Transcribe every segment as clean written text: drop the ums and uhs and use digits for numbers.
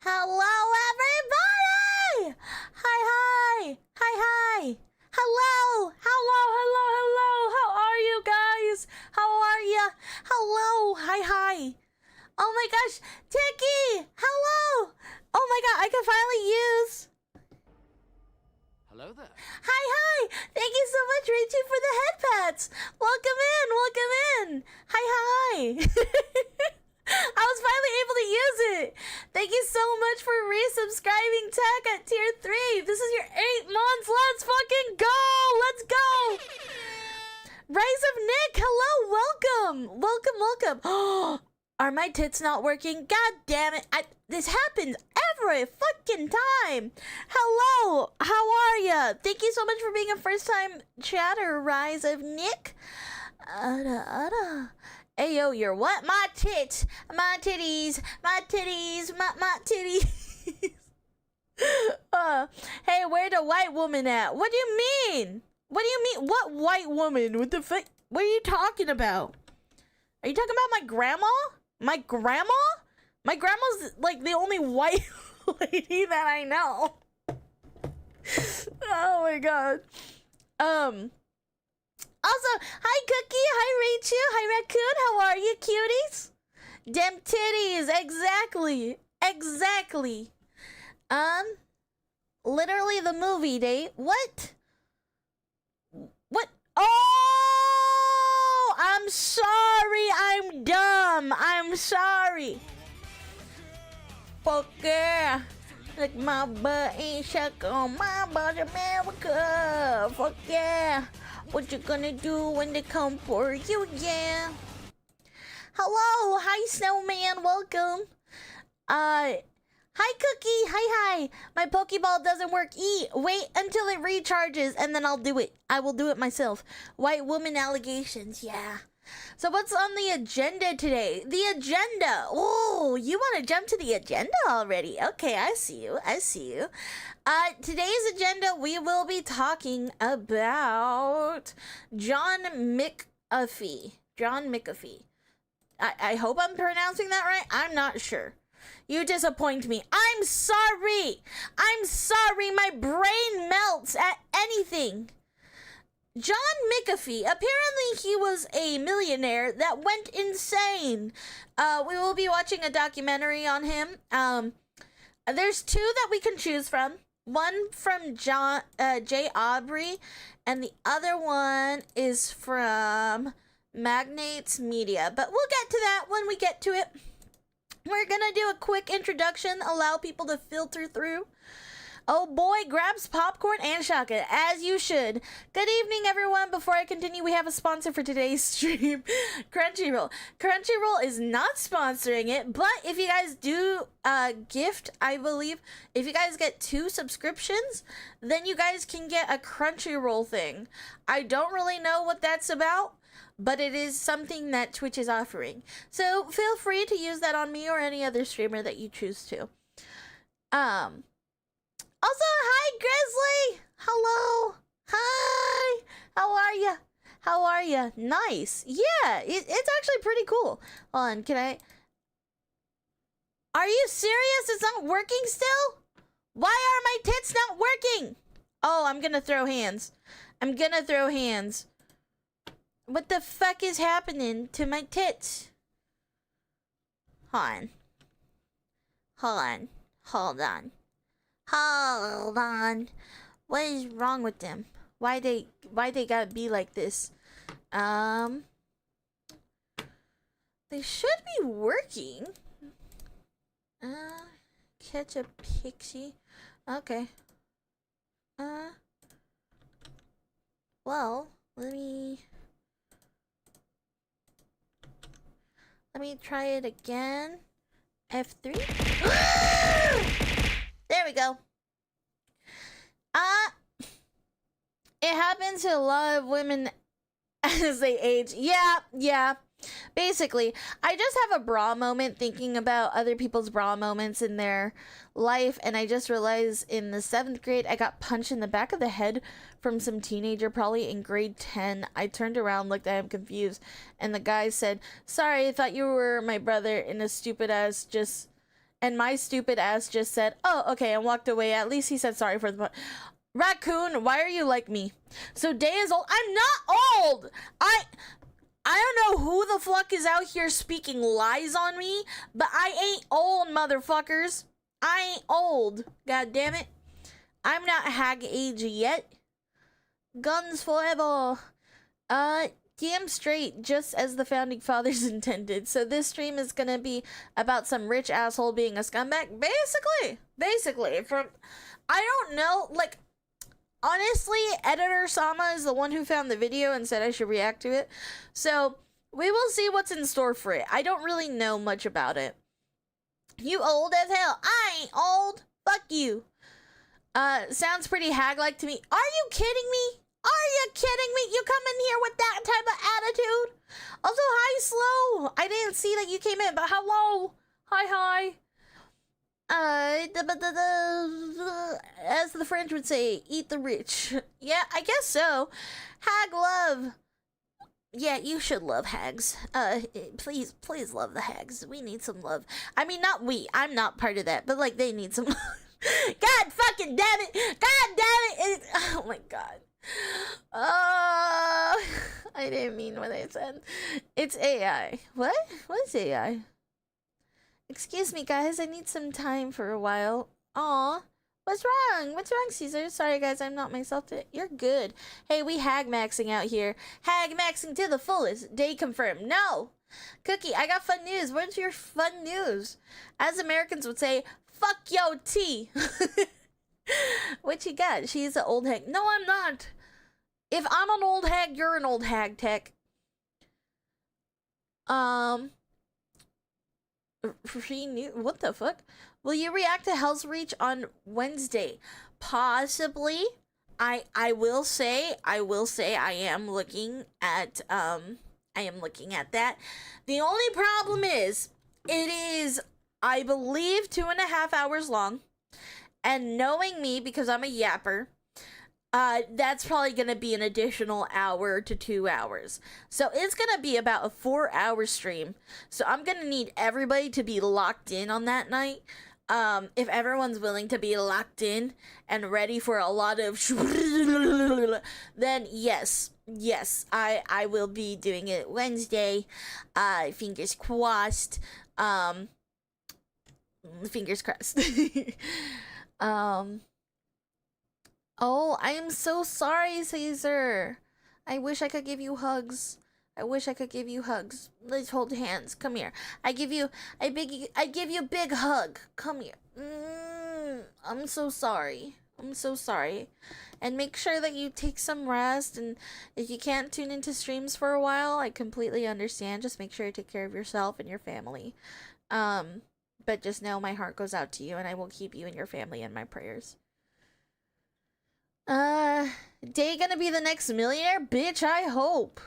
Hello, everybody! Hi, hi! Hi, hi! Hello! Hello, hello, hello! How are you guys? How are ya? Hello! Hi, hi! Oh my gosh! Tiki! Hello! Oh my god, I can finally use... Hello there. Hi, hi! Thank you so much, Richie, for the head pats! Welcome in! Welcome in! Hi, hi! I was finally able to use it! Thank you so much for resubscribing Tech at tier 3! This is your 8 months! Let's fucking go! Let's go! Rise of Nick! Hello! Welcome! Welcome, welcome! Are my tits not working? God damn it! This happens every fucking time! Hello! How are ya? Thank you so much for being a first-time chatter, Rise of Nick. Ayo, you're what? My tits! My titties! My titties! My titties! Hey, where the white woman at? What do you mean? What do you mean? What white woman? What the fuck? What are you talking about? Are you talking about my grandma? My grandma? My grandma's like the only white lady that I know. Oh my god. Also, hi Cookie, hi Rachel, hi Raccoon, how are you, cuties? Dem titties, exactly, exactly. Literally the movie date. What? What? Oh, I'm sorry, I'm dumb. I'm sorry. Fuck yeah. Like my butt ain't stuck on my butt, America. Fuck yeah. What you gonna do when they come for you, yeah? Hello, hi Snowman, welcome. Hi Cookie, hi. My Pokeball doesn't work. Wait until it recharges and then I'll do it. I will do it myself. White woman allegations, yeah. So what's on the agenda today? The agenda. Oh, you want to jump to the agenda already? Okay, I see you. Today's agenda, we will be talking about John McAfee. I hope I'm pronouncing that right. I'm not sure. You disappoint me. I'm sorry. My brain melts at anything. John McAfee, apparently he was a millionaire that went insane. We will be watching a documentary on him. There's two that we can choose from. One from Jay Aubrey, and the other one is from Magnates Media. But we'll get to that when we get to it. We're gonna do a quick introduction, allow people to filter through. Oh boy, grabs popcorn and shotgun, as you should. Good evening, everyone. Before I continue, we have a sponsor for today's stream, Crunchyroll. Crunchyroll is not sponsoring it, but if you guys do gift, I believe, if you guys get 2 subscriptions, then you guys can get a Crunchyroll thing. I don't really know what that's about, but it is something that Twitch is offering. So feel free to use that on me or any other streamer that you choose to. Also, hi, Grizzly! Hello! Hi! How are ya? Nice. Yeah, it's actually pretty cool. Hold on, can I... Are you serious? It's not working still? Why are my tits not working? Oh, I'm gonna throw hands. What the fuck is happening to my tits? Hold on. What is wrong with them? Why they gotta be like this? They should be working. Catch a pixie. Okay. Well, let me try it again. F3. There we go. It happens to a lot of women as they age. Yeah. Basically, I just have a bra moment thinking about other people's bra moments in their life, and I just realized in the 7th grade, I got punched in the back of the head from some teenager, probably in grade 10. I turned around, looked at him confused, and the guy said, "Sorry, I thought you were my brother," in a stupid ass, just And my stupid ass just said, oh, okay, and walked away. At least he said sorry for the... Raccoon, why are you like me? So Day is old. I'm not old! I don't know who the fuck is out here speaking lies on me, but I ain't old, motherfuckers. I ain't old. God damn it. I'm not hag age yet. Guns forever. Damn straight, just as the founding fathers intended. So this stream is gonna be about some rich asshole being a scumbag. Basically. From, I don't know, like, honestly, Editor Sama is the one who found the video and said I should react to it. So we will see what's in store for it. I don't really know much about it. You old as hell. I ain't old. Fuck you. Sounds pretty hag-like to me. Are you kidding me? Are you kidding me? You come in here with that type of attitude? Also, hi, Slow. I didn't see that you came in, but hello. Hi. As the French would say, eat the rich. Yeah, I guess so. Hag love. Yeah, you should love hags. Please love the hags. We need some love. I mean, not we. I'm not part of that, but like they need some love. God fucking damn it. God damn it. Oh my god. I didn't mean what I said. It's AI. What? What's AI? Excuse me, guys. I need some time for a while. Aw. What's wrong? What's wrong, Caesar? Sorry, guys. I'm not myself. You're good. Hey, we hag maxing out here. Hag maxing to the fullest. Day confirmed. No. Cookie, I got fun news. What's your fun news? As Americans would say, fuck yo tea. What you got? She's an old hag. No, I'm not. If I'm an old hag, you're an old hag, Tech. What the fuck? Will you react to Hell's Reach on Wednesday? Possibly. I will say I am looking at that. The only problem is it is, I believe, 2.5 hours long. And knowing me, because I'm a yapper, that's probably going to be an additional hour to 2 hours. So it's going to be about a 4-hour stream. So I'm going to need everybody to be locked in on that night. If everyone's willing to be locked in and ready for a lot of then yes, I will be doing it Wednesday. Fingers crossed. Fingers crossed. Oh, I am so sorry, Caesar. I wish I could give you hugs. Let's hold hands. Come here. I give you a big hug. Come here. I'm so sorry. And make sure that you take some rest. And if you can't tune into streams for a while, I completely understand. Just make sure you take care of yourself and your family. But just know my heart goes out to you, and I will keep you and your family in my prayers. Day gonna be the next millionaire? Bitch, I hope.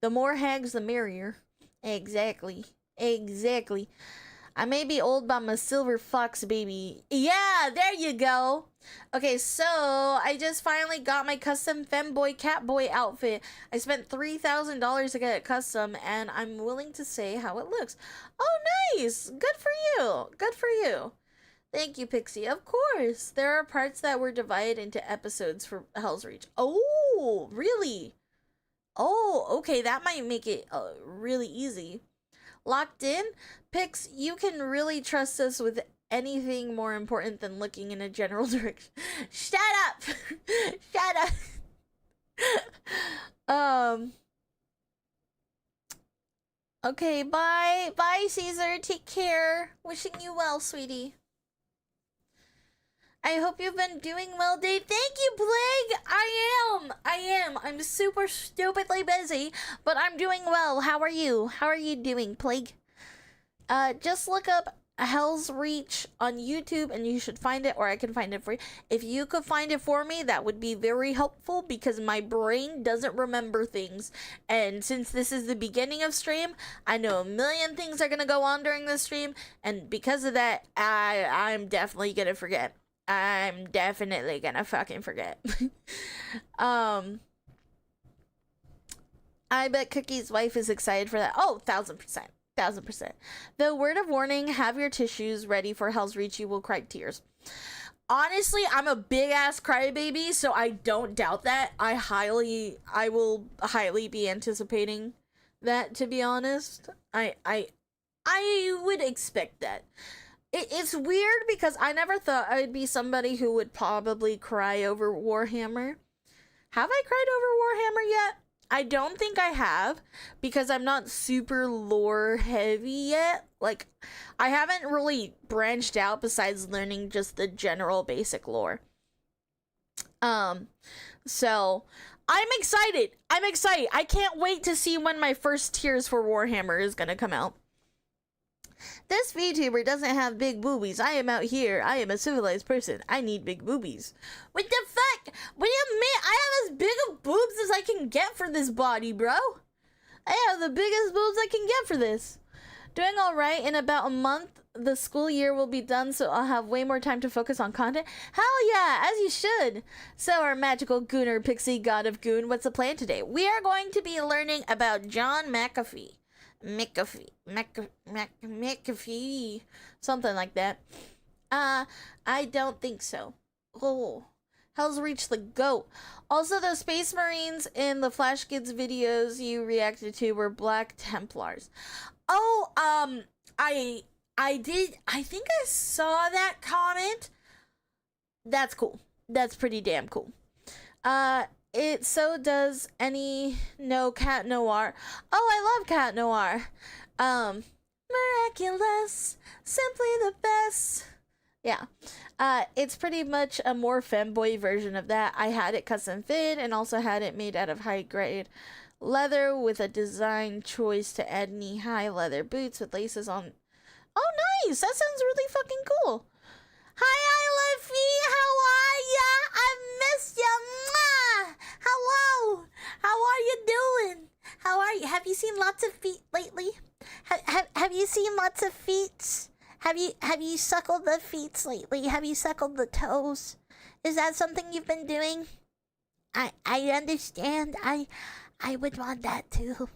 The more hags, the merrier. Exactly. I may be old, but I'm a silver fox, baby. Yeah, there you go. Okay, so I just finally got my custom femboy catboy outfit. I spent $3,000 to get it custom, and I'm willing to say how it looks. Oh, nice. Good for you. Thank you, Pixie. Of course. There are parts that were divided into episodes for Hell's Reach. Oh, really? Oh, okay. That might make it really easy. Locked in? Pix, you can really trust us with anything more important than looking in a general direction. Shut up! Okay, bye. Bye, Caesar. Take care. Wishing you well, sweetie. I hope you've been doing well, Dave. Thank you, Plague. I am. I'm super stupidly busy, but I'm doing well. How are you? How are you doing, Plague? Just look up Hell's Reach on YouTube and you should find it, or I can find it for you. If you could find it for me, that would be very helpful because my brain doesn't remember things. And since this is the beginning of stream, I know a million things are going to go on during this stream. And because of that, I'm definitely going to forget. I'm definitely gonna fucking forget. I bet Cookie's wife is excited for that. Oh, 1000%. 1000%. The word of warning, have your tissues ready for hell's reach. You will cry tears. Honestly, I'm a big ass crybaby, so I don't doubt that. I will highly be anticipating that, to be honest. I would expect that. It's weird because I never thought I'd be somebody who would probably cry over Warhammer. Have I cried over Warhammer yet? I don't think I have, because I'm not super lore heavy yet. Like, I haven't really branched out besides learning just the general basic lore. So I'm excited. I can't wait to see when my first Tears for Warhammer is gonna come out. This VTuber doesn't have big boobies. I am out here. I am a civilized person. I need big boobies. What the fuck? What do you mean? I have as big of boobs as I can get for this body, bro. I have the biggest boobs I can get for this. Doing alright. In about a month, the school year will be done, so I'll have way more time to focus on content. Hell yeah, as you should. So our magical gooner, pixie god of goon, what's the plan today? We are going to be learning about John McAfee. McAfee, something like that. I don't think so. Oh, Hell's Reach the GOAT. Also, the Space Marines in the Flash Kids videos you reacted to were Black Templars. Oh, I think I saw that comment. That's cool. That's pretty damn cool. It so does any no Cat Noir. Oh, I love Cat Noir. Miraculous, simply the best. Yeah. It's pretty much a more femboy version of that. I had it custom fit and also had it made out of high grade leather with a design choice to add knee-high leather boots with laces on. Oh, nice. That sounds really fucking cool. Hi, Luffy. How are ya? I missed ya. Mwah! Hello. How are you doing? How are you? Have you seen lots of feet lately? Have you seen lots of feet? Have you suckled the feet lately? Have you suckled the toes? Is that something you've been doing? I understand. I would want that too.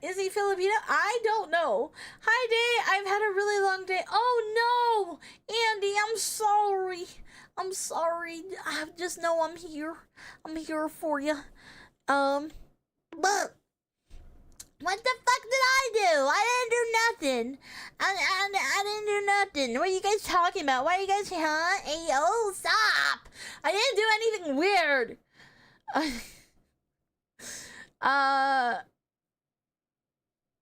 Is he Filipino? I don't know. Hi, Day. I've had a really long day. Oh no, Andy, I'm sorry. I'm sorry. I just know I'm here. I'm here for you. But what the fuck did I do? I didn't do nothing. I didn't do nothing. What are you guys talking about? Why are you guys, huh? Hey, oh, stop. I didn't do anything weird.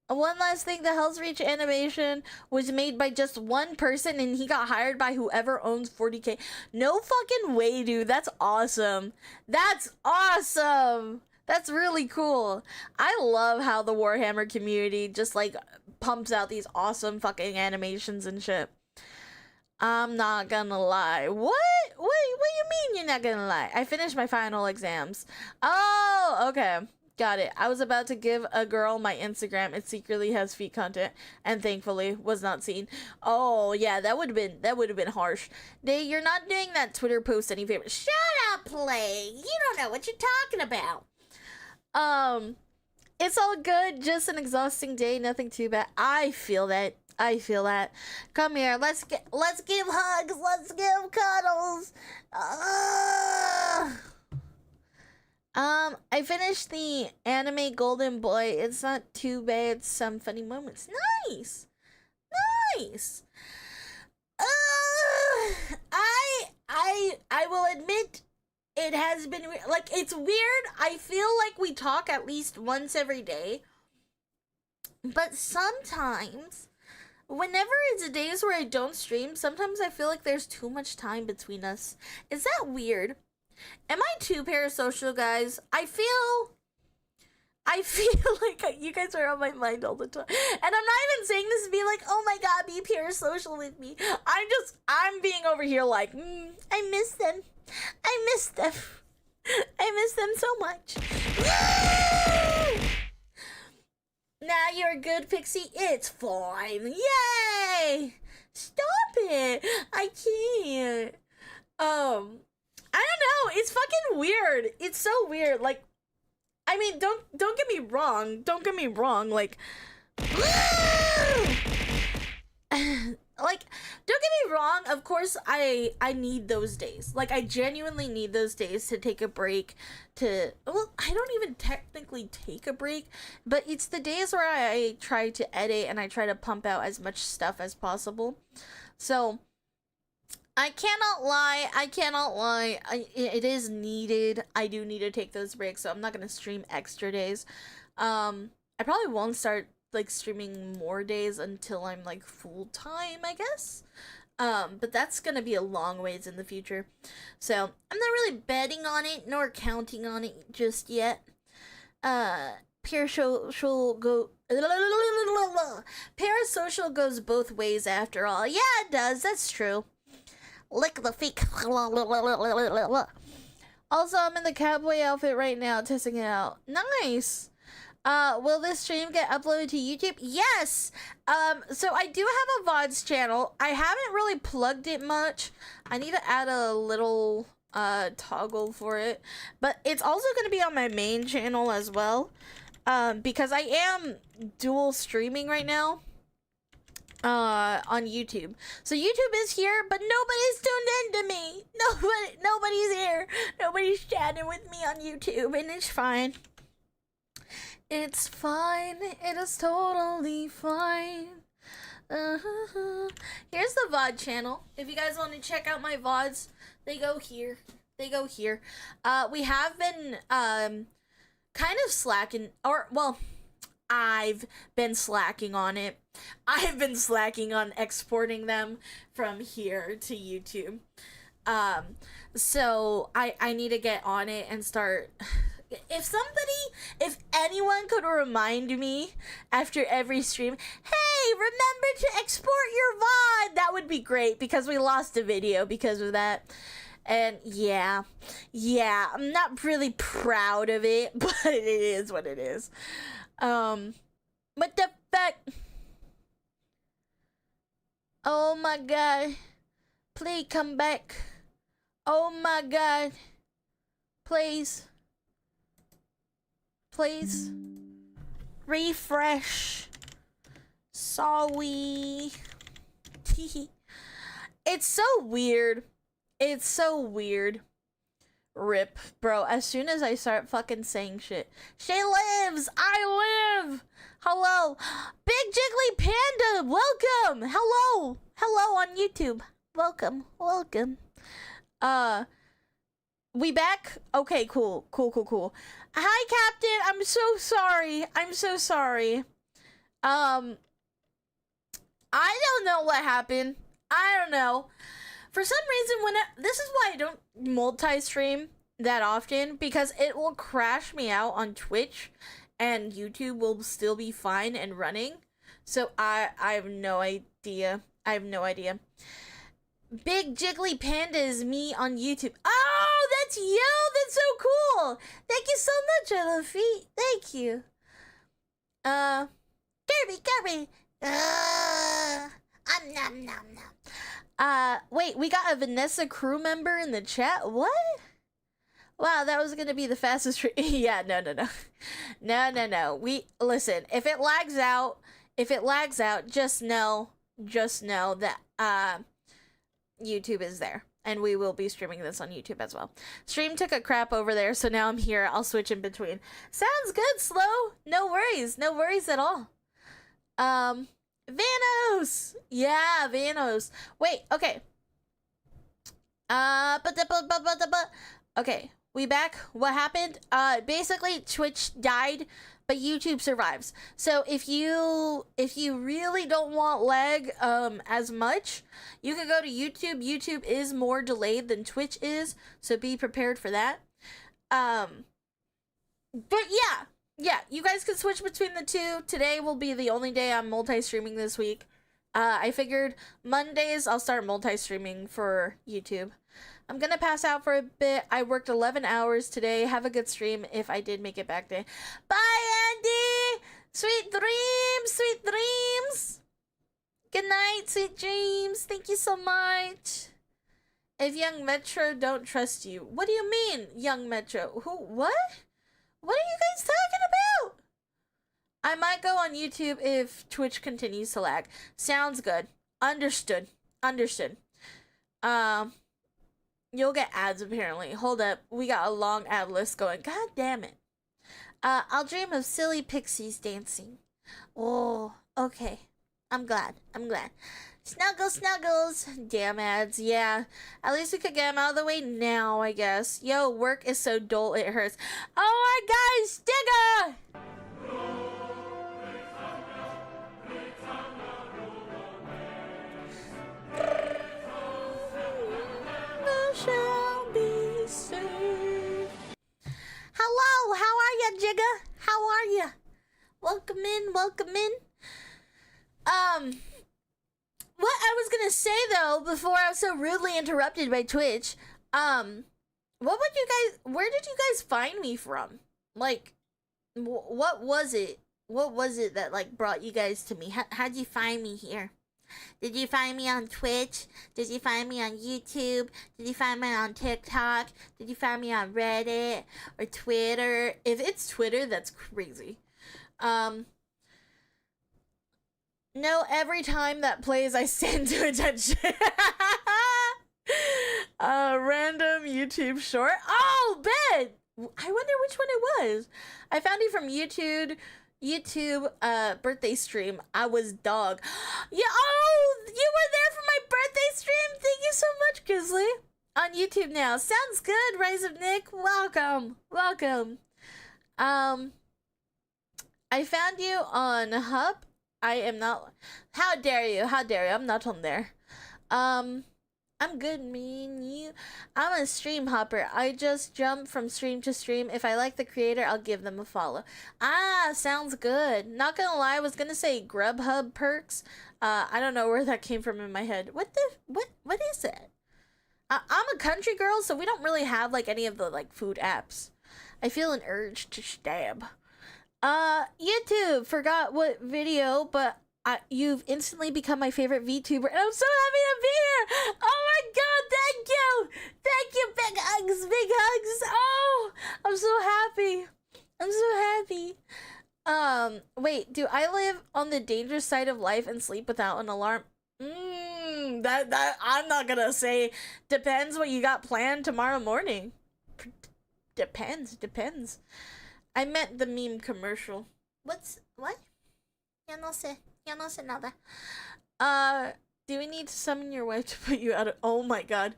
One last thing, the Hell's Reach animation was made by just one person and he got hired by whoever owns 40K. No fucking way, dude. That's awesome. That's awesome. That's really cool. I love how the Warhammer community just like pumps out these awesome fucking animations and shit. I'm not gonna lie. What do you mean you're not gonna lie? I finished my final exams. Oh, okay. Got it. I was about to give a girl my Instagram. It secretly has feet content and thankfully was not seen. Oh yeah, that would have been harsh. You're not doing that Twitter post any favor. Shut up, Play. You don't know what you're talking about. It's all good, just an exhausting day, nothing too bad. I feel that. Come here, let's give hugs, let's give cuddles. I finished the anime Golden Boy. It's not too bad, some funny moments. Nice. I will admit it has been like, it's weird. I feel like we talk at least once every day, but sometimes whenever it's days where I don't stream, sometimes I feel like there's too much time between us. Is that weird? Am I too parasocial, guys? I feel like you guys are on my mind all the time. And I'm not even saying this to be like, oh my god, be parasocial with me. I'm being over here like, I miss them. I miss them so much. Now you're a good pixie. It's fine. Yay! Stop it. I can't. I don't know. It's fucking weird. It's so weird. Like, I I mean, don't get me wrong. Don't get me wrong. Like, like, don't get me wrong. Of course, I need those days. Like, I genuinely need those days to take a break. Well, I don't even technically take a break, but it's the days where I try to edit and I try to pump out as much stuff as possible. So I cannot lie. It is needed. I do need to take those breaks, so I'm not gonna stream extra days. I probably won't start like streaming more days until I'm like full time, I guess. But that's gonna be a long ways in the future. So I'm not really betting on it nor counting on it just yet. Parasocial goes both ways after all. Yeah, it does. That's true. Lick the feet. Also, I'm in the cowboy outfit right now, testing it out. Nice. Will this stream get uploaded to YouTube? Yes. So I do have a VODs channel. I haven't really plugged it much. I need to add a little toggle for it, but it's also going to be on my main channel as well. Because I am dual streaming right now. On YouTube. So YouTube is here, but nobody's tuned into me. Nobody's here. Nobody's chatting with me on YouTube, and it's fine. It's fine. It is totally fine. Here's the VOD channel. If you guys want to check out my VODs, they go here. We have been, kind of slacking, or, well, I've been slacking on it. I've been slacking on exporting them from here to YouTube. So I need to get on it and start. If anyone could remind me after every stream, hey, remember to export your VOD, that would be great, because we lost a video because of that. And yeah, I'm not really proud of it, but it is what it is. What the fuck? Oh my god. Please come back. Oh my god. Please. Refresh. Sorry. It's so weird. Rip, bro. As soon as I start fucking saying shit. She lives! I live! Hello! Big Jiggly Panda! Welcome! Hello on YouTube. Welcome. We back? Okay, cool. Hi, Captain! I'm so sorry. I don't know what happened. I don't know. For some reason, this is why I don't multi-stream that often, because it will crash me out on Twitch, and YouTube will still be fine and running. So I have no idea. Big Jiggly Panda is me on YouTube. Oh, that's you! That's so cool! Thank you so much, I love feet. Thank you. Kirby. Wait, we got a Vanessa crew member in the chat? What? Wow, that was gonna be the fastest yeah, no. Listen, if it lags out, just know that, YouTube is there. And we will be streaming this on YouTube as well. Stream took a crap over there, so now I'm here. I'll switch in between. Sounds good, Slow. No worries at all. Vanos! Yeah, Vanos. Wait, okay. Okay, we back. What happened? Basically, Twitch died, but YouTube survives. So if you really don't want lag as much, you can go to YouTube. YouTube is more delayed than Twitch is, so be prepared for that. But yeah, you guys can switch between the two. Today will be the only day I'm multi-streaming this week. I figured Mondays I'll start multi-streaming for YouTube. I'm gonna pass out for a bit. I worked 11 hours today. Have a good stream if I did make it back today. Bye, Andy! Sweet dreams! Good night, sweet dreams. Thank you so much. If Young Metro don't trust you. What do you mean, Young Metro? Who? What? What are you guys talking about? I might go on YouTube if Twitch continues to lag. Sounds good. Understood. Understood. You'll get ads apparently. Hold up. We got a long ad list going. God damn it. I'll dream of silly pixies dancing. Oh, okay. I'm glad. I'm glad. Snuggles, snuggles. Damn ads. Yeah. At least we could get them out of the way now, I guess. Yo, work is so dull it hurts. Oh my God, Stigger! Shall be saved. Hello, how are ya, Jigga? How are ya? Welcome in, welcome in. What I was gonna say though, before I was so rudely interrupted by Twitch, what would you guys? Where did you guys find me from? Like, what was it? What was it that like brought you guys to me? How'd you find me here? Did you find me on Twitch? Did you find me on YouTube? Did you find me on TikTok? Did you find me on Reddit or Twitter? If it's Twitter, that's crazy. No, every time that plays, I stand to attention. Random YouTube short. Oh, bet! I wonder which one it was. I found it from YouTube birthday stream. I was dog. Yeah, oh, you were there for my birthday stream. Thank you so much, Grizzly. On YouTube now. Sounds good, Rise of Nick. Welcome. Welcome. I found you on Hub. I am not. How dare you? How dare you? I'm not on there. I'm good, mean you. I'm a stream hopper. I just jump from stream to stream. If I like the creator, I'll give them a follow. Ah, sounds good. Not gonna lie, I was gonna say Grubhub perks. I don't know where that came from in my head. What is that? I'm a country girl, so we don't really have like any of the like food apps. I feel an urge to stab. YouTube, forgot what video, but you've instantly become my favorite VTuber, and I'm so happy to be here! Oh my god, thank you! Thank you, big hugs, big hugs! Oh, I'm so happy. I'm so happy. Wait, do I live on the dangerous side of life and sleep without an alarm? That I'm not gonna say. Depends what you got planned tomorrow morning. Depends. I meant the meme commercial. What? Ya no sé nada. Do we need to summon your wife to put you out of... Oh my god.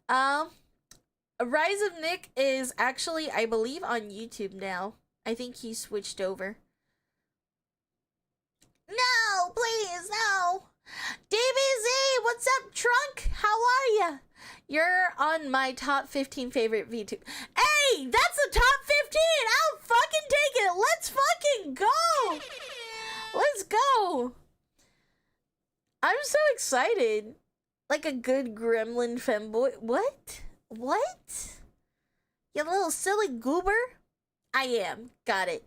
Rise of Nick is actually, I believe, on YouTube now. I think he switched over. No, please, no. DBZ, what's up, Trunk? How are ya? You're on my top 15 favorite VTube. Hey, that's the top 15! I'll fucking take it! Let's fucking go! Let's go! I'm so excited. Like a good gremlin femboy. What? You little silly goober? I am. Got it.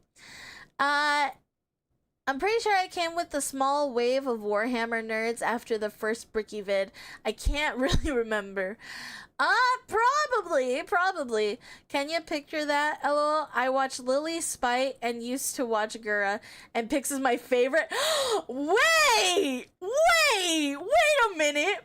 I'm pretty sure I came with a small wave of Warhammer nerds after the first Bricky vid. I can't really remember. Probably. Can you picture that? LOL. I watch Lily Spite and used to watch Gura, and Pix is my favorite. Wait a minute.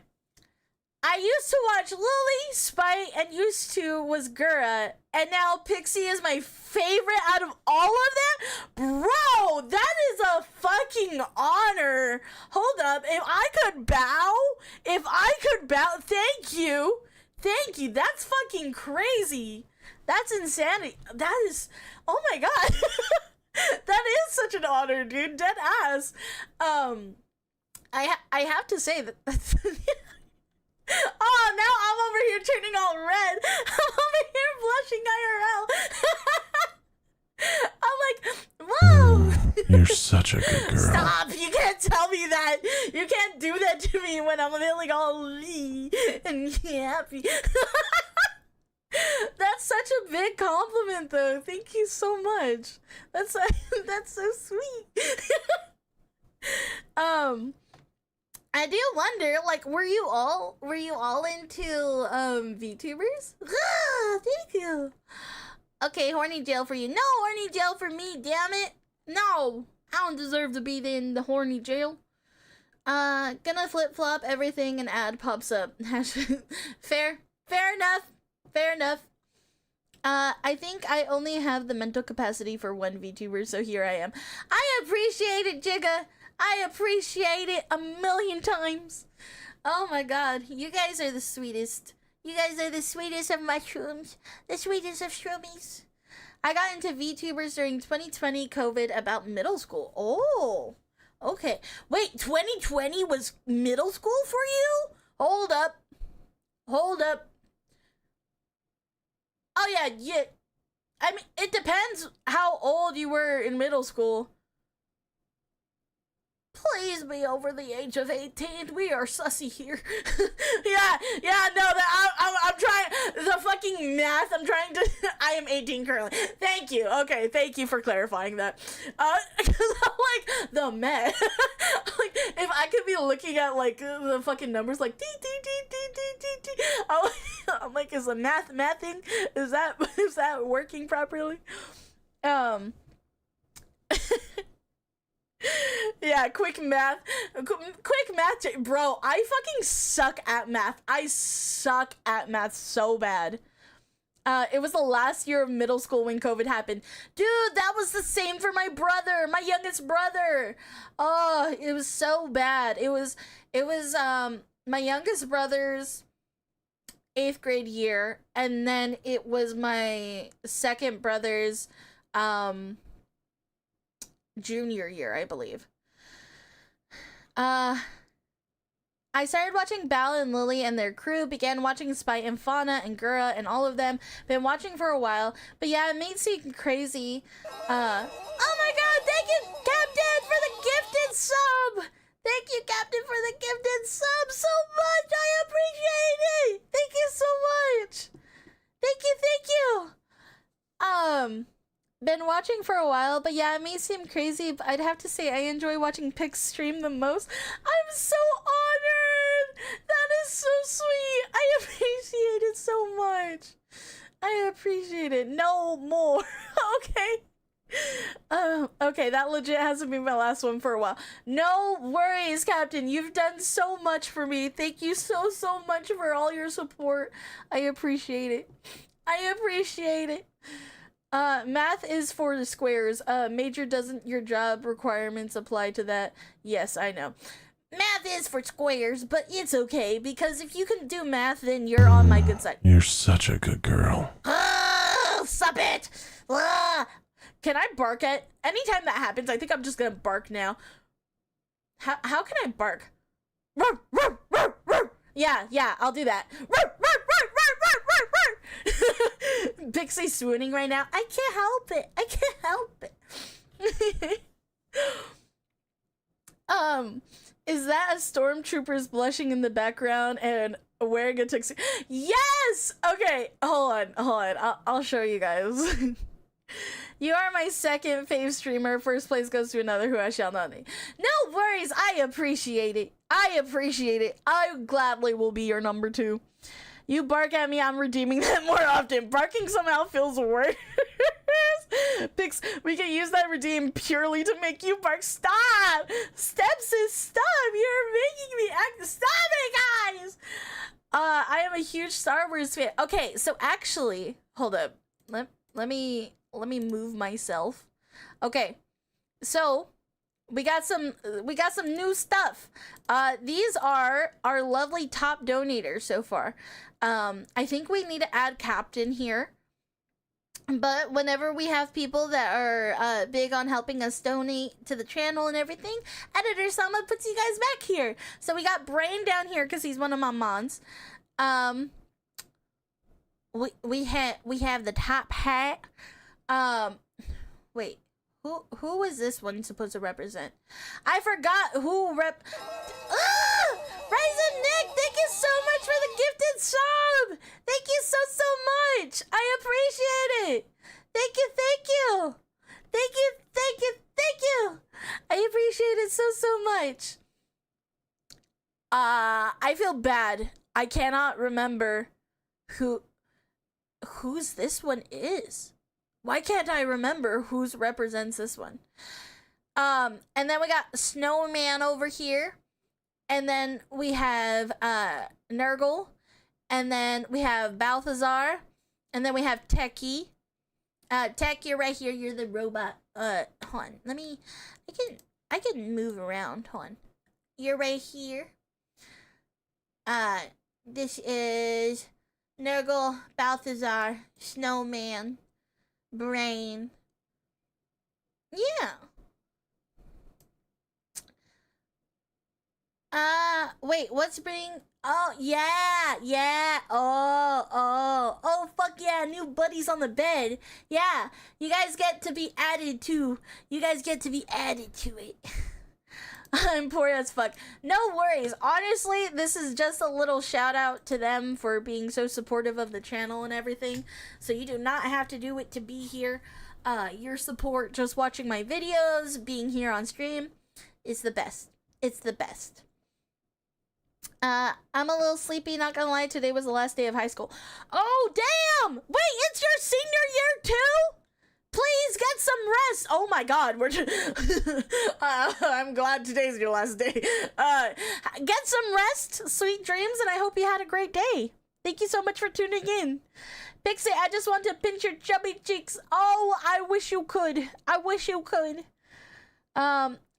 I used to watch Lily, Spite, and used to was Gura, and now Pixie is my favorite out of all of them? Bro, that is a fucking honor. Hold up, if I could bow, thank you. That's fucking crazy. That's insanity. That is, oh my god. That is such an honor, dude. Dead ass. I have to say that that's... Oh, now I'm over here turning all red. I'm over here blushing IRL. I'm like, whoa. You're such a good girl. Stop. You can't tell me that. You can't do that to me when I'm feeling all and happy. That's such a big compliment, though. Thank you so much. That's so sweet. I do wonder, like, were you all into VTubers? Ah, thank you. Okay, horny jail for you. No horny jail for me, damn it. No, I don't deserve to be in the horny jail. Gonna flip-flop everything and ad pops up. Fair enough. Fair enough. I think I only have the mental capacity for one VTuber, so here I am. I appreciate it, Jigga. I appreciate it a million times. Oh my god, you guys are the sweetest. You guys are the sweetest of mushrooms. The sweetest of shroomies. I got into VTubers during 2020 COVID about middle school. Oh, okay. Wait, 2020 was middle school for you? Hold up. Hold up. Oh yeah. I mean, it depends how old you were in middle school. Please be over the age of 18. We are sussy here. yeah, no, I'm trying, the fucking math, I am 18 currently. Thank you. Okay, thank you for clarifying that. Because I'm like, the math. Like, if I could be looking at, like, the fucking numbers, like, I'm like, is the mathing? Is that working properly? Yeah, quick math, bro. I fucking suck at math. I suck at math so bad. It was the last year of middle school when COVID happened. Dude, that was the same for my brother, my youngest brother. Oh, it was so bad. It was my youngest brother's 8th grade year, and then it was my second brother's junior year, I believe. I started watching Bal and Lily and their crew, began watching Spite and Fauna and Gura and all of them. Been watching for a while, but yeah, it makes me crazy. Oh my god, thank you, Captain, for the gifted sub! Thank you, Captain, for the gifted sub so much! I appreciate it! Thank you so much! Thank you! Been watching for a while, but yeah, it may seem crazy, but I'd have to say I enjoy watching Pix stream the most. I'm so honored! That is so sweet! I appreciate it so much! I appreciate it. No more. Okay. Okay, that legit hasn't been my last one for a while. No worries, Captain. You've done so much for me. Thank you so much for all your support. I appreciate it. I appreciate it. Math is for the squares. Major, doesn't your job requirements apply to that? Yes, I know. Math is for squares, but it's okay, because if you can do math, then you're on my good side. You're such a good girl. Stop it! Can I bark at? Anytime that happens, I think I'm just gonna bark now. How can I bark? Yeah, I'll do that. Pixie swooning right now. I can't help it. Is that a stormtrooper's blushing in the background and wearing a tuxedo? Yes! Okay, hold on. I'll show you guys. You are my second fave streamer. First place goes to another who I shall not name. No worries. I appreciate it. I gladly will be your number 2. You bark at me, I'm redeeming that more often. Barking somehow feels worse. Pix, we can use that redeem purely to make you bark. Stop! Stepsis, stop! You're making me act. Stop it, guys! I am a huge Star Wars fan. Okay, so actually, hold up. Let me move myself. Okay, so we got some new stuff. These are our lovely top donators so far. I think we need to add Captain here, but whenever we have people that are big on helping us donate to the channel and everything, Editor Selma puts you guys back here. So we got Brain down here because he's one of my mons. We have the top hat. Wait, who is this one supposed to represent? I forgot who Ryzen Nick, thank you so much for the gifted sub. Thank you so much. I appreciate it. Thank you. I appreciate it so much. I feel bad. I cannot remember whose this one is. Why can't I remember whose represents this one? And then we got Snowman over here. And then we have Nurgle. And then we have Balthazar. And then we have Techie. Tech, you're right here. You're the robot. Hold on. I can move around. Hold on. You're right here. This is Nurgle, Balthazar, Snowman, Brain. Yeah. Wait, what's Brain? Oh, yeah. Oh, fuck yeah, new buddies on the bed. Yeah, you guys get to be added to. it. I'm poor as fuck. No worries. Honestly, this is just a little shout out to them for being so supportive of the channel and everything. So you do not have to do it to be here. Your support, just watching my videos, being here on stream, is the best. It's the best. I'm a little sleepy, not gonna lie. Today was the last day of high school. Oh, damn! Wait, it's your senior year too? Please get some rest. Oh my god, I'm glad today's your last day. Get some rest, sweet dreams, and I hope you had a great day. Thank you so much for tuning in. Pixie, I just want to pinch your chubby cheeks. Oh, I wish you could.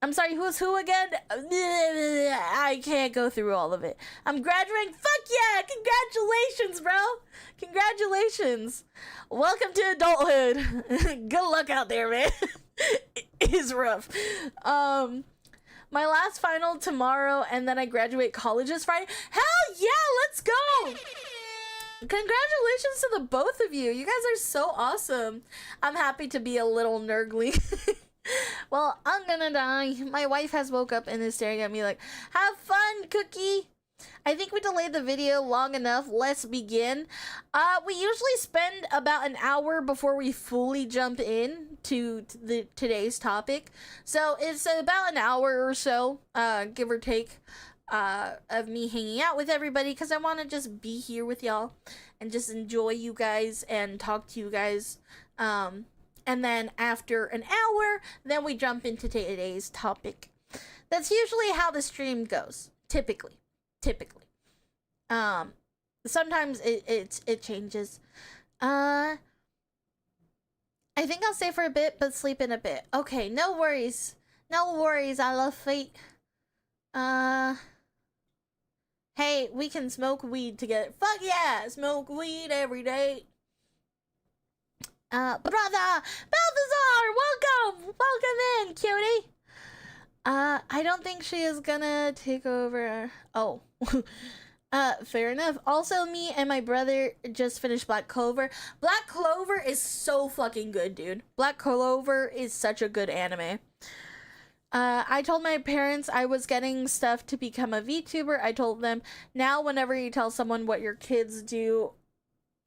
I'm sorry, who's who again? I can't go through all of it. I'm graduating. Fuck yeah! Congratulations, bro! Congratulations. Welcome to adulthood. Good luck out there, man. It is rough. My last final tomorrow, and then I graduate college this Friday. Hell yeah, let's go! Congratulations to the both of you. You guys are so awesome. I'm happy to be a little nurgly. Well, I'm gonna die. My wife has woke up and is staring at me like, have fun, Cookie. I think we delayed the video long enough. Let's begin. We usually spend about an hour before we fully jump in to today's topic. So it's about an hour or so, give or take, of me hanging out with everybody, because I want to just be here with y'all and just enjoy you guys and talk to you guys. And then after an hour, then we jump into today's topic. That's usually how the stream goes. Typically. Sometimes it changes. I think I'll stay for a bit, but sleep in a bit. Okay, no worries. I love fate. Hey, we can smoke weed together. Fuck yeah, smoke weed every day. Brother Balthazar, welcome in, cutie. I don't think she is gonna take over. Oh, fair enough. Also, me and my brother just finished Black Clover. Black Clover is so fucking good, dude. Black Clover is such a good anime. I told my parents I was getting stuff to become a VTuber. I told them, now whenever you tell someone what your kids do,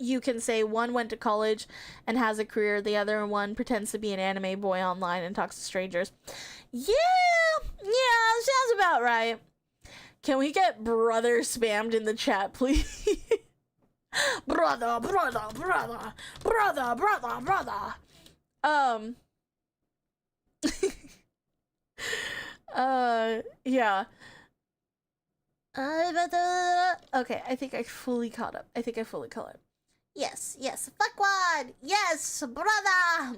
you can say one went to college and has a career, the other one pretends to be an anime boy online and talks to strangers. Yeah, sounds about right. Can we get brother spammed in the chat, please? brother. Yeah. Okay, I think I fully caught up. Yes, fuckwad! Yes, brother!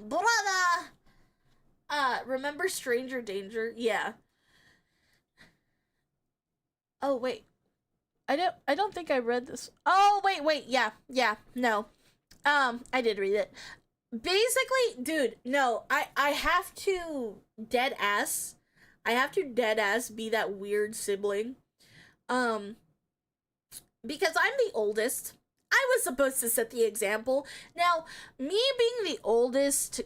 Remember Stranger Danger? Yeah. Oh, wait. I don't think I read this. Oh, wait, yeah, no. I did read it. Basically, dude, no, I have to dead ass be that weird sibling. Because I'm the oldest. I was supposed to set the example. Now, me being the oldest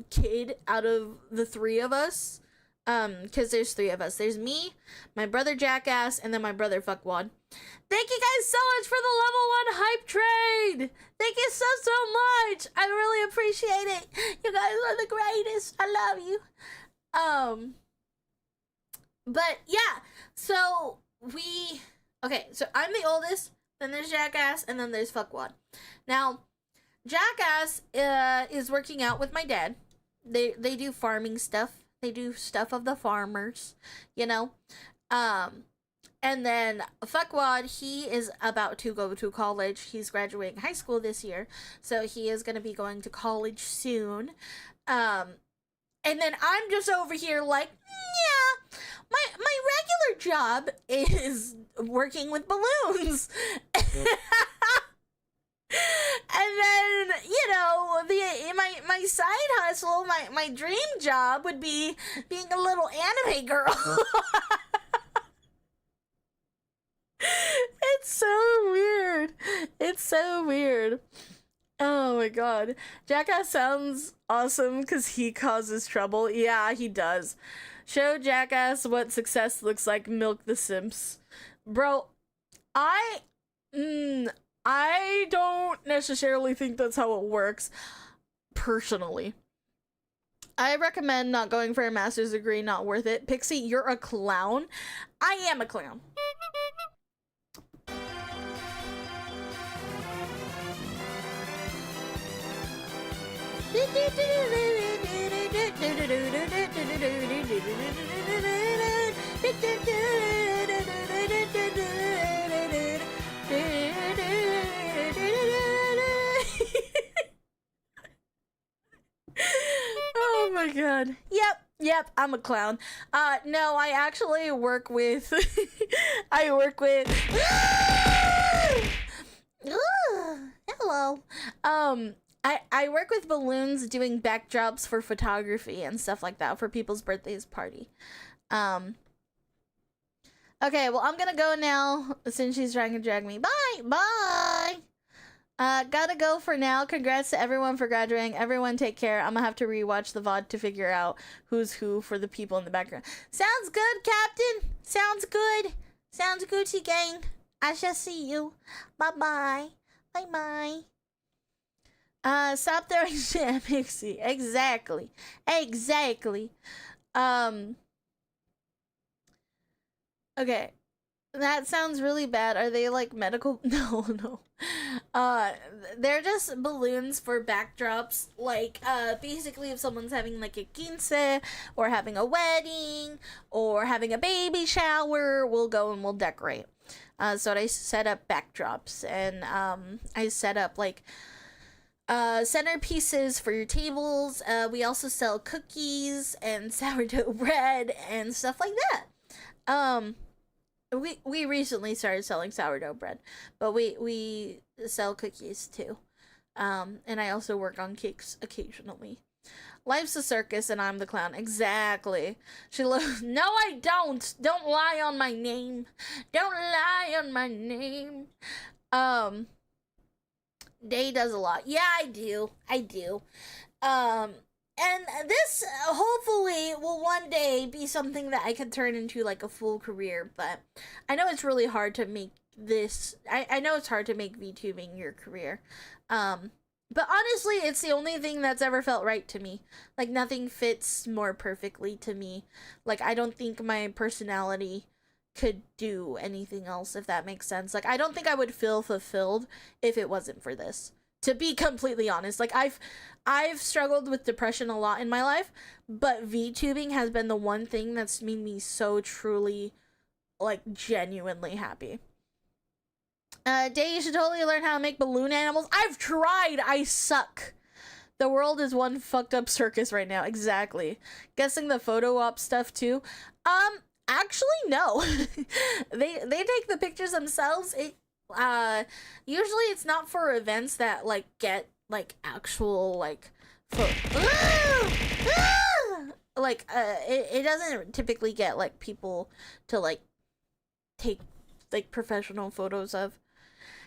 kid out of the three of us, because there's three of us. There's me, my brother Jackass, and then my brother Fuckwad. Thank you guys so much for the level 1 hype trade. Thank you so much. I really appreciate it. You guys are the greatest. I love you. But yeah, so I'm the oldest. Then there's Jackass, and then there's Fuckwad. Now, Jackass is working out with my dad. They do farming stuff. They do stuff of the farmers, you know. And then Fuckwad, he is about to go to college. He's graduating high school this year, so he is going to be going to college soon. And then I'm just over here like, yeah, my regular job is working with balloons. And then, you know, my side hustle, my dream job would be being a little anime girl. It's so weird. It's so weird. Oh my god. Jackass sounds awesome because he causes trouble. Yeah, he does. Show Jackass what success looks like. Milk the Simps. Bro, I don't necessarily think that's how it works, personally. I recommend not going for a master's degree, not worth it. Pixie, you're a clown. I am a clown. Oh my god. Yep, I'm a clown. No, I actually work with I work with hello. I work with balloons doing backdrops for photography and stuff like that for people's birthdays party. Okay, well, I'm gonna go now since she's trying to drag me. Bye! Gotta go for now. Congrats to everyone for graduating. Everyone take care. I'm gonna have to rewatch the VOD to figure out who's who for the people in the background. Sounds good, Captain. Sounds good. Sounds Gucci gang. I shall see you. Bye-bye. Bye-bye. Stop throwing shit at Pixie. Exactly. Okay. That sounds really bad. Are they like medical? No. They're just balloons for backdrops. Like, basically if someone's having like a quince or having a wedding or having a baby shower, we'll go and we'll decorate. So I set up backdrops and, I set up like, centerpieces for your tables. We also sell cookies and sourdough bread and stuff like that. We recently started selling sourdough bread, but we sell cookies too. And I also work on cakes occasionally. Life's a circus and I'm the clown. Exactly. No, I don't. Don't lie on my name. Don't lie on my name. Day does a lot. Yeah, I do. And this hopefully will one day be something that I can turn into like a full career, but I know it's really hard to make this. I know it's hard to make VTubing your career. But honestly, it's the only thing that's ever felt right to me. Like, nothing fits more perfectly to me. Like, I don't think my personality could do anything else, if that makes sense. Like, I don't think I would feel fulfilled if it wasn't for this. To be completely honest, like, I've struggled with depression a lot in my life, but VTubing has been the one thing that's made me so truly, like, genuinely happy. Day, you should totally learn how to make balloon animals. I've tried. I suck. The world is one fucked up circus right now. Exactly. Guessing the photo op stuff too. Actually no. they take the pictures themselves. Usually it's not for events that like get like actual like it doesn't typically get like people to like take like professional photos of.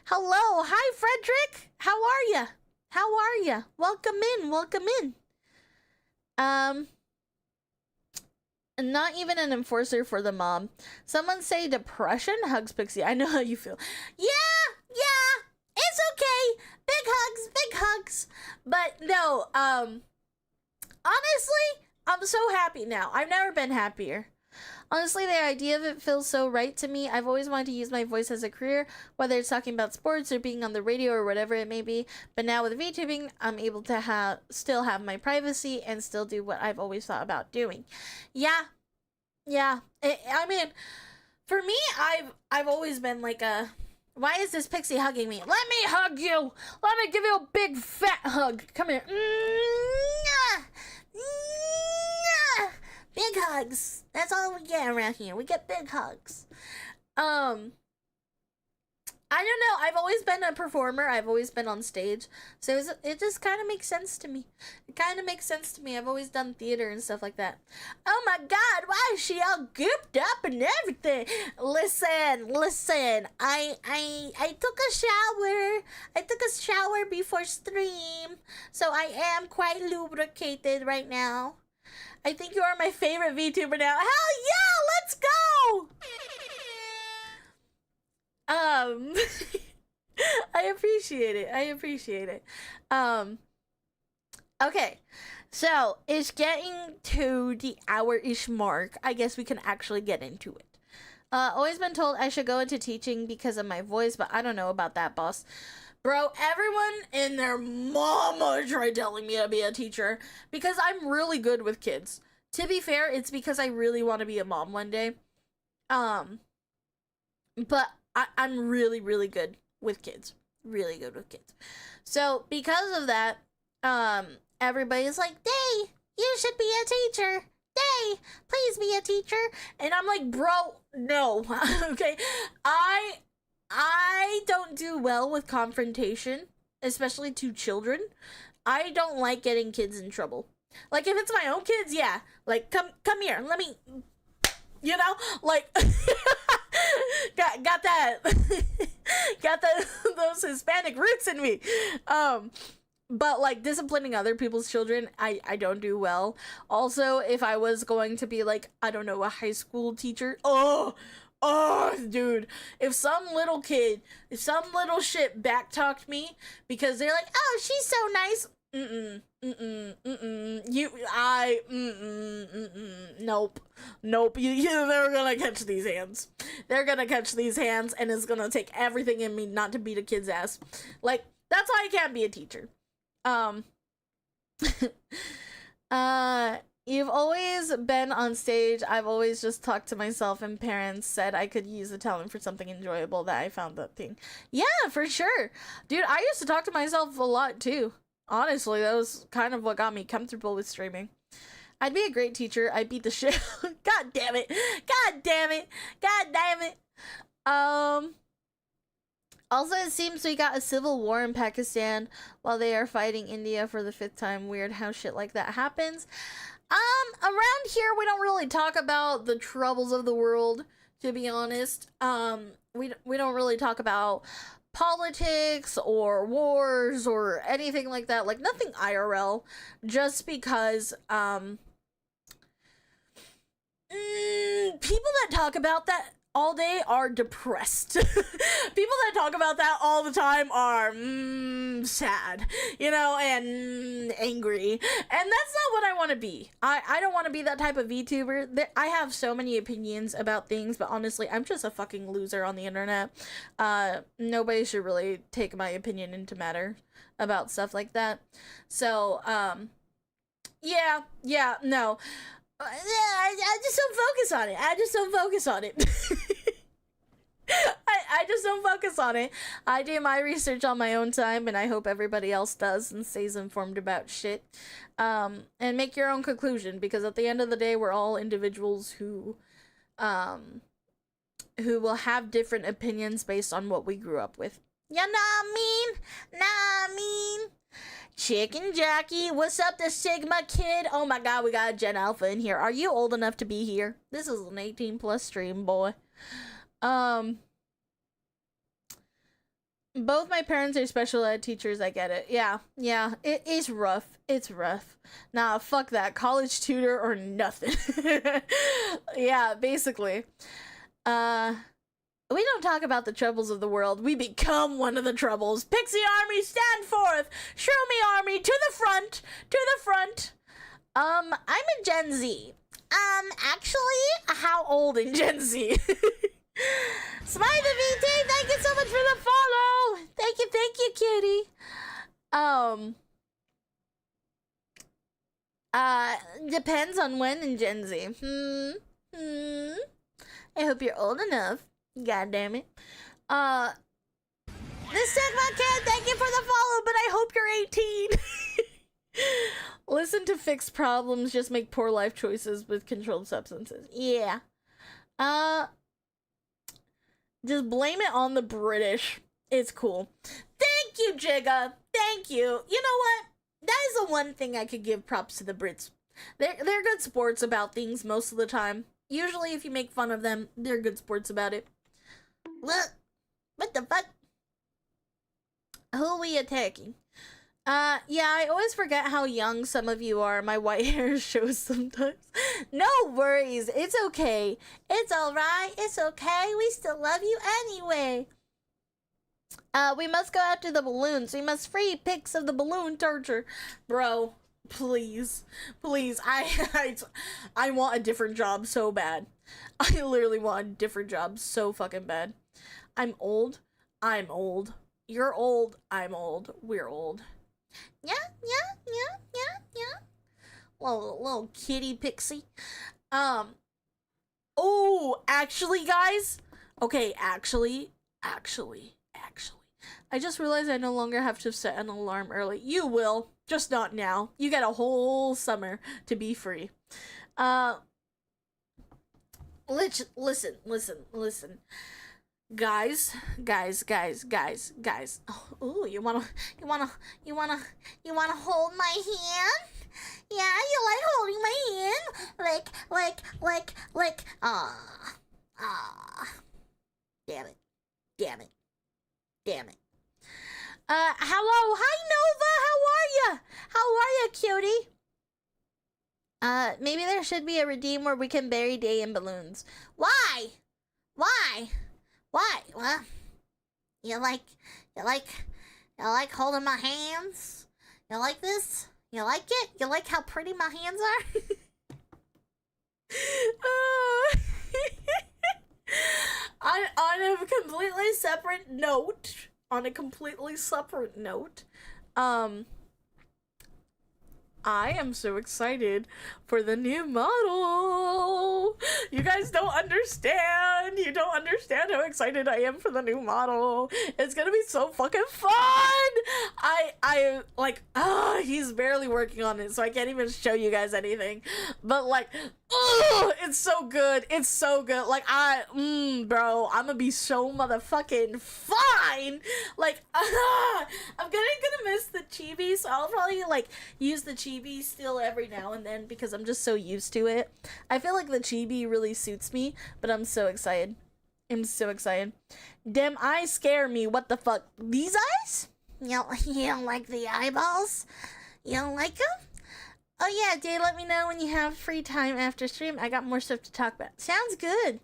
Hello, hi Frederick. How are ya? Welcome in. Not even an enforcer for the mob. Someone say depression? Hugs Pixie. I know how you feel. Yeah. It's okay. Big hugs. But no, honestly, I'm so happy now. I've never been happier. Honestly, the idea of it feels so right to me. I've always wanted to use my voice as a career, whether it's talking about sports or being on the radio or whatever it may be. But now with VTubing, I'm able to still have my privacy and still do what I've always thought about doing. Yeah. I mean, for me, I've always been like a... Why is this pixie hugging me? Let me hug you! Let me give you a big fat hug. Come here. Big hugs. That's all we get around here. We get big hugs. I don't know. I've always been a performer. I've always been on stage. So it just kind of makes sense to me. I've always done theater and stuff like that. Oh my God, why is she all gooped up and everything? Listen. I took a shower. I took a shower before stream. So I am quite lubricated right now. I think you are my favorite VTuber now. Hell yeah, let's go! I appreciate it. Okay, so it's getting to the hour-ish mark. I guess we can actually get into it. Always been told I should go into teaching because of my voice, but I don't know about that, boss. Bro, everyone and their mama tried telling me to be a teacher because I'm really good with kids. To be fair, it's because I really want to be a mom one day. But I'm really, really good with kids. Really good with kids. So, because of that, everybody's like, Day, you should be a teacher. Day, please be a teacher. And I'm like, bro, no. Okay? I don't do well with confrontation, especially to children. I don't like getting kids in trouble. Like, if it's my own kids, yeah. Like, come here, let me... You know, like, got that, those Hispanic roots in me. But like disciplining other people's children, I don't do well. Also, if I was going to be like, I don't know, a high school teacher, oh, dude, if some little shit backtalked me because they're like, oh, she's so nice. Nope. They're gonna catch these hands. And it's gonna take everything in me not to beat a kid's ass. Like, that's why I can't be a teacher. You've always been on stage. I've always just talked to myself, and parents said I could use the talent for something enjoyable that I found that thing. Yeah, for sure. Dude, I used to talk to myself a lot too. Honestly, that was kind of what got me comfortable with streaming. I'd be a great teacher. I'd beat the shit. God damn it. Also, it seems we got a civil war in Pakistan while they are fighting India for the 5th time. Weird how shit like that happens. Around here, we don't really talk about the troubles of the world, to be honest. We don't really talk about politics or wars or anything like that, like nothing IRL, just because people that talk about that all day are depressed. People that talk about that all the time are sad, you know, and angry, and that's not what I want to be. I don't want to be that type of VTuber. I have so many opinions about things, but honestly, I'm just a fucking loser on the internet. Nobody should really take my opinion into matter about stuff like that. So no. I just don't focus on it. I just don't focus on it. I do my research on my own time, and I hope everybody else does and stays informed about shit. And make your own conclusion, because at the end of the day, we're all individuals who will have different opinions based on what we grew up with. You know what I mean? Chicken Jackie, what's up, the Sigma kid? Oh my god, we got a Gen Alpha in here. Are you old enough to be here? This is an 18+ stream, boy. Both my parents are special ed teachers, I get it. Yeah, it is rough. It's rough. Nah, fuck that. College tutor or nothing. Yeah, basically. We don't talk about the troubles of the world. We become one of the troubles. Pixie Army, stand forth! Shroomie Army, to the front! I'm a Gen Z. Actually, how old in Gen Z? Smiley VT, thank you so much for the follow. Thank you, kitty. Depends on when in Gen Z. I hope you're old enough. God damn it. This Tech Kid, thank you for the follow, but I hope you're 18. Listen to fix problems, just make poor life choices with controlled substances. Yeah. Just blame it on the British. It's cool. Thank you, Jigga. Thank you. You know what? That is the one thing I could give props to the Brits. They're good sports about things most of the time. Usually if you make fun of them, they're good sports about it. What the fuck? Who are we attacking? Yeah, I always forget how young some of you are. My white hair shows sometimes. No worries. It's okay. It's alright. It's okay. We still love you anyway. We must go after the balloons. We must free pics of the balloon torture. Bro, please. Please. I want a different job so bad. I literally want a different job so fucking bad. I'm old. I'm old. You're old. I'm old. We're old. Yeah. Little kitty pixie. Oh, actually, guys. Okay, actually. I just realized I no longer have to set an alarm early. You will, just not now. You get a whole summer to be free. Listen. Guys. Oh, you wanna hold my hand? Yeah, you like holding my hand? Like. Damn it. Hello, hi Nova. How are ya, cutie? Maybe there should be a redeem where we can bury Day in balloons. Why? What? You like holding my hands? You like this? You like it? You like how pretty my hands are? On a completely separate note, I am so excited for the new model. You guys don't understand. You don't understand how excited I am for the new model. It's gonna be so fucking fun. He's barely working on it, so I can't even show you guys anything. But it's so good. It's so good. Bro, I'm gonna be so motherfucking fine. I'm gonna miss the chibi, so I'll probably use the chibi still every now and then because I'm just so used to it. I feel like the chibi really suits me, but I'm so excited. Them eyes scare me. What the fuck? These eyes? You don't like the eyeballs? You don't like them? Oh yeah, Day, let me know when you have free time after stream. I got more stuff to talk about. Sounds good.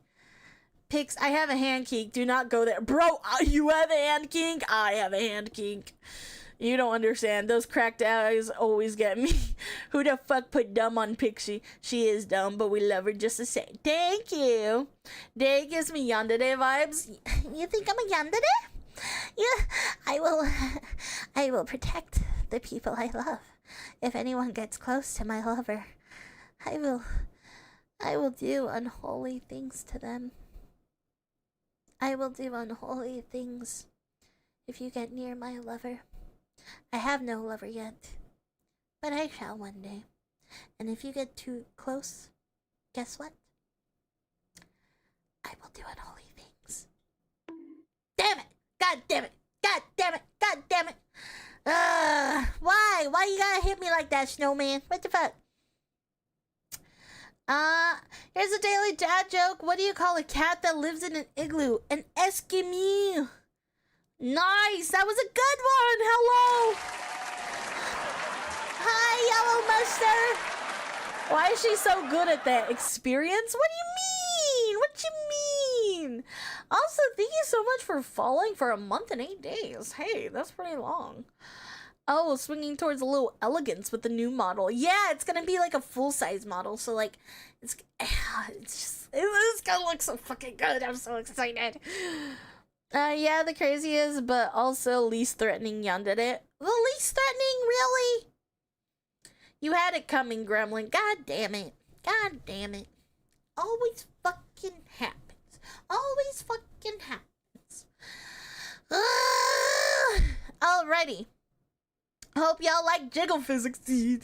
Pix, I have a hand kink. Do not go there. Bro, you have a hand kink? I have a hand kink. You don't understand. Those cracked eyes always get me. Who the fuck put dumb on Pixie? She is dumb, but we love her just the same. Thank you. Day gives me yandere vibes. You think I'm a yandere? Yeah, I will protect the people I love. If anyone gets close to my lover, I will do unholy things to them. I will do unholy things if you get near my lover. I have no lover yet, but I shall one day. And if you get too close, guess what? I will do unholy things. Damn it! God damn it! God damn it! God damn it! Why? Why you gotta hit me like that, snowman? What the fuck? Here's a daily dad joke. What do you call a cat that lives in an igloo? An Eskimo. Nice! That was a good one! Hello! Hi, Yellow Mustard! Why is she so good at that? Experience? What do you mean? What you mean? Also, thank you so much for following for a month and 8 days. Hey, that's pretty long. Oh, swinging towards a little elegance with the new model. Yeah, it's gonna be like a full-size model. So like, it's gonna look so fucking good. I'm so excited. Yeah, the craziest, but also least threatening yandere. The least threatening, really? You had it coming, Gremlin. God damn it. God damn it. Always fucking happens. Always fucking happens. Alrighty. Hope y'all like jiggle physics. Do you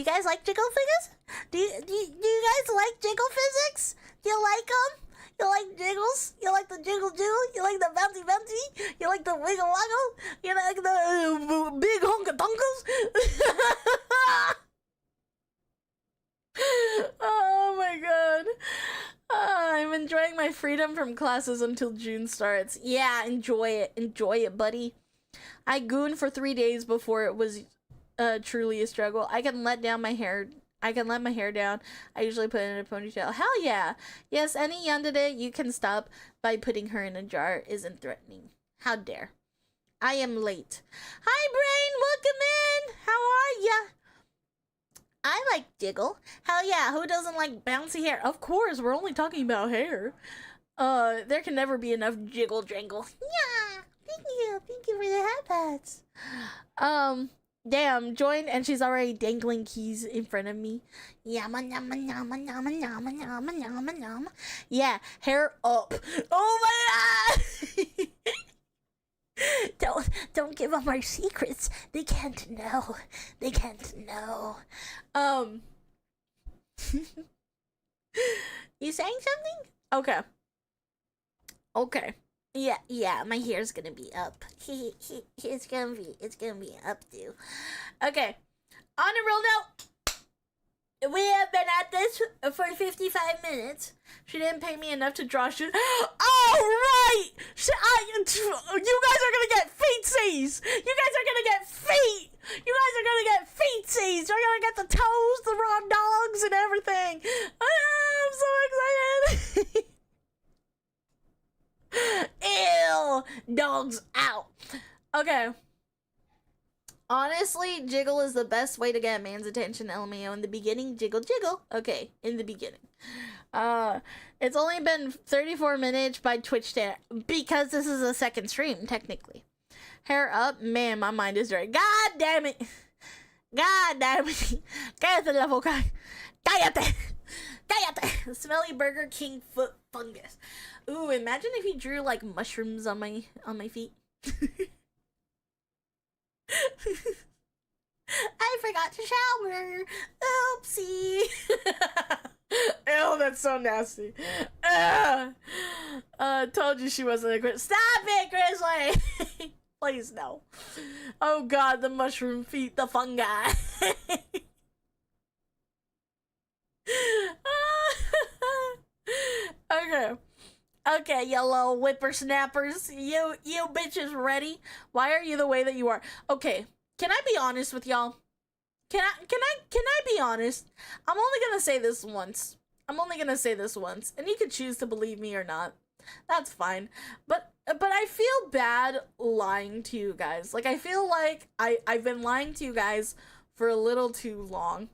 guys like jiggle physics? Do you guys like jiggle physics? Do you like them? You like jiggles? You like the jiggle jiggle? You like the bouncy bouncy? You like the wiggle waggle? You like the big honka tonkas? Oh my god. I'm enjoying my freedom from classes until June starts. Yeah, enjoy it. Enjoy it, buddy. I gooned for 3 days before it was truly a struggle. I can let my hair down. I usually put it in a ponytail. Hell yeah. Yes, any yandere you can stop by putting her in a jar isn't threatening. How dare. I am late. Hi, Brain. Welcome in. How are ya? I like jiggle. Hell yeah. Who doesn't like bouncy hair? Of course, we're only talking about hair. There can never be enough jiggle jangle. Yeah. Thank you. Thank you for the hat pats. Damn, joined and she's already dangling keys in front of me. Yama yama yama yama yama yama yama yama. Yeah, hair up. Oh my god! Don't give them our secrets. They can't know. They can't know. You saying something? Okay. Okay. Yeah, my hair's gonna be up. It's gonna be up too. Okay. On a real note, we have been at this for 55 minutes. She didn't pay me enough to draw shit. Oh, right! You guys are gonna get feetsies! You guys are gonna get feet! You guys are gonna get feetsies! You're gonna get the toes, the raw dogs, and everything! I'm so excited! Ew! Dogs out! Okay. Honestly, jiggle is the best way to get a man's attention, LMAO. In the beginning, jiggle, jiggle. Okay, in the beginning. It's only been 34 minutes by Twitch chat because this is a second stream, technically. Hair up. Man, my mind is right. God damn it. God damn it. Cállate la boca. Cállate. Cállate. Smelly Burger King foot fungus. Ooh, imagine if he drew like mushrooms on my feet. I forgot to shower. Oopsie. Ew, that's so nasty. Told you she wasn't a Grizzly. Stop it, Grizzly. Please no. Oh god, the mushroom feet, the fungi. Okay, you little whippersnappers. You bitches ready? Why are you the way that you are? Okay, can I be honest with y'all? Can I be honest? I'm only gonna say this once. And you can choose to believe me or not. That's fine. But I feel bad lying to you guys. Like, I feel like I've been lying to you guys for a little too long.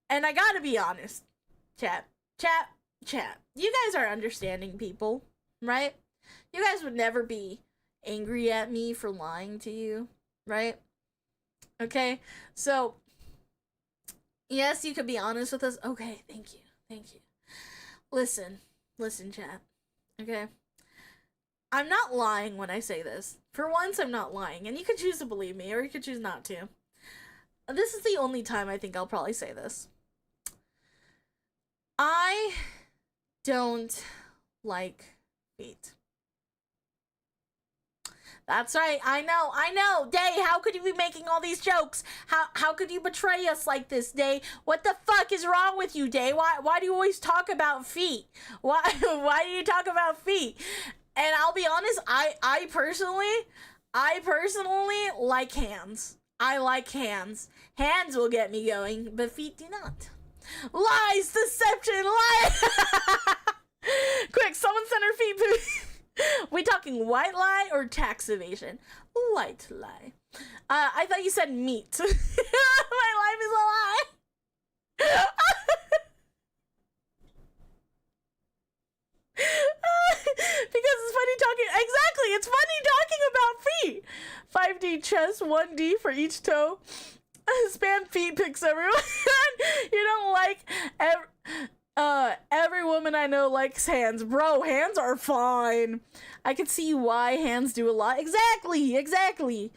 And I gotta be honest. Chat. You guys are understanding people, right? You guys would never be angry at me for lying to you, right? Okay, so yes, you could be honest with us. Okay, thank you. Listen, chat. Okay, I'm not lying when I say this. For once, I'm not lying, and you could choose to believe me, or you could choose not to. This is the only time I think I'll probably say this. I don't like feet. That's right. I know. Day, how could you be making all these jokes? How could you betray us like this, Day? What the fuck is wrong with you, Day? Why do you always talk about feet? Why do you talk about feet? And I'll be honest, I personally like hands. I like hands. Hands will get me going, but feet do not. Lies, deception, lies. Quick, someone send her feet. We talking white lie or tax evasion? White lie. I thought you said meat. My life is a lie. Because it's funny talking. Exactly, it's funny talking about feet. 5D chest, 1D for each toe. Spam feet pics, everyone. You don't like every woman I know likes hands. Bro, hands are fine. I can see why hands do a lot. Exactly.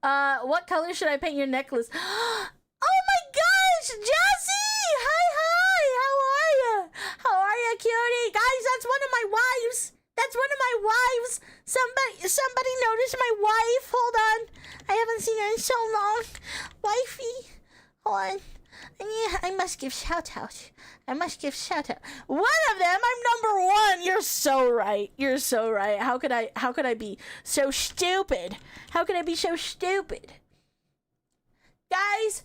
What color should I paint your necklace? Oh my gosh, Jessie! Hi! How are ya, cutie? Guys, that's one of my wives. Somebody noticed my wife. Hold on. I haven't seen her in so long. Wifey. Hold on. I must give shout out. One of them, I'm number one. You're so right. How could I be so stupid? Guys,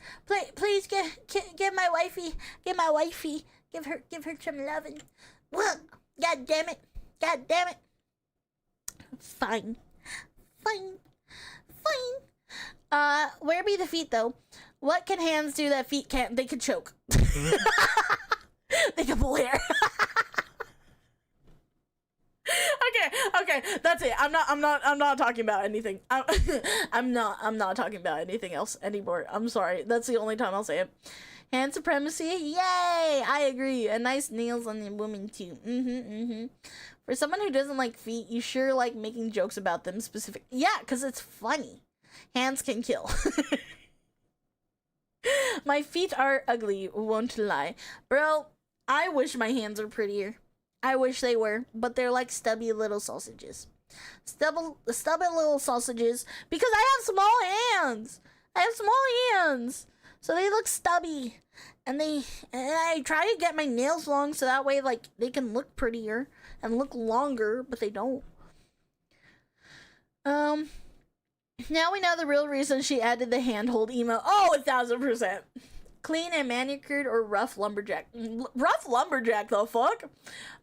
please give my wifey. Give her some loving. God damn it. Fine. Where be the feet though? What can hands do that feet can't? They can choke. They can pull hair. Okay, that's it. I'm not talking about anything. I'm not talking about anything else anymore. I'm sorry. That's the only time I'll say it. Hand supremacy, yay! I agree. And nice nails on the woman too. For someone who doesn't like feet, you sure like making jokes about them specific. Yeah, because it's funny. Hands can kill. My feet are ugly, won't lie. Bro, I wish my hands were prettier. I wish they were, but they're like stubby little sausages. Stubby little sausages, because I have small hands. So they look stubby. And I try to get my nails long so that way like they can look prettier and look longer, but they don't. Now we know the real reason she added the handhold emo. Oh, 1000%. Clean and manicured or rough lumberjack? Rough lumberjack, the fuck?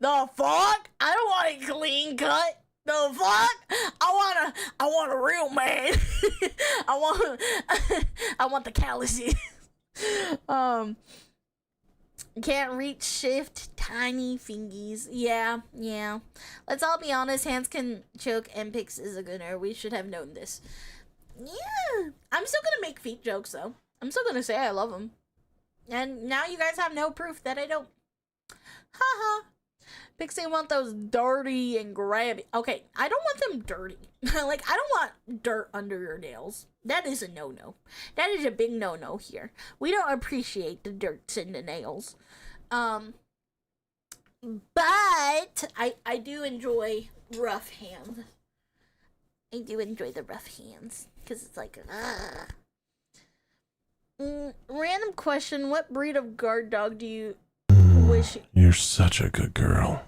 I don't want a clean cut. The fuck? I want a real man. I want the calluses. Can't reach shift, tiny fingies. Yeah. Let's all be honest, hands can choke and Pix is a gooner. We should have known this. Yeah. I'm still gonna make feet jokes though. I'm still gonna say I love them. And now you guys have no proof that I don't. Haha. Pixie want those dirty and grabby. Okay, I don't want them dirty. Like, I don't want dirt under your nails. That is a no-no. That is a big no-no here. We don't appreciate the dirt in the nails. But I do enjoy rough hands. I do enjoy the rough hands. Because it's like, random question. What breed of guard dog do you wish... You're such a good girl.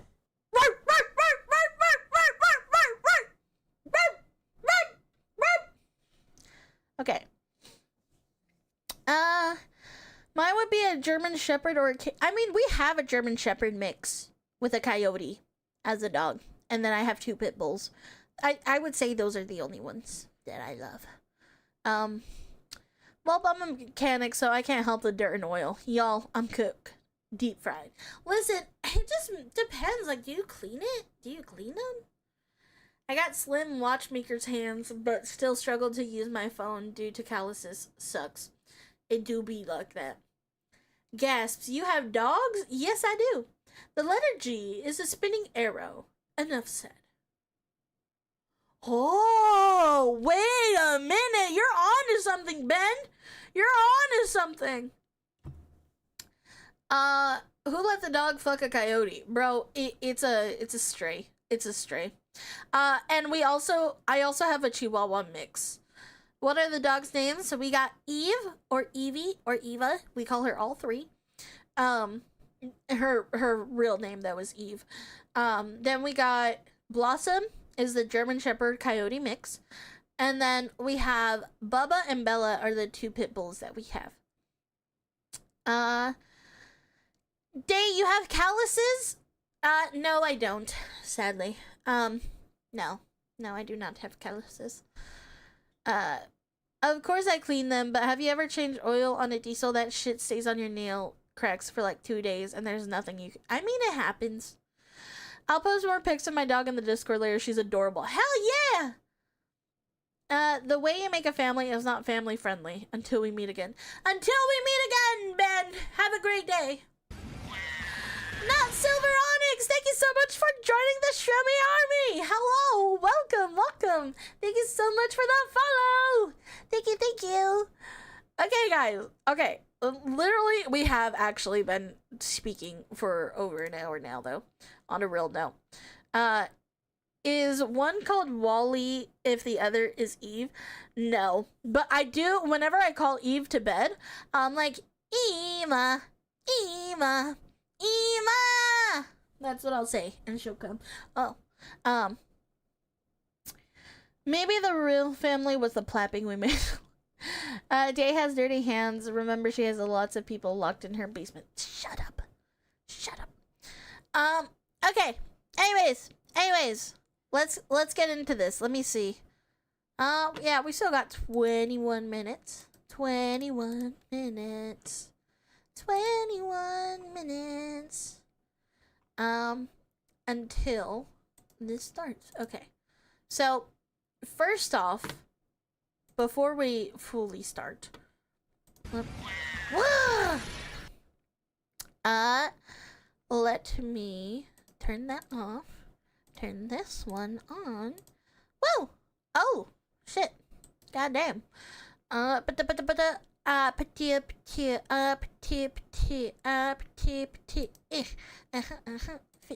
Okay. Mine would be a German Shepherd or I mean, we have a German Shepherd mix with a coyote as a dog. And then I have 2 pit bulls. I would say those are the only ones that I love. Well, I'm a mechanic, so I can't help the dirt and oil. Y'all, I'm cook. Deep fried. Listen, it just depends. Like, do you clean it? Do you clean them? I got slim watchmaker's hands, but still struggle to use my phone due to calluses. Sucks. It do be like that. Gasps, you have dogs? Yes, I do. The letter G is a spinning arrow. Enough said. Oh, wait a minute. You're on to something, Ben. You're on to something. Who let the dog fuck a coyote? Bro, it's a stray. It's a stray. And I also have a Chihuahua mix. What are the dog's names? So we got Eve or Evie or Eva. We call her all 3. Her real name though is Eve. Then we got Blossom is the German Shepherd Coyote mix. And then we have Bubba and Bella are the 2 pit bulls that we have. Day, you have calluses? No, I don't, sadly. No, I do not have calluses. Of course I clean them, but have you ever changed oil on a diesel? That shit stays on your nail cracks for like 2 days and there's nothing you can... I mean, it happens. I'll post more pics of my dog in the Discord later. She's adorable. Hell yeah! The way you make a family is not family friendly until we meet again. Until we meet again, Ben! Have a great day. Not Silver Onyx, thank you so much for joining the Shromy Army! Hello! Welcome, welcome! Thank you so much for that follow! Thank you, thank you! Okay, guys. Okay. Literally, we have actually been speaking for over an hour now, though. On a real note. Is one called Wally if the other is Eve? No. But I do, whenever I call Eve to bed, I'm like, Eva, Eva, Eva! That's what I'll say, and she'll come. Oh. Maybe the real family was the plapping we made. Day has dirty hands. Remember, she has lots of people locked in her basement. Shut up. Shut up. Okay. Anyways. Let's get into this. Let me see. Yeah, we still got 21 minutes. 21 minutes. 21 minutes. Until this starts. Okay. So, first off, before we fully start, let me turn that off. Turn this one on. Whoa! Oh, shit. Goddamn. Fit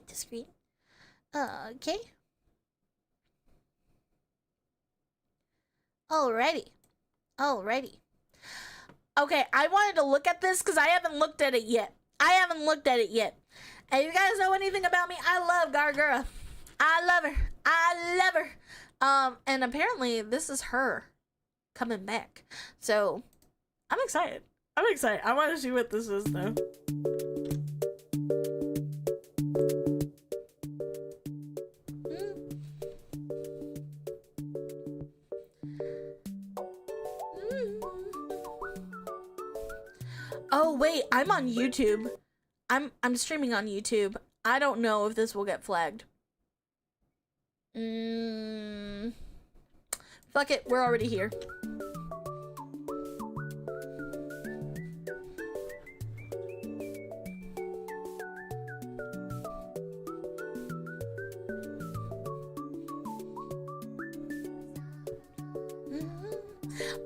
the screen. Okay. Alrighty. Okay, I wanted to look at this because I haven't looked at it yet. And you guys know anything about me? I love Gargura. I love her. And apparently this is her coming back. So, I'm excited. I want to see what this is, though. Oh, wait, I'm on YouTube. I'm streaming on YouTube. I don't know if this will get flagged. Fuck it, we're already here.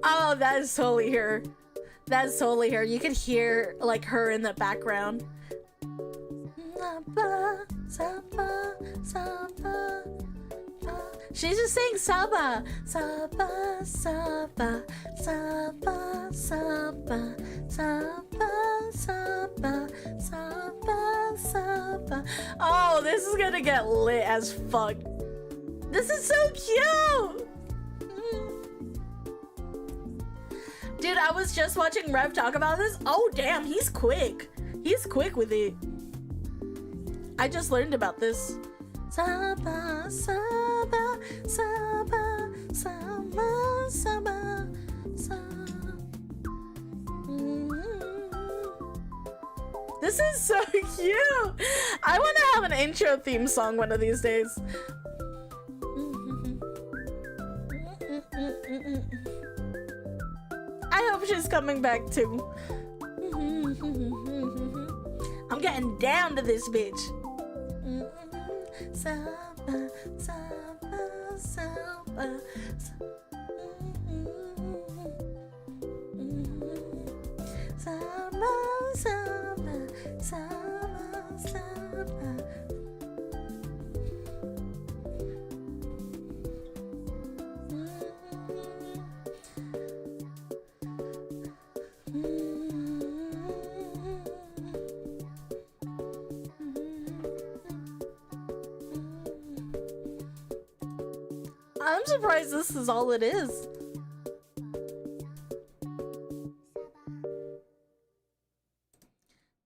Oh, that is totally her. That's totally her. You could hear like her in the background. She's just saying Saba. Saba, Saba, Saba, Saba, Saba, Saba, Saba, Saba. Oh, this is gonna get lit as fuck. This is so cute! Dude, I was just watching Rev talk about this. Oh, damn, he's quick. He's quick with it. I just learned about this. Saba, Saba, Saba, Saba, Saba, Saba. This is so cute. I want to have an intro theme song one of these days. I hope she's coming back too. I'm getting down to this bitch. Saba, Saba, Saba, Saba, Saba, Saba, Saba. I'm surprised this is all it is.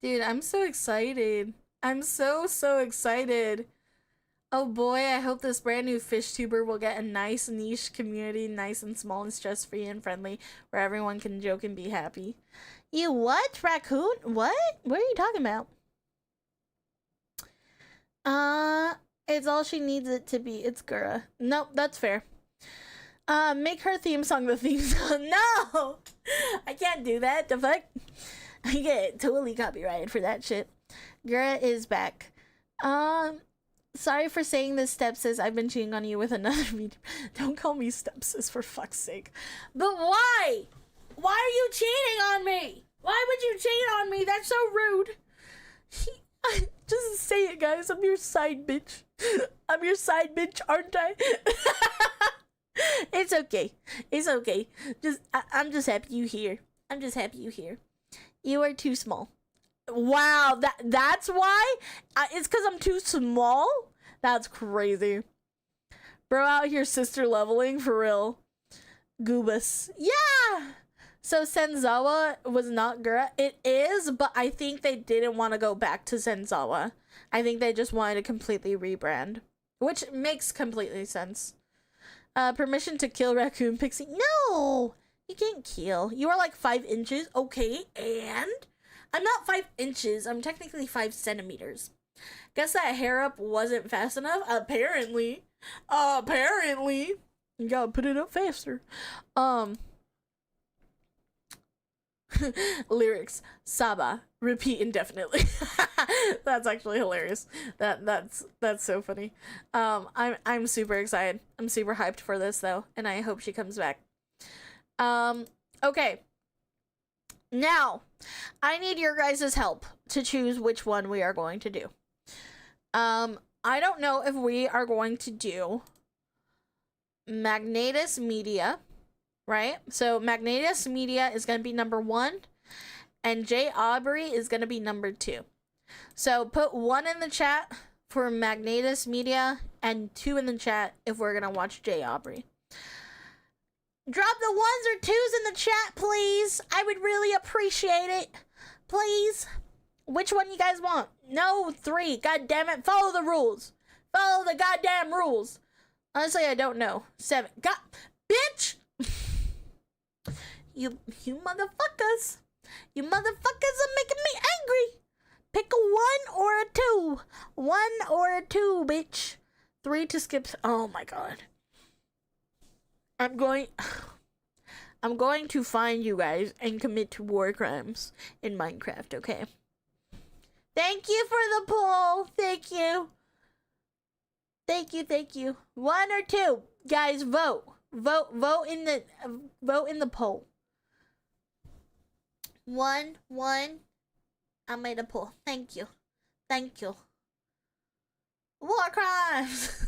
Dude, I'm so excited. I'm so excited. Oh boy, I hope this brand new fish tuber will get a nice niche community, nice and small and stress-free and friendly, where everyone can joke and be happy. You what? Raccoon? What? What are you talking about? It's all she needs it to be. It's Gura. Nope, that's fair. Make her theme song the theme song. No! I can't do that. The fuck? I get totally copyrighted for that shit. Gura is back. Sorry for saying this, stepsis. I've been cheating on you with another video. Don't call me stepsis, for fuck's sake. But why? Why are you cheating on me? Why would you cheat on me? That's so rude. Just say it, guys. I'm your side bitch. I'm your side bitch, aren't I? It's okay. It's okay. I'm just happy you here. I'm just happy you here. You are too small. Wow, that's why? It's because I'm too small? That's crazy. Bro out here sister leveling, for real. Goobus. Yeah! So Senzawa was not Gura. It is, but I think they didn't want to go back to Senzawa. I think they just wanted to completely rebrand. Which makes completely sense. Permission to kill Raccoon Pixie. No! You can't kill. You are like 5 inches. Okay, and? I'm not 5 inches. I'm technically 5 centimeters. Guess that hair up wasn't fast enough? Apparently. Apparently. You gotta put it up faster. Lyrics. Saba. Repeat indefinitely. That's actually hilarious. That's so funny. I'm super excited. I'm super hyped for this though, and I hope she comes back. Okay. Now, I need your guys' help to choose which one we are going to do. I don't know if we are going to do Magnatus Media, right? So Magnatus Media is going to be number 1, and Jay Aubrey is going to be number 2. So put 1 in the chat for Magnatus Media and 2 in the chat if we're going to watch Jay Aubrey. Drop the 1s or 2s in the chat, please. I would really appreciate it. Please. Which one you guys want? No, 3. God damn it. Follow the rules. Follow the goddamn rules. Honestly, I don't know. 7. God, bitch. You motherfuckers. You motherfuckers are making me angry. Pick a 1 or a 2. 1 or a 2, bitch. 3 to skip. Oh my god. I'm going to find you guys and commit to war crimes in Minecraft, okay? Thank you for the poll. Thank you. Thank you. 1 or 2. Guys, vote. Vote in the poll. 1. I made a poll. Thank you. War crimes.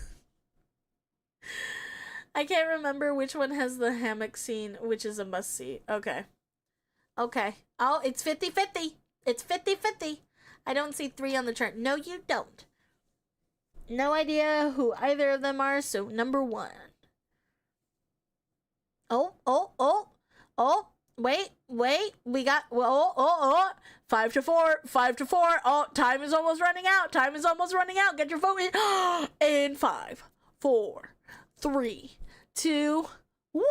I can't remember which one has the hammock scene, which is a must-see. Okay. Oh, it's 50-50. It's 50-50. I don't see 3 on the chart. No, you don't. No idea who either of them are, so number 1. Oh. Wait. We got, 5 to 4. Oh, time is almost running out. Get your vote in. In 5, 4, 3, 2, 1.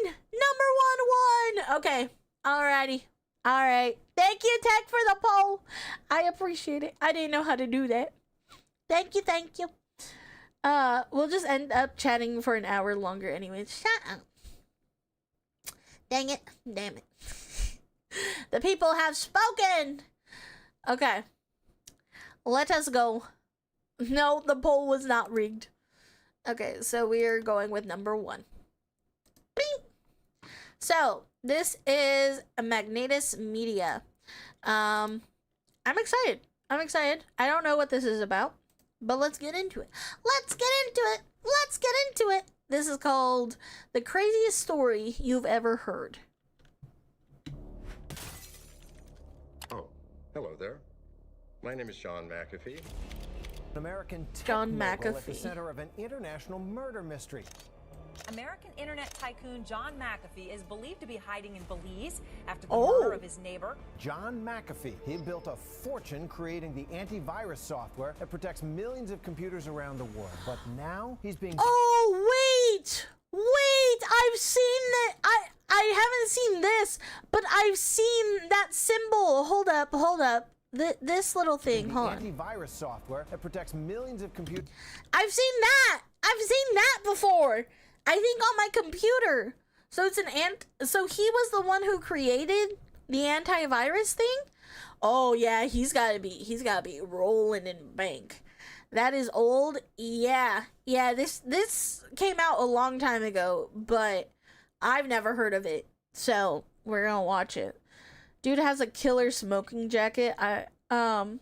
Number 1. Okay. Alrighty. Alright. Thank you, Tech, for the poll. I appreciate it. I didn't know how to do that. Thank you. We'll just end up chatting for an hour longer anyway. Shut up. Dang it. Damn it. The people have spoken. Okay. Let us go. No, the poll was not rigged. Okay, so we are going with number 1. Bing! So, this is a Magnatus Media. I'm excited. I don't know what this is about, but let's get into it. This is called The Craziest Story You've Ever Heard. Oh, hello there. My name is John McAfee. An American John tech mogul at the McAfee. center of an international murder mystery. American internet tycoon John McAfee is believed to be hiding in Belize after the murder of his neighbor. John McAfee. He built a fortune creating the antivirus software that protects millions of computers around the world. But now he's being... Oh, wait! I've seen that. I haven't seen this, but I've seen that symbol. Hold up. This little thing. Hold on. Antivirus software that protects millions of computers. I've seen that before. I think on my computer. So it's so he was the one who created the antivirus thing? Oh yeah, he's gotta be rolling in bank. That is old. Yeah, this came out a long time ago, but I've never heard of it. So we're gonna watch it. Dude has a killer smoking jacket. Gonna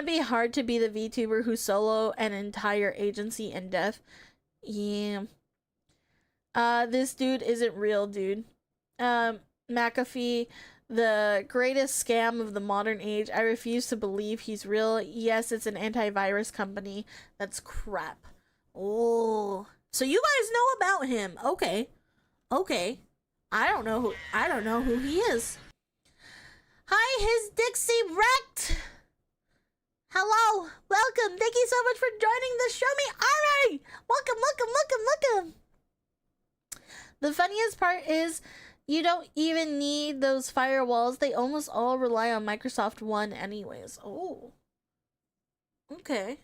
be hard to be the VTuber who solo an entire agency in death. Yeah. This dude isn't real, dude. McAfee, the greatest scam of the modern age. I refuse to believe he's real. Yes, it's an antivirus company. That's crap. Oh, so you guys know about him? Okay. I don't know who he is. Hi, his Dixie wrecked. Hello, welcome. Thank you so much for joining the Show Me Alright. Welcome. The funniest part is you don't even need those firewalls. They almost all rely on Microsoft One anyways. Oh. Okay.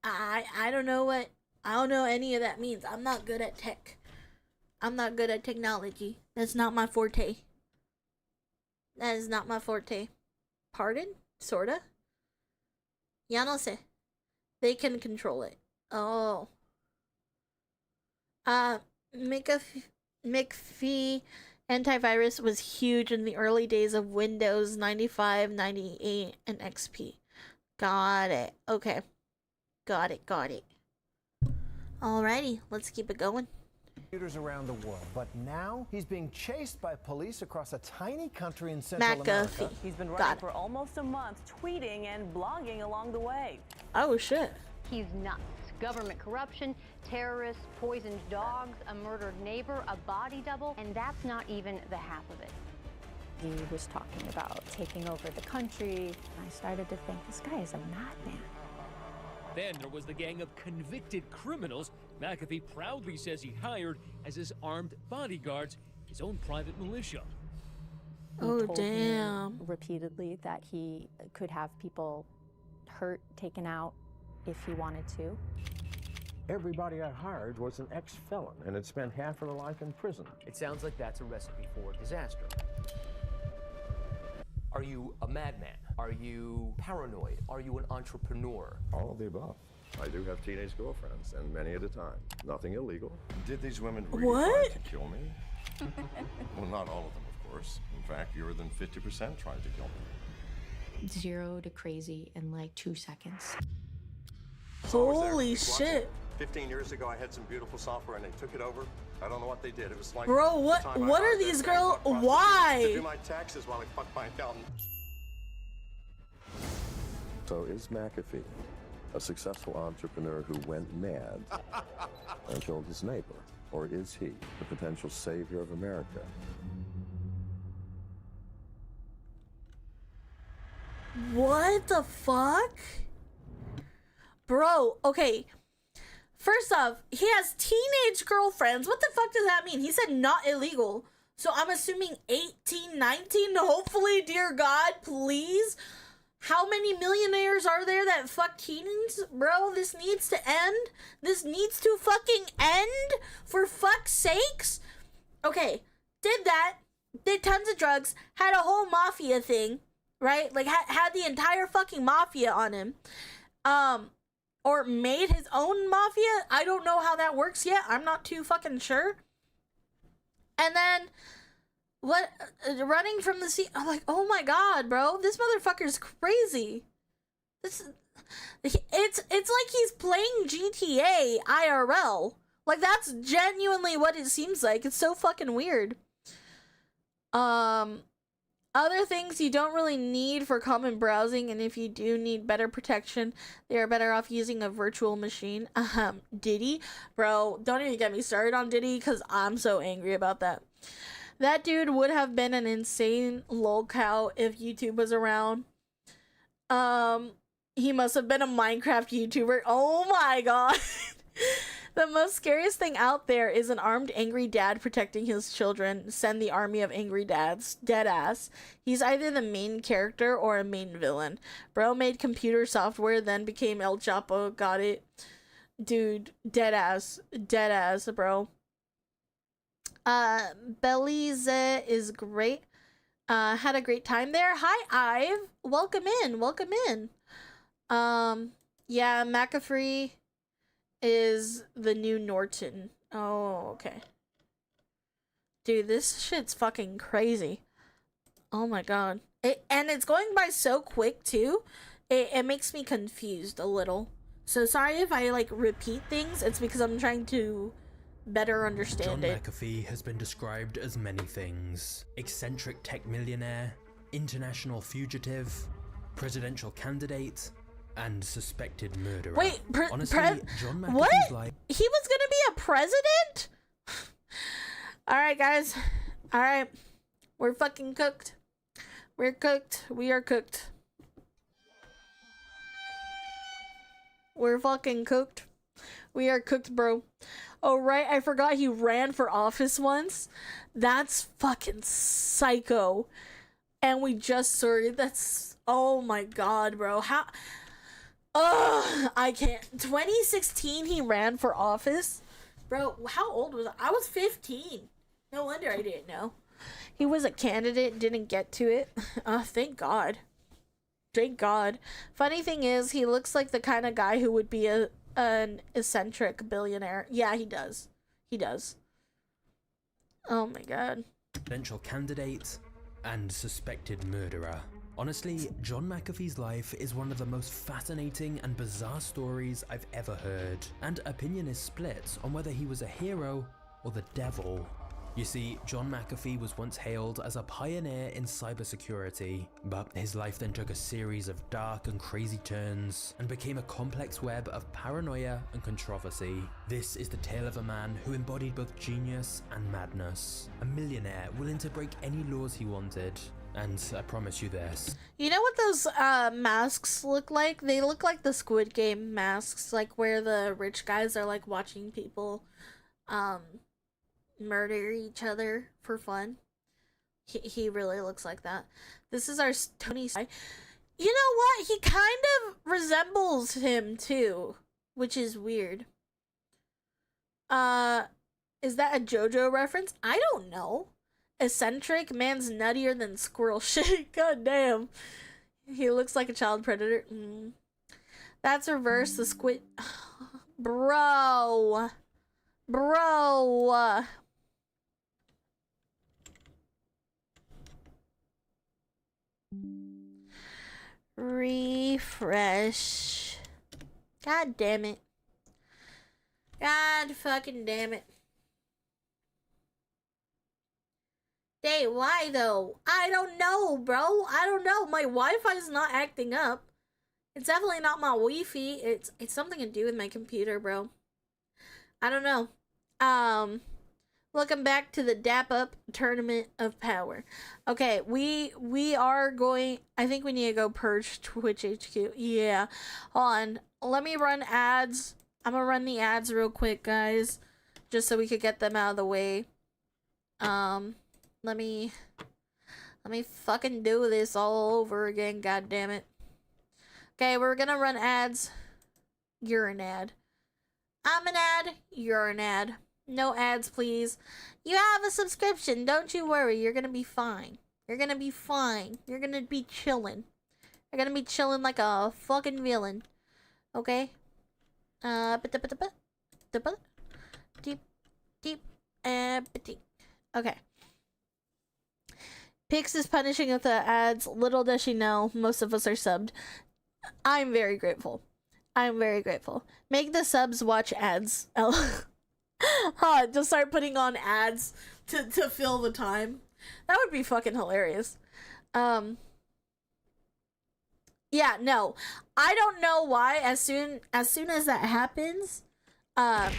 I don't know any of that means. I'm not good at tech. I'm not good at technology. That's not my forte. That is not my forte. Pardon? Sorta? Ya no sé. They can control it. Oh. McAfee antivirus was huge in the early days of Windows 95, 98, and XP. Got it. Okay. Got it. Alrighty, let's keep it going. Computers around the world, but now he's being chased by police across a tiny country in Central America. He's been running for almost a month, tweeting and blogging along the way. Oh shit. He's nuts. Government corruption, terrorists, poisoned dogs, a murdered neighbor, a body double, and that's not even the half of it. He was talking about taking over the country. I started to think, this guy is a madman. Then there was the gang of convicted criminals McAfee proudly says he hired as his armed bodyguards, his own private militia. Oh, damn. Repeatedly that he could have people hurt, taken out if he wanted to. Everybody I hired was an ex-felon and had spent half of their life in prison. It sounds like that's a recipe for disaster. Are you a madman? Are you paranoid? Are you an entrepreneur? All of the above. I do have teenage girlfriends, and many at a time. Nothing illegal. Did these women really try to kill me? Well, not all of them, of course. In fact, fewer than 50% tried to kill me. 0 to crazy in like 2 seconds. Holy shit. 15 years ago, I had some beautiful software, and they took it over. I don't know what they did. It was like... Bro, what are these girls? Why? To do my taxes while I fucked my accountant. So is McAfee a successful entrepreneur who went mad and killed his neighbor? Or is he the potential savior of America? What the fuck? Bro, okay. First off, he has teenage girlfriends. What the fuck does that mean? He said not illegal. So I'm assuming 18, 19. Hopefully, dear God, please. How many millionaires are there that fuck teens? Bro, this needs to end. This needs to fucking end. For fuck's sakes. Okay, did that. Did tons of drugs. Had a whole mafia thing. Right? Like, had the entire fucking mafia on him. Or made his own mafia. I don't know how that works yet. I'm not too fucking sure. And then, what? Running from the sea. I'm like, oh my god, bro. This motherfucker's crazy. It's like he's playing GTA IRL. Like, that's genuinely what it seems like. It's so fucking weird. Other things you don't really need for common browsing, and if you do need better protection, they are better off using a virtual machine. Diddy? Bro, don't even get me started on Diddy, because I'm so angry about that. That dude would have been an insane lolcow if YouTube was around. He must have been a Minecraft YouTuber. Oh my god. The most scariest thing out there is an armed angry dad protecting his children. Send the army of angry dads. Deadass. He's either the main character or a main villain. Bro made computer software, then became El Chapo. Got it. Dude, deadass. Deadass, bro. Belize is great. Had a great time there. Hi, Ive. Welcome in. Welcome in. Yeah, McAfee is the new Norton. Oh, okay. Dude, this shit's fucking crazy. Oh my god. And it's going by so quick, too. It makes me confused a little. So sorry if I, like, repeat things. It's because I'm trying to better understand it. John McAfee has been described as many things. Eccentric tech millionaire, international fugitive, presidential candidate, and suspected murderer. Wait, honestly, John McAfee's what? life. He was gonna be a president? Alright, guys. Alright. We're fucking cooked. We're cooked. We are cooked. We're fucking cooked. We are cooked, bro. Oh, right. I forgot he ran for office once. That's fucking psycho. And we just saw it. That's... Oh my god, bro. How... Ugh, I can't. 2016 he ran for office. Bro, how old was I? I was 15. No wonder I didn't know. He was a candidate, didn't get to it. Thank God. Thank God. Funny thing is, he looks like the kind of guy who would be an eccentric billionaire. Yeah, he does. He does. Oh my god. Presidential candidate and suspected murderer. Honestly, John McAfee's life is one of the most fascinating and bizarre stories I've ever heard, and opinion is split on whether he was a hero or the devil. You see, John McAfee was once hailed as a pioneer in cybersecurity, but his life then took a series of dark and crazy turns and became a complex web of paranoia and controversy. This is the tale of a man who embodied both genius and madness, a millionaire willing to break any laws he wanted. And I promise you this. You know what those masks look like? They look like the Squid Game masks, like where the rich guys are like watching people murder each other for fun. He really looks like that. This is our Tony. You know what? He kind of resembles him too, which is weird. Is that a JoJo reference? I don't know. Eccentric, man's nuttier than squirrel shit. God damn. He looks like a child predator. That's reverse the squid. Bro. Bro. Refresh. God damn it. God fucking damn it. Hey, why though? I don't know, bro. I don't know. My Wi-Fi's not acting up. It's definitely not my Wi-Fi. It's something to do with my computer, bro. I don't know. Welcome back to the Dap Up Tournament of Power. Okay, we are going. I think we need to go purge Twitch HQ. Yeah. Hold on. Let me run ads. I'm gonna run the ads real quick, guys, just so we could get them out of the way. Let me fucking do this all over again, god damn it. Okay, we're gonna run ads. You're an ad. I'm an ad. You're an ad. No ads, please. You have a subscription. Don't you worry. You're gonna be fine. You're gonna be fine. You're gonna be chilling. You're gonna be chilling like a fucking villain. Okay? Deep. Okay. Pix is punishing with the ads. Little does she know, most of us are subbed. I'm very grateful. I'm very grateful. Make the subs watch ads. Just start putting on ads to fill the time. That would be fucking hilarious. Yeah, no. I don't know why as soon as that happens, I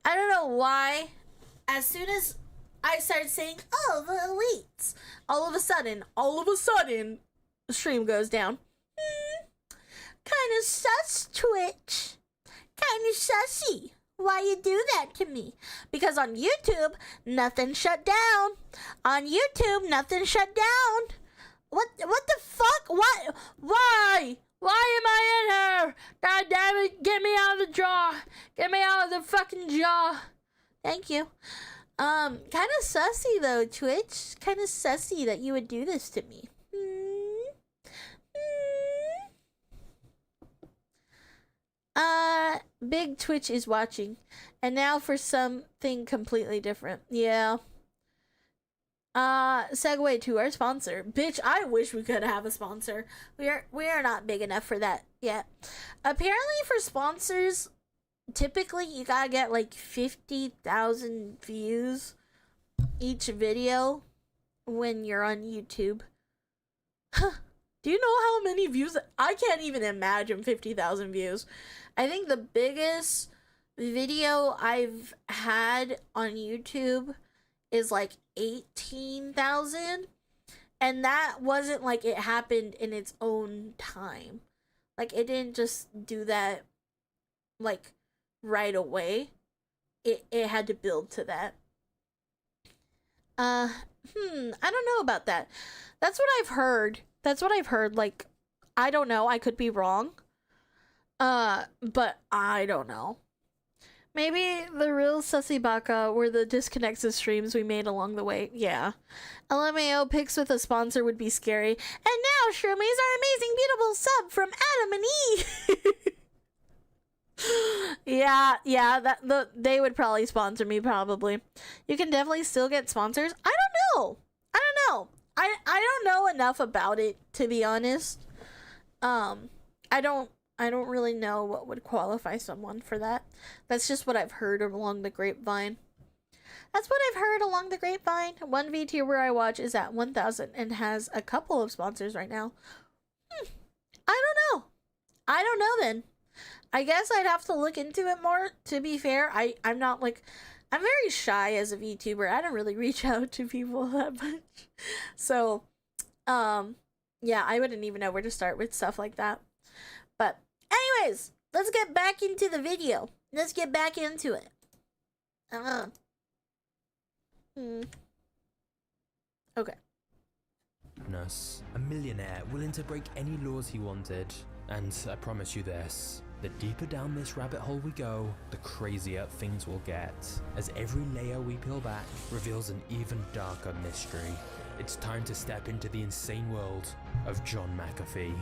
don't know why as soon as I started saying, "Oh, the elites," all of a sudden, the stream goes down. Kind of sus, Twitch. Kind of sussy. Why you do that to me? Because on YouTube, nothing shut down. On YouTube, nothing shut down. What the fuck? What? Why? Why am I in here? God damn it, get me out of the jar. Get me out of the fucking jar. Thank you. Kind of sussy though, Twitch. Kind of sussy that you would do this to me. Big Twitch is watching. And now for something completely different. Yeah. Segue to our sponsor. Bitch, I wish we could have a sponsor. We are not big enough for that yet. Apparently for sponsors, typically you gotta get like 50,000 views each video when you're on YouTube. Do you know how many views? I can't even imagine 50,000 views. I think the biggest video I've had on YouTube is like 18,000, and that wasn't like it happened in its own time. Like it didn't just do that like right away. It had to build to that. I don't know about that. That's what I've heard. Like, I don't know, I could be wrong. But I don't know. Maybe the real sussy baka were the disconnects of streams we made along the way. Yeah. LMAO picks with a sponsor would be scary. And now, Shroomies, our amazing, beautiful sub from Adam and Eve. yeah, they would probably sponsor me, probably. You can definitely still get sponsors. I don't know. I don't know enough about it, to be honest. I don't really know what would qualify someone for that. That's just what I've heard along the grapevine. One VTuber I watch is at 1,000 and has a couple of sponsors right now. I don't know then. I guess I'd have to look into it more, to be fair. I'm not like... I'm very shy as a VTuber. I don't really reach out to people that much. So, yeah, I wouldn't even know where to start with stuff like that. But, anyways, let's get back into the video. Let's get back into it. Okay. A millionaire willing to break any laws he wanted. And I promise you this. The deeper down this rabbit hole we go, the crazier things will get, as every layer we peel back reveals an even darker mystery. It's time to step into the insane world of John McAfee.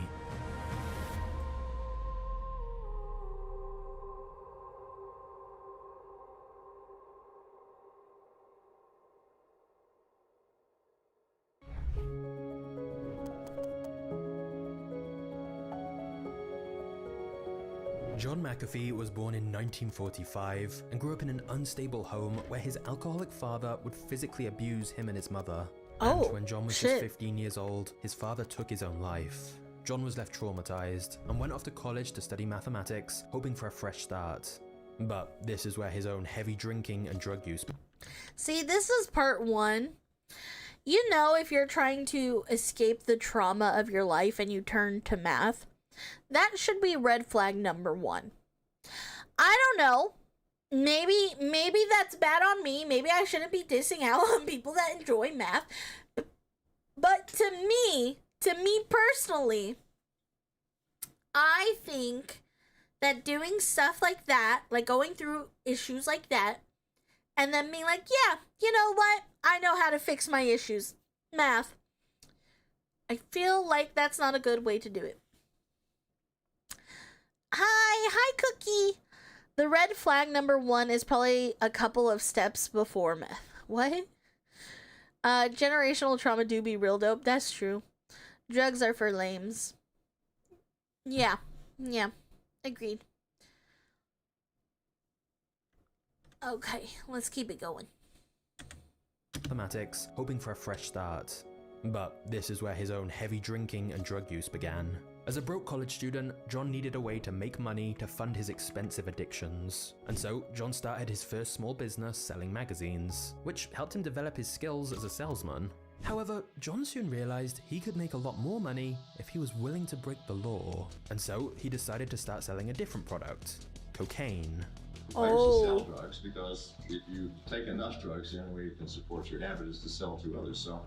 John McAfee was born in 1945 and grew up in an unstable home where his alcoholic father would physically abuse him and his mother. And when John was just 15 years old, his father took his own life. John was left traumatized and went off to college to study mathematics, hoping for a fresh start. But this is where his own heavy drinking and drug use... See, this is part one. You know, if you're trying to escape the trauma of your life and you turn to math, that should be red flag number 1. I don't know. Maybe that's bad on me. Maybe I shouldn't be dissing out on people that enjoy math. But to me personally, I think that doing stuff like that, like going through issues like that, and then being like, yeah, you know what? I know how to fix my issues. Math. I feel like that's not a good way to do it. Hi, Cookie. The red flag number 1 is probably a couple of steps before meth. What? Generational trauma do be real dope. That's true. Drugs are for lames. Yeah. Agreed. Okay, let's keep it going. mathematics, hoping for a fresh start. But this is where his own heavy drinking and drug use began. As a broke college student, John needed a way to make money to fund his expensive addictions. And so, John started his first small business selling magazines, which helped him develop his skills as a salesman. However, John soon realized he could make a lot more money if he was willing to break the law. And so, he decided to start selling a different product: cocaine. I used to sell drugs because if you take enough drugs, the only way you can support your habit is to sell to others. So,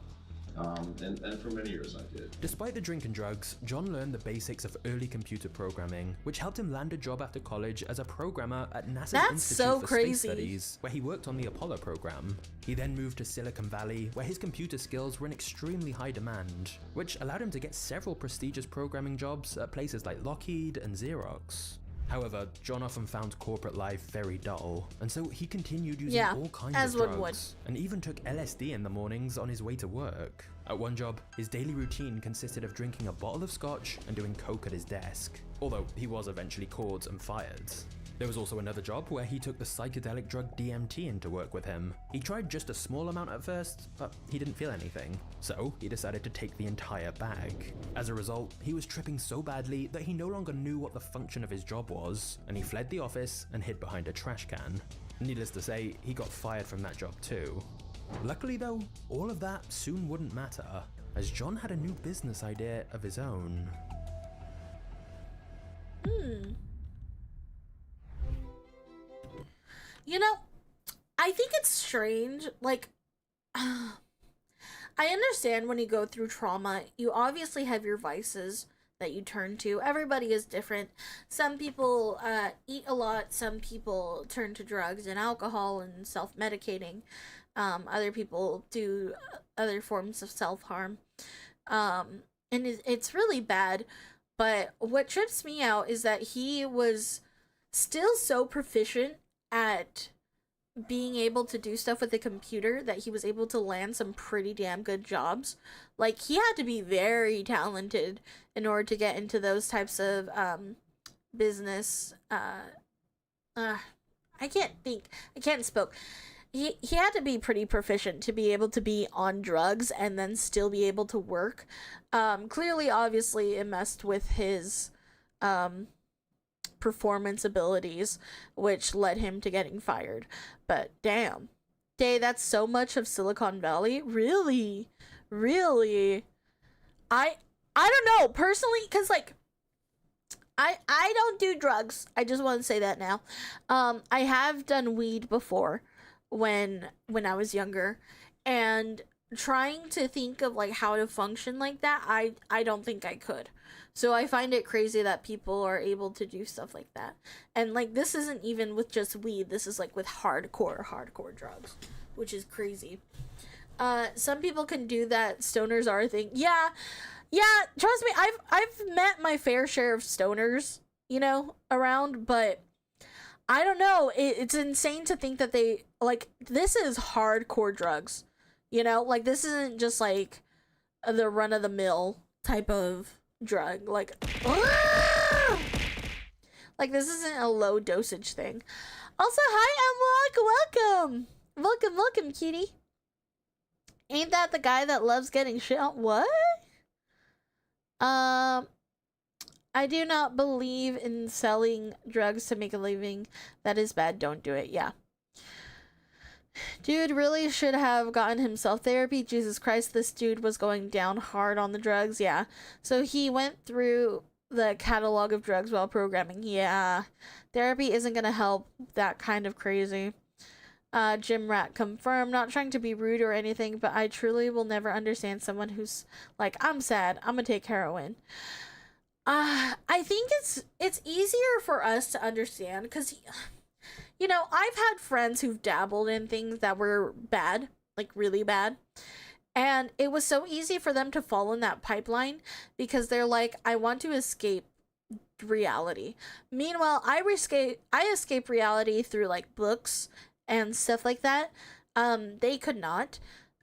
and for many years I did. Despite the drink and drugs, John learned the basics of early computer programming, which helped him land a job after college as a programmer at NASA's Institute for Space Studies, where he worked on the Apollo program. He then moved to Silicon Valley, where his computer skills were in extremely high demand, which allowed him to get several prestigious programming jobs at places like Lockheed and Xerox. However, John often found corporate life very dull, and so he continued using all kinds of drugs, and even took LSD in the mornings on his way to work. At one job, his daily routine consisted of drinking a bottle of scotch and doing coke at his desk, although he was eventually caught and fired. There was also another job where he took the psychedelic drug DMT in to work with him. He tried just a small amount at first, but he didn't feel anything, so he decided to take the entire bag. As a result, he was tripping so badly that he no longer knew what the function of his job was, and he fled the office and hid behind a trash can. Needless to say, he got fired from that job too. Luckily though, all of that soon wouldn't matter, as John had a new business idea of his own. You know, I think it's strange, like, I understand when you go through trauma, you obviously have your vices that you turn to. Everybody is different. Some people eat a lot, some people turn to drugs and alcohol and self-medicating. Other people do other forms of self-harm. And it's really bad, but what trips me out is that he was still so proficient at being able to do stuff with the computer that he was able to land some pretty damn good jobs. Like, he had to be very talented in order to get into those types of business. I can't spoke. He had to be pretty proficient to be able to be on drugs and then still be able to work. Clearly, obviously, it messed with his performance abilities, which led him to getting fired. But damn, that's so much of Silicon Valley. Really I don't know personally, because like I don't do drugs. I just want to say that now. I have done weed before when I was younger, and trying to think of like how to function like that, I don't think I could. So I find it crazy that people are able to do stuff like that. And like, this isn't even with just weed, this is like with hardcore drugs, which is crazy. Some people can do that. Stoners are a thing. Yeah, trust me, I've met my fair share of stoners, you know, around, but I don't know, it's insane to think that they, like, this is hardcore drugs, you know, like, this isn't just like the run-of-the-mill type of drug, like this isn't a low dosage thing. Also, hi, and welcome cutie. Ain't that the guy that loves getting shit on? What? I do not believe in selling drugs to make a living. That is bad. Don't do it. Yeah. Dude really should have gotten himself therapy. Jesus Christ, this dude was going down hard on the drugs. Yeah. So he went through the catalog of drugs while programming. Yeah. Therapy isn't going to help that kind of crazy. Jim Rat confirmed. Not trying to be rude or anything, but I truly will never understand someone who's like, I'm sad, I'm gonna take heroin. I think it's easier for us to understand because, you know, I've had friends who've dabbled in things that were bad, like really bad. And it was so easy for them to fall in that pipeline because they're like, I want to escape reality. Meanwhile, I escape reality through like books and stuff like that. They could not.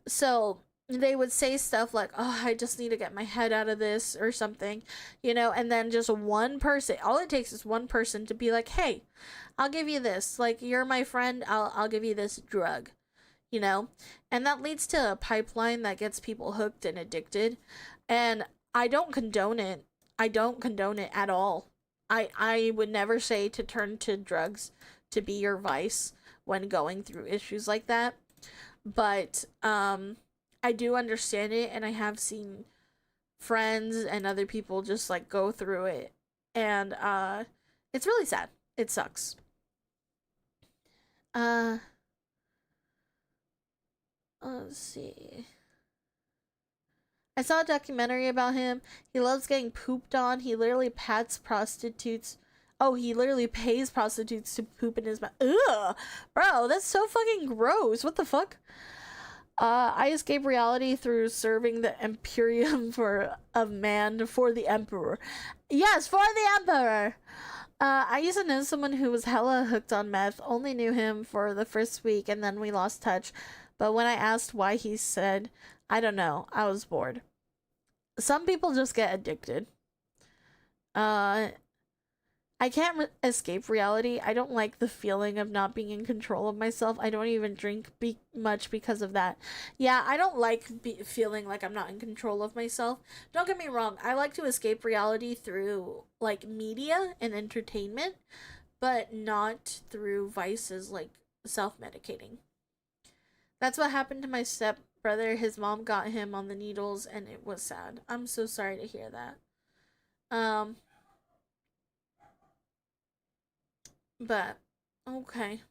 So they would say stuff like, oh, I just need to get my head out of this or something, you know, and then just one person, all it takes is one person to be like, hey, I'll give you this. Like, you're my friend. I'll give you this drug, you know, and that leads to a pipeline that gets people hooked and addicted. And I don't condone it. I don't condone it at all. I would never say to turn to drugs to be your vice when going through issues like that. But I do understand it, and I have seen friends and other people just like go through it, and it's really sad. It sucks. Let's see. I saw a documentary about him. He loves getting pooped on. He literally pats prostitutes. Oh, he literally pays prostitutes to poop in his mouth. Ugh! Bro, that's so fucking gross. What the fuck? I escape reality through serving the Imperium of man for the Emperor. Yes, for the Emperor! I used to know someone who was hella hooked on meth. Only knew him for the first week, and then we lost touch. But when I asked why, he said, I don't know. I was bored. Some people just get addicted. I can't escape reality. I don't like the feeling of not being in control of myself. I don't even drink much because of that. Yeah, I don't like feeling like I'm not in control of myself. Don't get me wrong. I like to escape reality through like media and entertainment, but not through vices like self-medicating. That's what happened to my stepbrother. His mom got him on the needles, and it was sad. I'm so sorry to hear that. But, okay.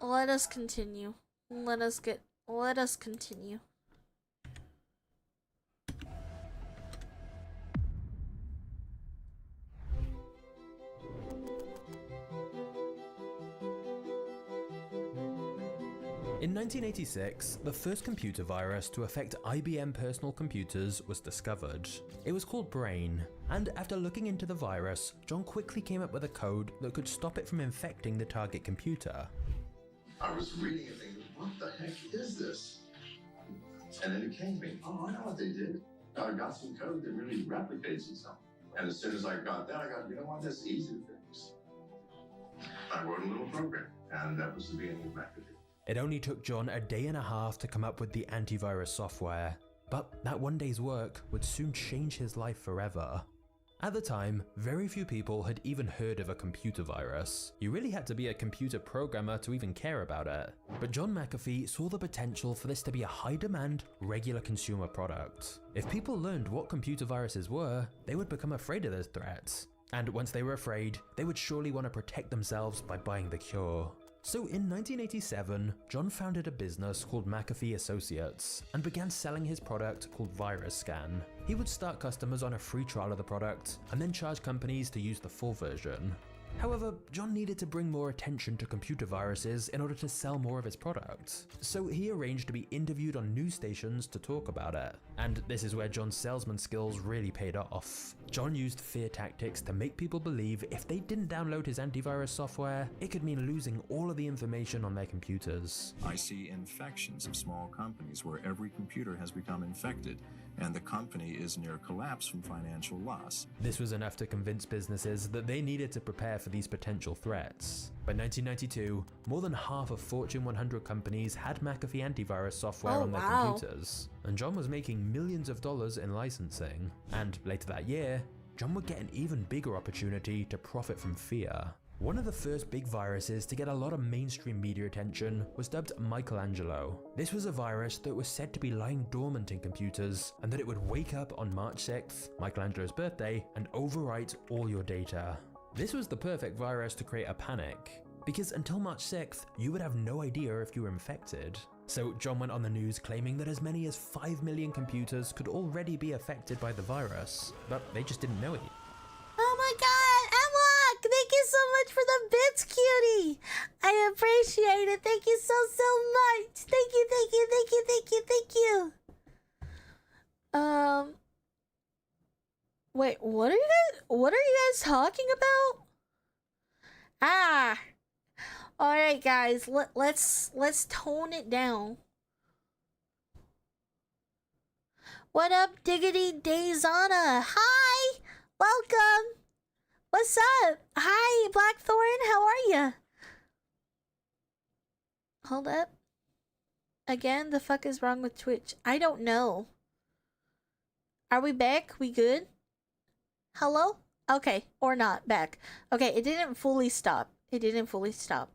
Let us continue. Let us continue. In 1986, the first computer virus to affect IBM personal computers was discovered. It was called Brain, and after looking into the virus, John quickly came up with a code that could stop it from infecting the target computer. I was reading it thinking, what the heck is this? And then it came to me, oh, I know what they did. I got some code that really replicates itself. And as soon as I got that, I got, you know what, that's easy to fix. I wrote a little program, and that was the beginning of McAfee. It only took John a day and a half to come up with the antivirus software, but that one day's work would soon change his life forever. At the time, very few people had even heard of a computer virus. You really had to be a computer programmer to even care about it. But John McAfee saw the potential for this to be a high-demand, regular consumer product. If people learned what computer viruses were, they would become afraid of those threats. And once they were afraid, they would surely want to protect themselves by buying the cure. So in 1987, John founded a business called McAfee Associates and began selling his product called VirusScan. He would start customers on a free trial of the product and then charge companies to use the full version. However, John needed to bring more attention to computer viruses in order to sell more of his product. So he arranged to be interviewed on news stations to talk about it. And this is where John's salesman skills really paid off. John used fear tactics to make people believe if they didn't download his antivirus software, it could mean losing all of the information on their computers. I see infections of small companies where every computer has become infected, and the company is near collapse from financial loss. This was enough to convince businesses that they needed to prepare for these potential threats. By 1992, more than half of Fortune 100 companies had McAfee antivirus software on their computers, and John was making millions of dollars in licensing. And later that year, John would get an even bigger opportunity to profit from fear. One of the first big viruses to get a lot of mainstream media attention was dubbed Michelangelo. This was a virus that was said to be lying dormant in computers and that it would wake up on March 6th, Michelangelo's birthday, and overwrite all your data. This was the perfect virus to create a panic, because until March 6th, you would have no idea if you were infected. So John went on the news claiming that as many as 5 million computers could already be affected by the virus, but they just didn't know it. Oh my god, Emma! Thank you so much for the bits, cutie! I appreciate it. Thank you so much. Thank you. Wait, what are you guys talking about? Alright guys, let's tone it down. What up, Diggity Dayzana? Hi! Welcome! What's up? Hi, Blackthorn, how are ya? Hold up. Again, the fuck is wrong with Twitch? I don't know. Are we back? We good? Hello? Okay, or not back. Okay, it didn't fully stop. It didn't fully stop.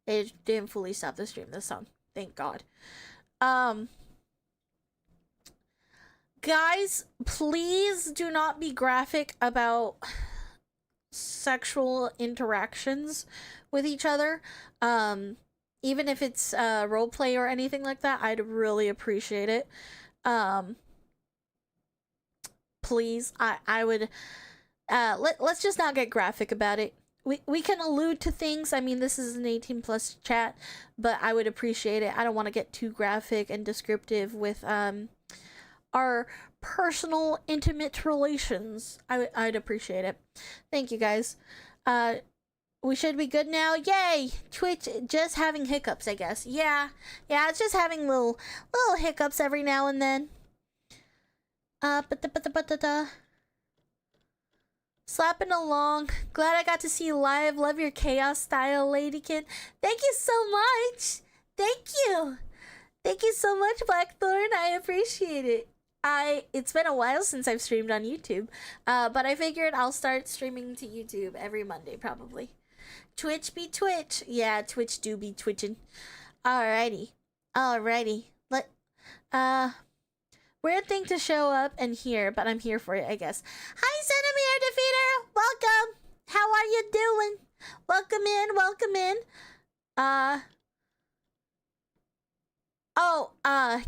It didn't fully stop the stream this song. Thank God. Guys, please do not be graphic about sexual interactions with each other. Even if it's roleplay or anything like that, I'd really appreciate it. Please, I would let's just not get graphic about it. We can allude to things. I mean, this is an 18+ chat, but I would appreciate it. I don't want to get too graphic and descriptive with our personal intimate relations. I'd appreciate it. Thank you guys. We should be good now. Yay! Twitch just having hiccups, I guess. Yeah, it's just having little hiccups every now and then. Slapping along. Glad I got to see you live. Love your chaos style, Ladykid. Thank you so much. Thank you. Thank you so much, Blackthorn. I appreciate it. It's been a while since I've streamed on YouTube, but I figured I'll start streaming to YouTube every Monday, probably. Twitch be Twitch. Yeah, Twitch do be twitching. Alrighty. Weird thing to show up and hear, but I'm here for it, I guess. Hi, Centimeter Defeater! Welcome! How are you doing? Welcome in.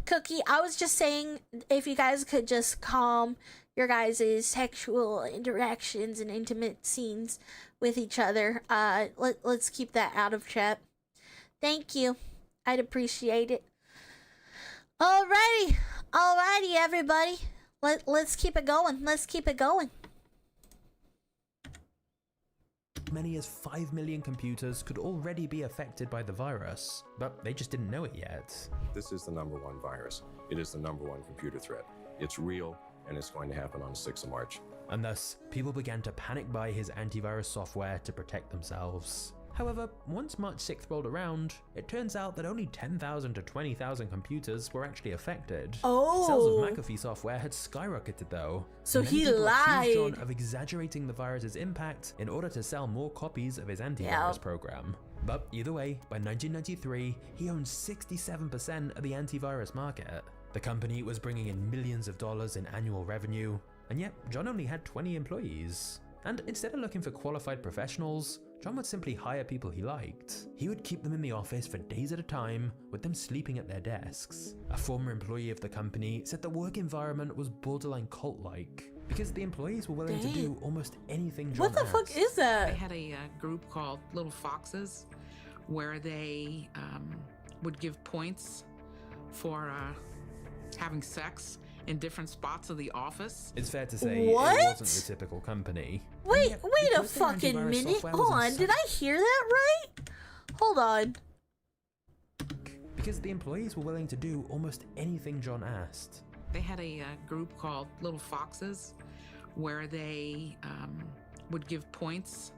Cookie, I was just saying if you guys could just calm your guys' sexual interactions and intimate scenes with each other. Let's keep that out of chat. Thank you. I'd appreciate it. Alrighty, everybody. Let's keep it going. Many as 5 million computers could already be affected by the virus, but they just didn't know it yet. This is the #1 virus. It is the #1 computer threat. It's real, and it's going to happen on the 6th of March. And thus, people began to panic buy his antivirus software to protect themselves. However, once March 6th rolled around, it turns out that only 10,000 to 20,000 computers were actually affected. Oh. Sales of McAfee software had skyrocketed though. So Many he people accused John lied. of exaggerating the virus's impact in order to sell more copies of his antivirus program. But either way, by 1993, he owned 67% of the antivirus market. The company was bringing in millions of dollars in annual revenue, and yet John only had 20 employees. And instead of looking for qualified professionals, John would simply hire people he liked. He would keep them in the office for days at a time, with them sleeping at their desks. A former employee of the company said the work environment was borderline cult-like, because the employees were willing to do almost anything John What the fuck is that? They had a group called Little Foxes, where they would give points for having sex in different spots of the office. It's fair to say it What? wasn't the typical company. Wait a because their fucking antivirus minute. software Hold was in on, did I hear that right? Hold on. Because the employees were willing to do almost anything John asked. They had a group called Little Foxes, where they would give points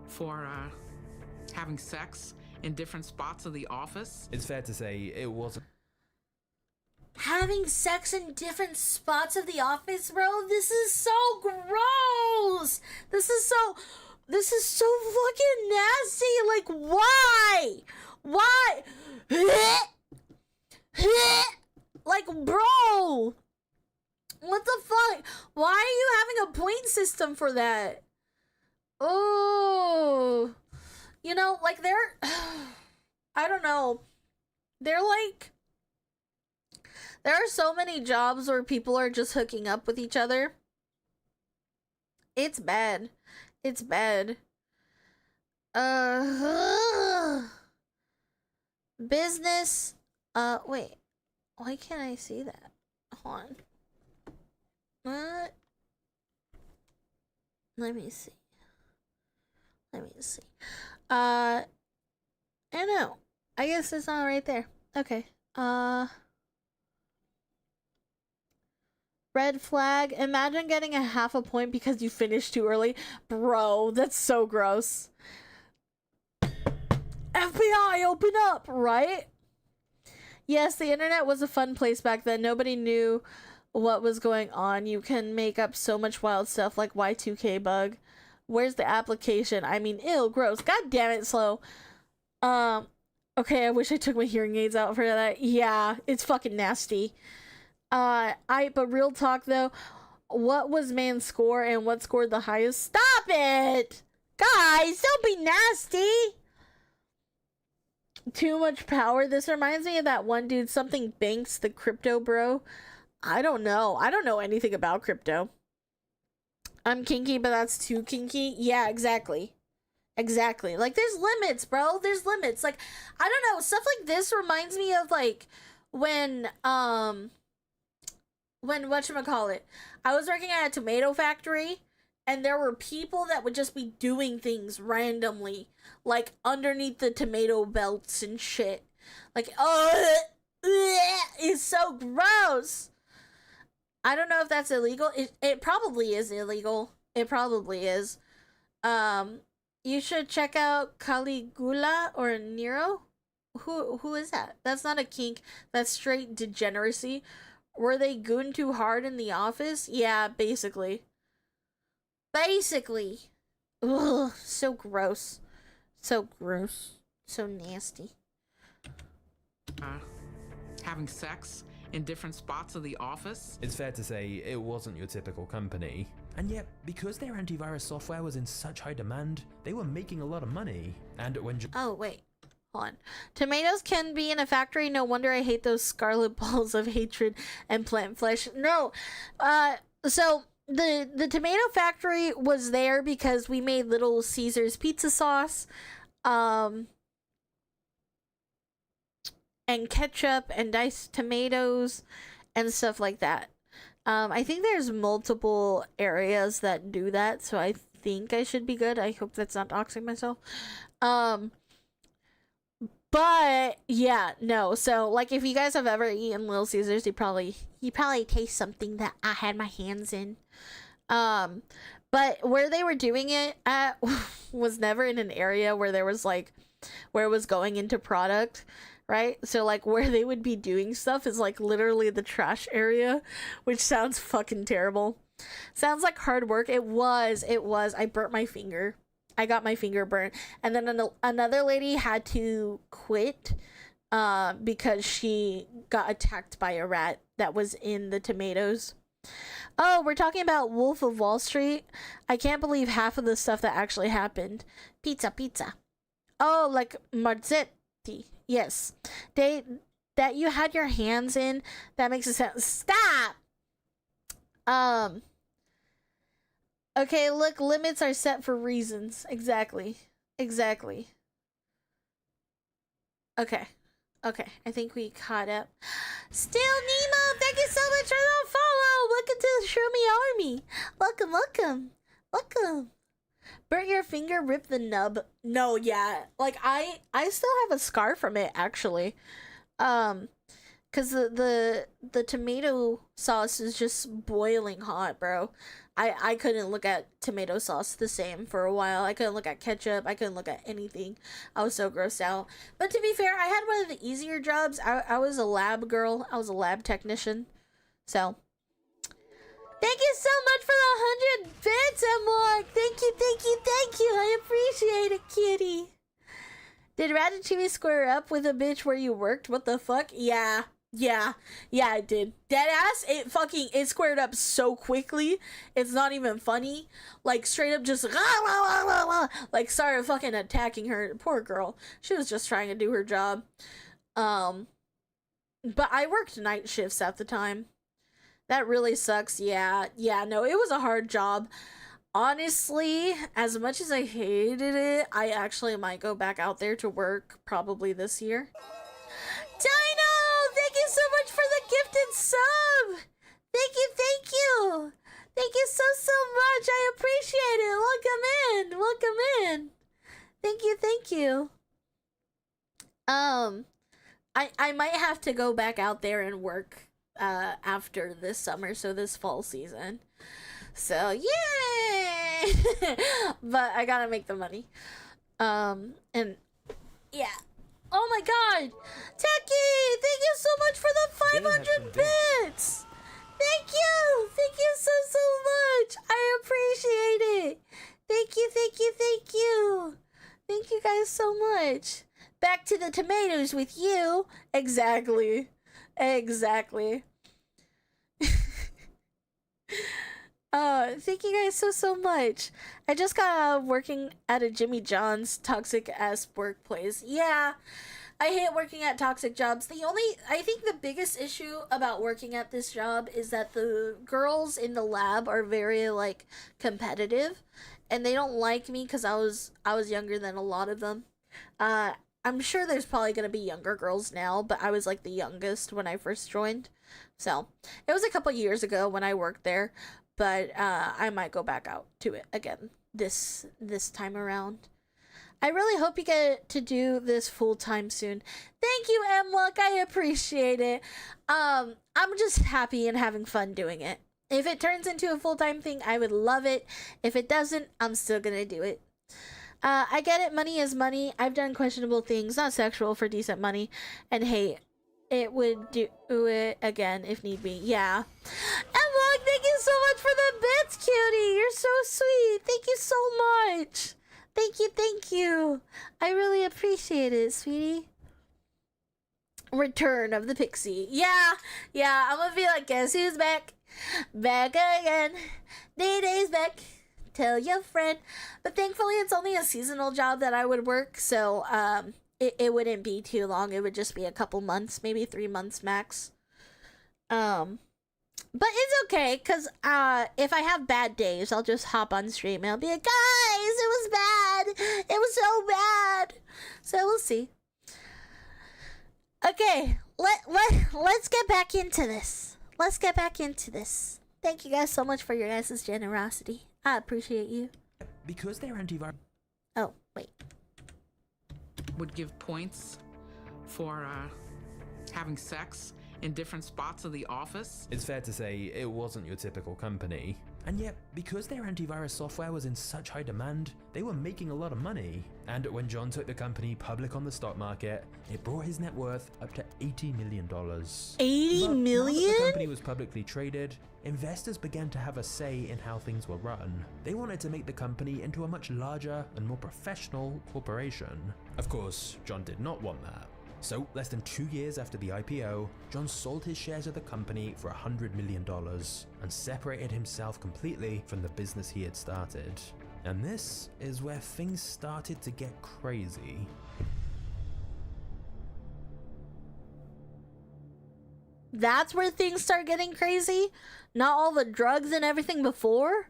for having sex in different spots of the office. It's fair to say it wasn't. Having sex in different spots of the office, bro? This is so gross! This is so fucking nasty! Like, why? Why? Like, bro! What the fuck? Why are you having a point system for that? Oh. You know, like, they're... I don't know. They're like... There are so many jobs where people are just hooking up with each other. It's bad. It's bad. Business. Wait. Why can't I see that? Hold on. What? Let me see. I don't know. I guess it's not right there. Okay. Red flag. Imagine getting a half a point because you finished too early. Bro, that's so gross. FBI, open up, right? Yes, the internet was a fun place back then. Nobody knew what was going on. You can make up so much wild stuff like Y2K bug. Where's the application? I mean, ew, gross. God damn it, Slow. Okay, I wish I took my hearing aids out for that. Yeah, it's fucking nasty. But real talk though, what was man's score and what scored the highest? Stop it! Guys, don't be nasty! Too much power. This reminds me of that one dude, something Banks, the crypto bro. I don't know. I don't know anything about crypto. I'm kinky, but that's too kinky. Yeah, exactly. Exactly. Like, there's limits, bro. There's limits. Like, I don't know. Stuff like this reminds me of, like, when whatchamacallit, I was working at a tomato factory, and there were people that would just be doing things randomly, like, underneath the tomato belts and shit. Like, oh, it's so gross. I don't know if that's illegal. It probably is illegal. It probably is. You should check out Caligula or Nero. Who is that? That's not a kink. That's straight degeneracy. Were they goon too hard in the office? Yeah, basically. Basically. Ugh, so gross. So gross. So nasty. Having sex in different spots of the office. It's fair to say it wasn't your typical company. And yet, because their antivirus software was in such high demand, they were making a lot of money. And when... Oh, wait. Hold on. Tomatoes can be in a factory. No wonder I hate those scarlet balls of hatred and plant flesh. No. So the tomato factory was there because we made Little Caesars pizza sauce. And ketchup and diced tomatoes and stuff like that. I think there's multiple areas that do that, so I think I should be good. I hope that's not doxing myself. But yeah, no. So like, if you guys have ever eaten Little Caesars, you probably taste something that I had my hands in. But where they were doing it at was never in an area where there was like, where it was going into product. Right? So, like, where they would be doing stuff is, like, literally the trash area, which sounds fucking terrible. Sounds like hard work. It was. I burnt my finger. I got my finger burnt. And then another lady had to quit because she got attacked by a rat that was in the tomatoes. Oh, we're talking about Wolf of Wall Street? I can't believe half of the stuff that actually happened. Pizza. Oh, like Marzetti. Yes, that you had your hands in, that makes it sound. Stop. Okay, look, limits are set for reasons. Exactly. Okay, I think we caught up. Still Nemo, thank you so much for the follow. Welcome to the Shroomy Army. Welcome. Burnt your finger, rip the nub. No, yeah. Like, I still have a scar from it, actually. Because the tomato sauce is just boiling hot, bro. I couldn't look at tomato sauce the same for a while. I couldn't look at ketchup. I couldn't look at anything. I was so grossed out. But to be fair, I had one of the easier jobs. I was a lab girl. I was a lab technician. So... Thank you so much for the 100 bits and more. Thank you. I appreciate it, kitty. Did Ratatouille square up with a bitch where you worked? What the fuck? Yeah, it did. Deadass, it squared up so quickly. It's not even funny. Like, straight up just, like, started fucking attacking her. Poor girl. She was just trying to do her job. But I worked night shifts at the time. That really sucks. Yeah, no, it was a hard job. Honestly, as much as I hated it, I actually might go back out there to work probably this year. Dino, thank you so much for the gifted sub. Thank you. Thank you so much. I appreciate it. Welcome in. Thank you. I might have to go back out there and work after this summer, so this fall season. So yay! But I gotta make the money. And Yeah. Oh my god! Techie! Thank you so much for the 500 bits! Thank you! Thank you so much! I appreciate it! Thank you, thank you, thank you! Thank you guys so much! Back to the tomatoes with you! Exactly. Exactly. Thank you guys so much. I just got out of working at a Jimmy John's toxic ass workplace. Yeah, I hate working at toxic jobs. I think the biggest issue about working at this job is that the girls in the lab are very like competitive, and they don't like me because I was younger than a lot of them. I'm sure there's probably gonna be younger girls now, but I was like the youngest when I first joined, so it was a couple years ago when I worked there. But I might go back out to it again this time around. I really hope you get to do this full time soon. Thank you, Emluck. I appreciate it. I'm just happy and having fun doing it. If it turns into a full-time thing, I would love it. If it doesn't, I'm still gonna do it. I get it. Money is money. I've done questionable things, not sexual, for decent money. And hey, it would do it again if need be. Yeah. Emluck, thank you so much for the bits, cutie. You're so sweet. Thank you so much. Thank you. I really appreciate it, sweetie. Return of the Pixie. Yeah, I'm gonna be like, guess who's back? Back again. Day-Day's back. Tell your friend. But thankfully, it's only a seasonal job that I would work, so, it wouldn't be too long. It would just be a couple months, maybe 3 months max. But it's okay, because if I have bad days, I'll just hop on stream and I'll be like, guys, it was bad. It was so bad. So we'll see. Okay, let's get back into this. Thank you guys so much for your guys' generosity. I appreciate you. Because they're antivirus. Oh, wait. Would give points for having sex in different spots of the office. It's fair to say it wasn't your typical company. And yet, because their antivirus software was in such high demand, they were making a lot of money. And when John took the company public on the stock market, it brought his net worth up to $80 million. 80 million? Now that the company was publicly traded, investors began to have a say in how things were run. They wanted to make the company into a much larger and more professional corporation. Of course, John did not want that. So, less than 2 years after the IPO, John sold his shares of the company for $100 million and separated himself completely from the business he had started. And this is where things started to get crazy. That's where things start getting crazy? Not all the drugs and everything before?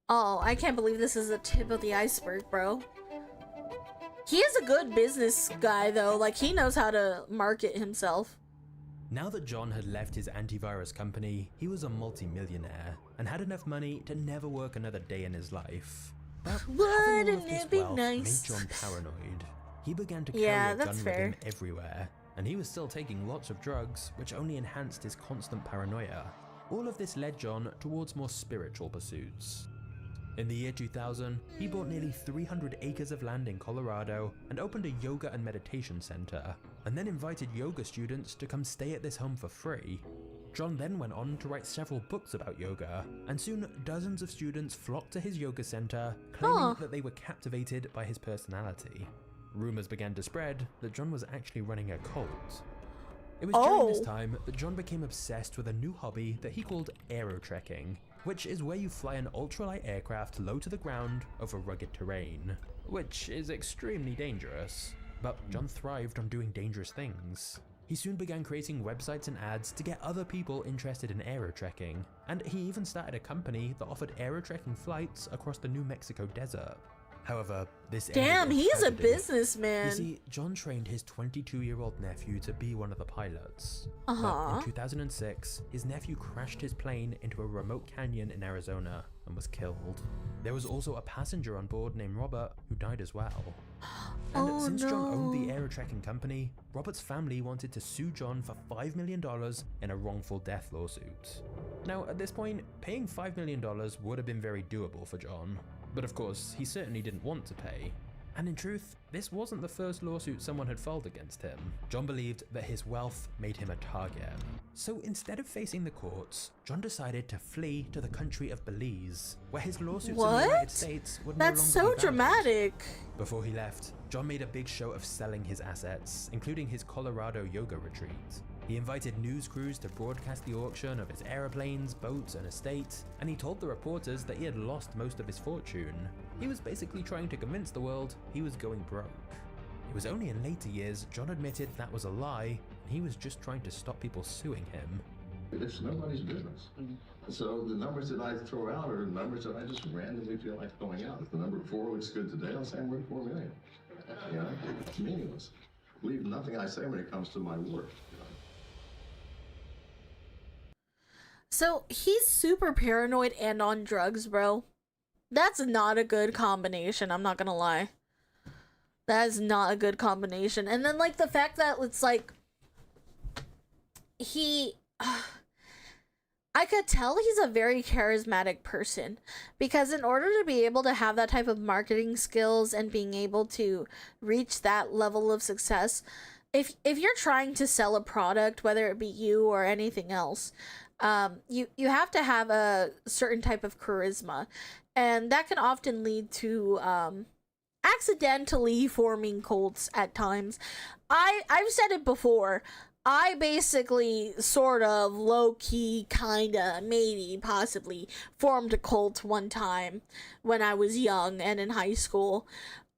Oh, I can't believe this is the tip of the iceberg, bro. He is a good business guy, though. Like, he knows how to market himself. Now that John had left his antivirus company, he was a multi-millionaire and had enough money to never work another day in his life. But wouldn't it be nice? Made John paranoid. He began to carry a gun with him everywhere, and he was still taking lots of drugs, which only enhanced his constant paranoia. All of this led John towards more spiritual pursuits. In the year 2000, he bought nearly 300 acres of land in Colorado and opened a yoga and meditation center, and then invited yoga students to come stay at this home for free. John then went on to write several books about yoga, and soon dozens of students flocked to his yoga center, claiming that they were captivated by his personality. Rumors began to spread that John was actually running a cult. It was during this time that John became obsessed with a new hobby that he called aerotrekking, which is where you fly an ultralight aircraft low to the ground over rugged terrain, which is extremely dangerous. But John thrived on doing dangerous things. He soon began creating websites and ads to get other people interested in aerotrekking, and he even started a company that offered aerotrekking flights across the New Mexico desert. However, this Damn, he's a businessman. You see, John trained his 22-year-old nephew to be one of the pilots. But in 2006, his nephew crashed his plane into a remote canyon in Arizona and was killed. There was also a passenger on board named Robert who died as well. And since John owned the aerotrekking company, Robert's family wanted to sue John for $5 million in a wrongful death lawsuit. Now, at this point, paying $5 million would have been very doable for John. But of course, he certainly didn't want to pay. And in truth, this wasn't the first lawsuit someone had filed against him. John believed that his wealth made him a target. So instead of facing the courts, John decided to flee to the country of Belize, where his lawsuits in the United States would no longer That's be so valid. dramatic. Before he left, John made a big show of selling his assets, including his Colorado yoga retreat. He invited news crews to broadcast the auction of his aeroplanes, boats, and estate, and he told the reporters that he had lost most of his fortune. He was basically trying to convince the world he was going broke. It was only in later years John admitted that was a lie, and he was just trying to stop people suing him. It's nobody's business. So the numbers that I throw out are numbers that I just randomly feel like throwing out. If the number 4 looks good today, I'll say I'm worth 4 million. You know, it's meaningless. Believe nothing I say when it comes to my work. So he's super paranoid and on drugs, bro. That's not a good combination, I'm not gonna lie. That is not a good combination. And then, like, the fact that it's like I could tell he's a very charismatic person, because in order to be able to have that type of marketing skills and being able to reach that level of success, if you're trying to sell a product, whether it be you or anything else, you have to have a certain type of charisma, and that can often lead to accidentally forming cults at times. I've said it before. I basically sort of low-key, kinda, maybe, possibly formed a cult one time when I was young and in high school.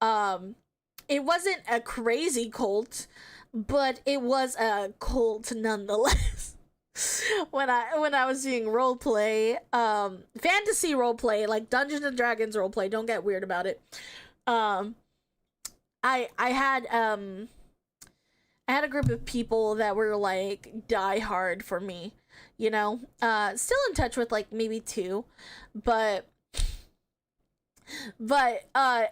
It wasn't a crazy cult, but it was a cult nonetheless. when I was doing roleplay, fantasy roleplay, like Dungeons and Dragons roleplay, don't get weird about it. I had a group of people that were like die hard for me, you know. Still in touch with like maybe 2, but I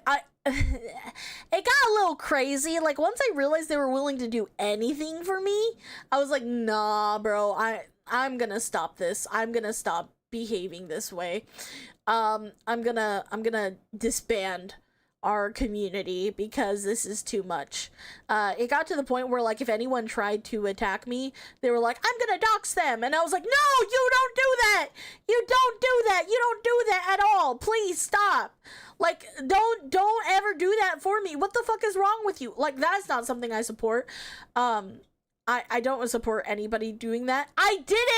it got a little crazy. Like, once I realized they were willing to do anything for me, I was like, nah, bro, I'm gonna stop this. I'm gonna stop behaving this way. I'm gonna disband our community because this is too much. It got to the point where, like, if anyone tried to attack me, they were like, I'm gonna dox them, and I was like, no, you don't do that, you don't do that, you don't do that at all, please stop. Like, don't ever do that for me. What the fuck is wrong with you? Like, that's not something I support. I don't support anybody doing that. I did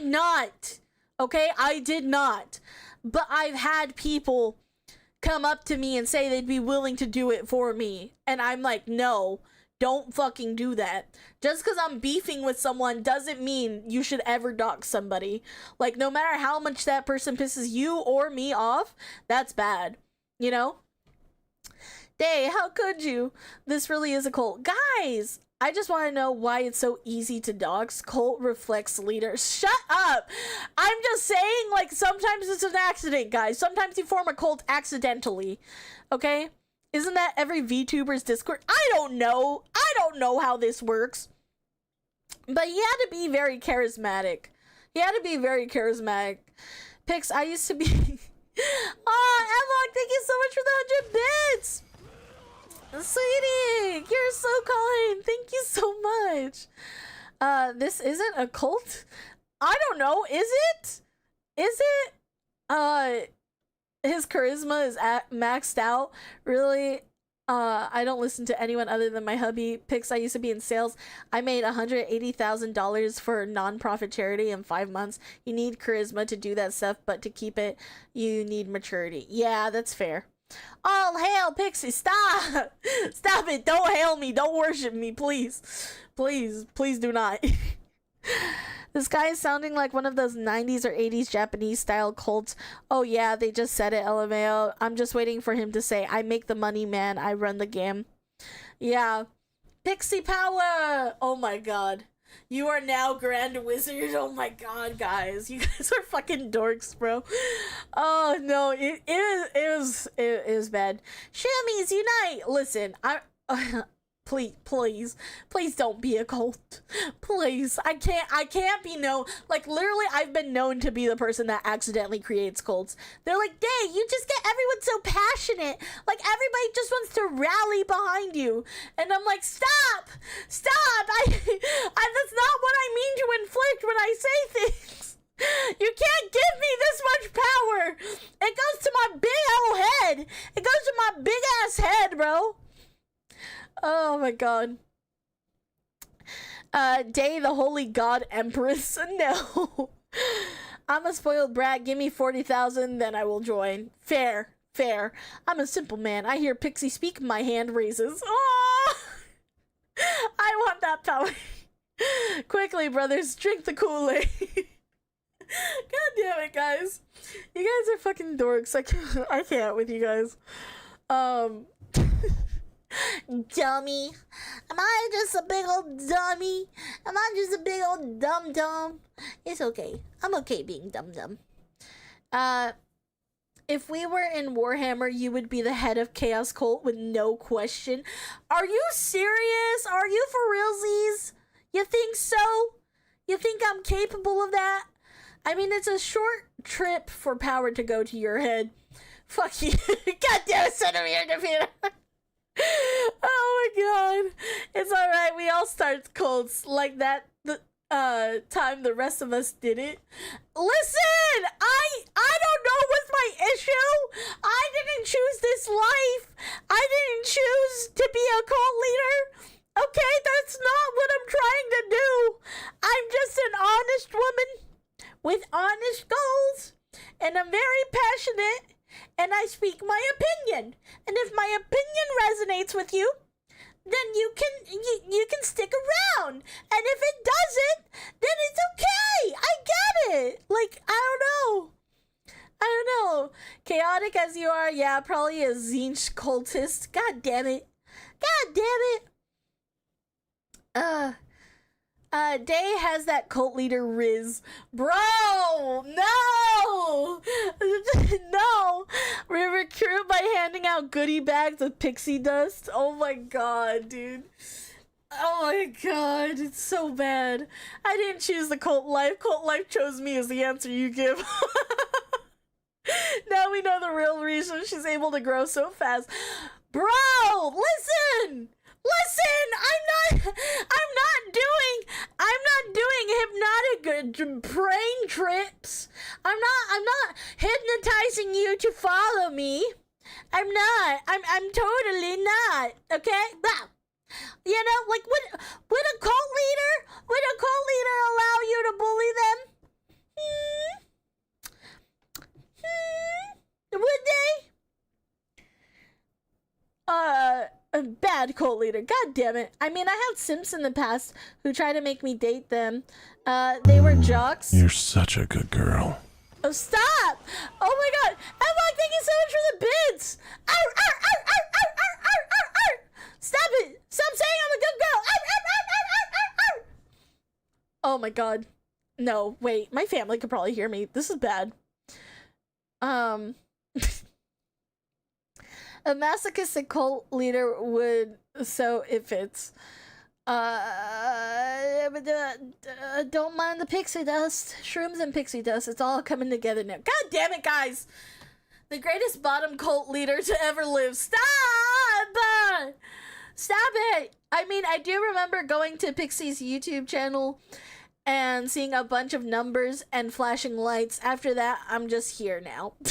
not. Okay, I did not. But I've had people come up to me and say they'd be willing to do it for me. And I'm like, no, don't fucking do that. Just because I'm beefing with someone doesn't mean you should ever dox somebody. Like, no matter how much that person pisses you or me off, that's bad. You know? Day, how could you? This really is a cult. Guys, I just want to know why it's so easy to dox. Cult reflects leaders. Shut up! I'm just saying, like, sometimes it's an accident, guys. Sometimes you form a cult accidentally. Okay? Isn't that every VTuber's Discord? I don't know how this works. But he had to be very charismatic. Pix, I used to be... Oh, Emma, thank you so much for the 100 bits! Sweetie, you're so kind. Thank you so much. This isn't a cult? I don't know. Is it? His charisma is maxed out. Really? I don't listen to anyone other than my hubby. Pix, I used to be in sales. I made $180,000 for a non-profit charity in 5 months. You need charisma to do that stuff, but to keep it, you need maturity. Yeah, that's fair. All hail Pixie, stop! Stop it, don't hail me, don't worship me, please. Please do not. This guy is sounding like one of those 90s or 80s Japanese style cults. Oh yeah, they just said it, LMAO. I'm just waiting for him to say, I make the money, man, I run the game. Yeah. Pixie power! Oh my god. You are now Grand Wizard. Oh my god, guys. You guys are fucking dorks, bro. Oh no, it is bad. Shammies unite! Listen, Please don't be a cult. Please, I can't be known. Like, literally, I've been known to be the person that accidentally creates cults. They're like, Day, you just get everyone so passionate. Like, everybody just wants to rally behind you. And I'm like, stop. I that's not what I mean to inflict when I say things. You can't give me this much power. It goes to my big old head. It goes to my big ass head, bro. Oh my god. Day the Holy God Empress. No. I'm a spoiled brat. Give me 40,000, then I will join. Fair. I'm a simple man. I hear Pixie speak, my hand raises. Oh! I want that power. Quickly, brothers, drink the Kool-Aid. God damn it, guys. You guys are fucking dorks. I can't with you guys. Dummy. Am I just a big old dummy? Am I just a big old dum-dum? It's okay. I'm okay being dum-dum. If we were in Warhammer, you would be the head of Chaos Cult with no question. Are you serious? Are you for realsies? You think so? You think I'm capable of that? I mean, it's a short trip for power to go to your head. Fuck you. God damn it, centimeter defeater. Oh my god. It's alright, we all start cults like that time the rest of us did it. Listen! I don't know what's my issue. I didn't choose this life. I didn't choose to be a cult leader. Okay, that's not what I'm trying to do. I'm just an honest woman with honest goals, and I'm very passionate, and I speak my opinion. And if my opinion resonates with you, then you can stick around. And if it doesn't, then it's okay. I get it. Like, I don't know. Chaotic as you are, yeah, probably a Zinch cultist. God damn it. Day has that cult leader Riz. Bro, no! No! We recruit by handing out goodie bags of pixie dust. Oh my god, dude. Oh my god, it's so bad. I didn't choose the cult life. Cult life chose me as the answer you give. Now we know the real reason she's able to grow so fast. Bro, listen! I'm not doing hypnotic brain trips. I'm not hypnotizing you to follow me. I'm totally not. Okay? Bah. You know, like, would a cult leader allow you to bully them? Would they? A bad cult leader. God damn it. I mean, I had simps in the past who tried to make me date them. They were jocks. You're such a good girl. Oh, stop! Oh my god! Emma, thank you so much for the bits! Arr, arr, arr, arr, arr, arr, arr, arr, arr. Stop it! Stop saying I'm a good girl! Arr, arr, arr, arr, arr, arr. Oh my god. No, wait. My family could probably hear me. This is bad. A masochistic cult leader would, so if it's, don't mind the pixie dust. Shrooms and pixie dust. It's all coming together now. God damn it, guys. The greatest bottom cult leader to ever live. Stop! Stop it! I mean, I do remember going to Pixie's YouTube channel and seeing a bunch of numbers and flashing lights. After that, I'm just here now. You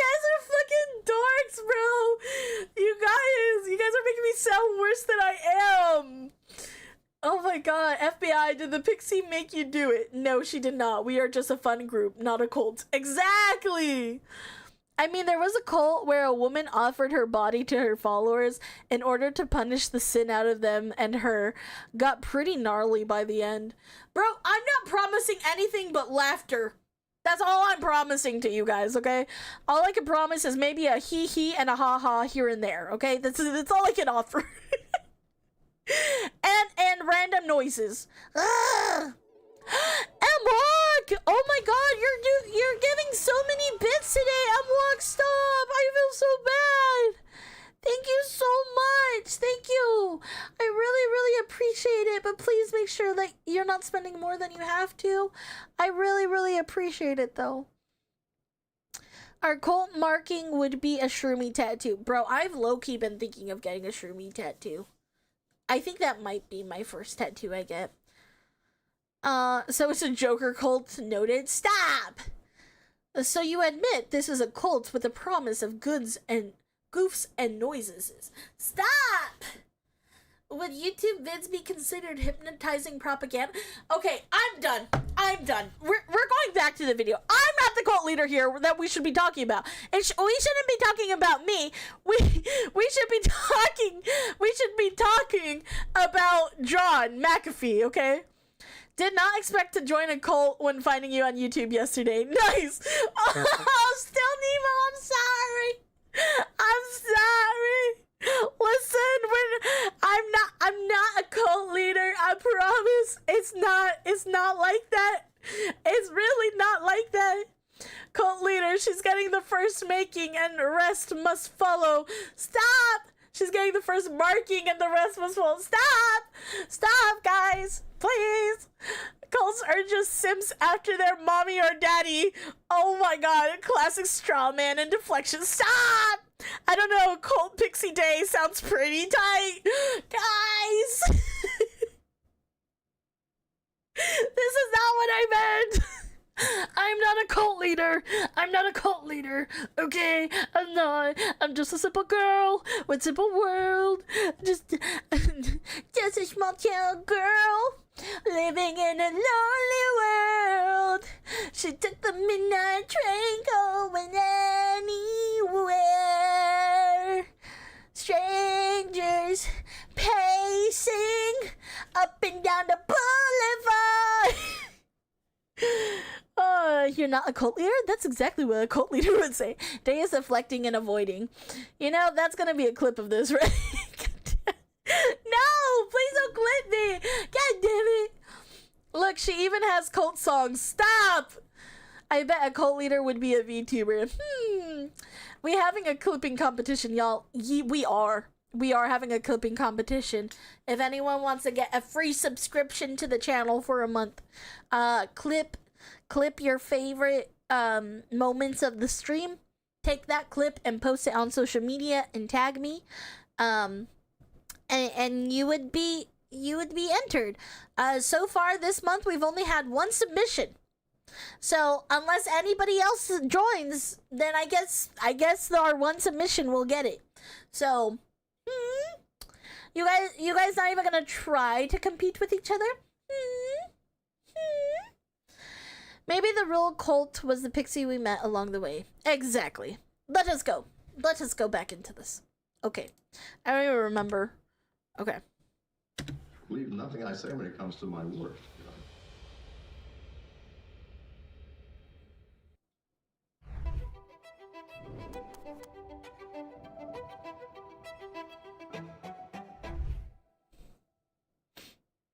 guys are fucking dorks, bro. You guys are making me sound worse than I am. Oh my god, FBI, did the pixie make you do it? No, she did not. We are just a fun group, not a cult. Exactly. I mean, there was a cult where a woman offered her body to her followers in order to punish the sin out of them, and her got pretty gnarly by the end. Bro, I'm not promising anything but laughter. That's all I'm promising to you guys, okay? All I can promise is maybe a hee-hee and a ha-ha here and there, okay? That's all I can offer. and random noises. Emma! Look! Oh my god, you're giving so many bits today. I'm locked. Stop. I feel so bad. Thank you so much. Thank you. I really, really appreciate it. But please make sure that you're not spending more than you have to. I really, really appreciate it though. Our cult marking would be a shroomy tattoo. Bro, I've low-key been thinking of getting a shroomy tattoo. I think that might be my first tattoo I get. So it's a Joker cult. Noted. Stop! So you admit this is a cult with a promise of goods and goofs and noises. Stop! Would YouTube vids be considered hypnotizing propaganda? Okay, I'm done. I'm done. We're going back to the video. I'm not the cult leader here that we should be talking about. And we shouldn't be talking about me. We should be talking about John McAfee, okay? Did not expect to join a cult when finding you on YouTube yesterday. Nice. Oh, still Nemo, I'm sorry. I'm sorry. Listen, I'm not a cult leader. I promise. It's not like that. It's really not like that. Cult leader, she's getting the first making and the rest must follow. Stop! She's getting the first marking and the rest must follow. Stop! Stop, guys. Please. Cults are just simps after their mommy or daddy. Oh my god, classic straw man and deflection. Stop! I don't know, cult pixie day sounds pretty tight. Guys! This is not what I meant! I'm not a cult leader. I'm not a cult leader. Okay? I'm not. I'm just a simple girl with simple world. Just a small town girl living in a lonely world. She took the midnight train going anywhere. Strangers pacing up and down the boulevard. You're not a cult leader? That's exactly what a cult leader would say. Day is deflecting and avoiding. You know, that's gonna be a clip of this, right? No! Please don't clip me! God damn it! Look, she even has cult songs. Stop! I bet a cult leader would be a VTuber. We having a clipping competition, y'all. We are. We are having a clipping competition. If anyone wants to get a free subscription to the channel for a month, clip your favorite moments of the stream, take that clip and post it on social media and tag me, and you would be entered. So far this month we've only had one submission, so unless anybody else joins, then I guess our one submission will get it. So you guys not even gonna try to compete with each other? Maybe the real cult was the pixie we met along the way. Exactly. Let us go. Let us go back into this. Okay. I don't even remember. Okay. Believe nothing I say when it comes to my work.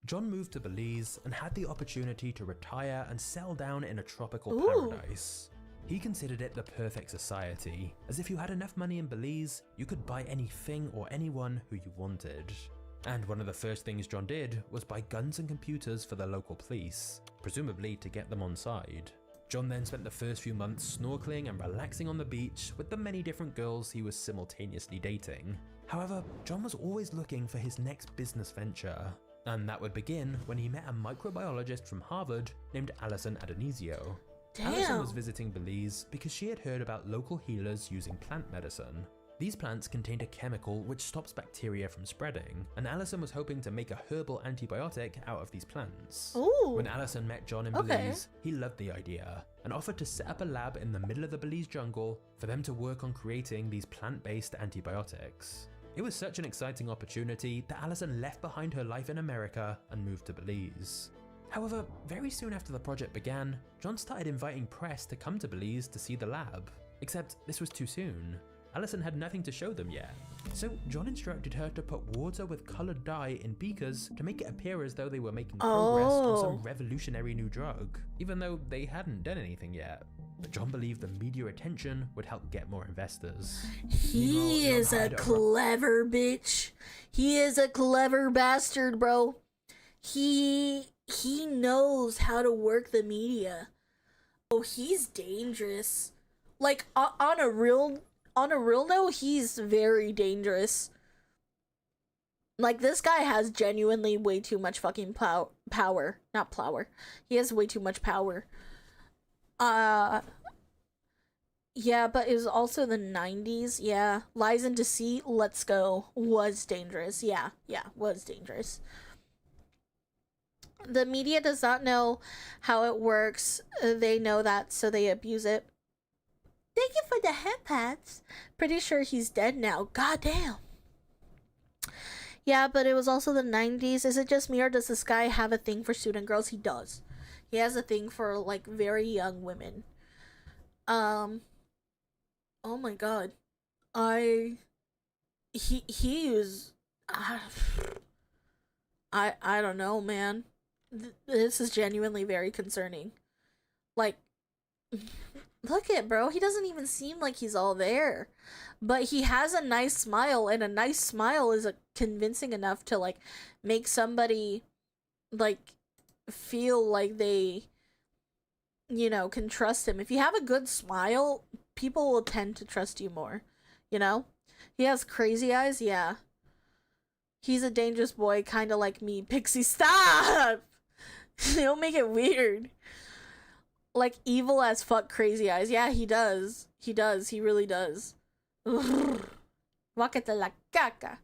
John moved to Belize and had the opportunity to retire and settle down in a tropical paradise. He considered it the perfect society, as if you had enough money in Belize, you could buy anything or anyone who you wanted. And one of the first things John did was buy guns and computers for the local police, presumably to get them on side. John then spent the first few months snorkeling and relaxing on the beach with the many different girls he was simultaneously dating. However, John was always looking for his next business venture. And that would begin when he met a microbiologist from Harvard named Alison Adonisio. Alison was visiting Belize because she had heard about local healers using plant medicine. These plants contained a chemical which stops bacteria from spreading, and Alison was hoping to make a herbal antibiotic out of these plants. When Alison met John in Belize, he loved the idea and offered to set up a lab in the middle of the Belize jungle for them to work on creating these plant-based antibiotics. It was such an exciting opportunity that Alison left behind her life in America and moved to Belize. However, very soon after the project began, John started inviting press to come to Belize to see the lab. Except this was too soon. Allison had nothing to show them yet. So John instructed her to put water with colored dye in beakers to make it appear as though they were making progress on some revolutionary new drug, even though they hadn't done anything yet. But John believed the media attention would help get more investors. He is a clever bitch. He is a clever bastard, bro. He knows how to work the media. Oh, he's dangerous. Like on a real note, he's very dangerous. Like, this guy has genuinely way too much fucking power. Not plower. He has way too much power. Yeah, but it was also the 90s. Yeah, Lies and Deceit, let's go, was dangerous. Yeah, was dangerous. The media does not know how it works. They know that, so they abuse it. Thank you for the head pats. Pretty sure he's dead now. Goddamn. Yeah, but it was also the 90s. Is it just me, or does this guy have a thing for student girls? He does. He has a thing for, like, very young women. Oh my god. He was... I don't know, man. This is genuinely very concerning. Like, look at bro. He doesn't even seem like he's all there. But he has a nice smile, and a nice smile is convincing enough to, like, make somebody, like, feel like they, you know, can trust him. If you have a good smile, people will tend to trust you more, you know? He has crazy eyes, yeah. He's a dangerous boy, kind of like me. Pixie, stop! Don't make it weird. Like, evil as fuck crazy eyes. Yeah, he does. He does. He really does. Wakata la caca.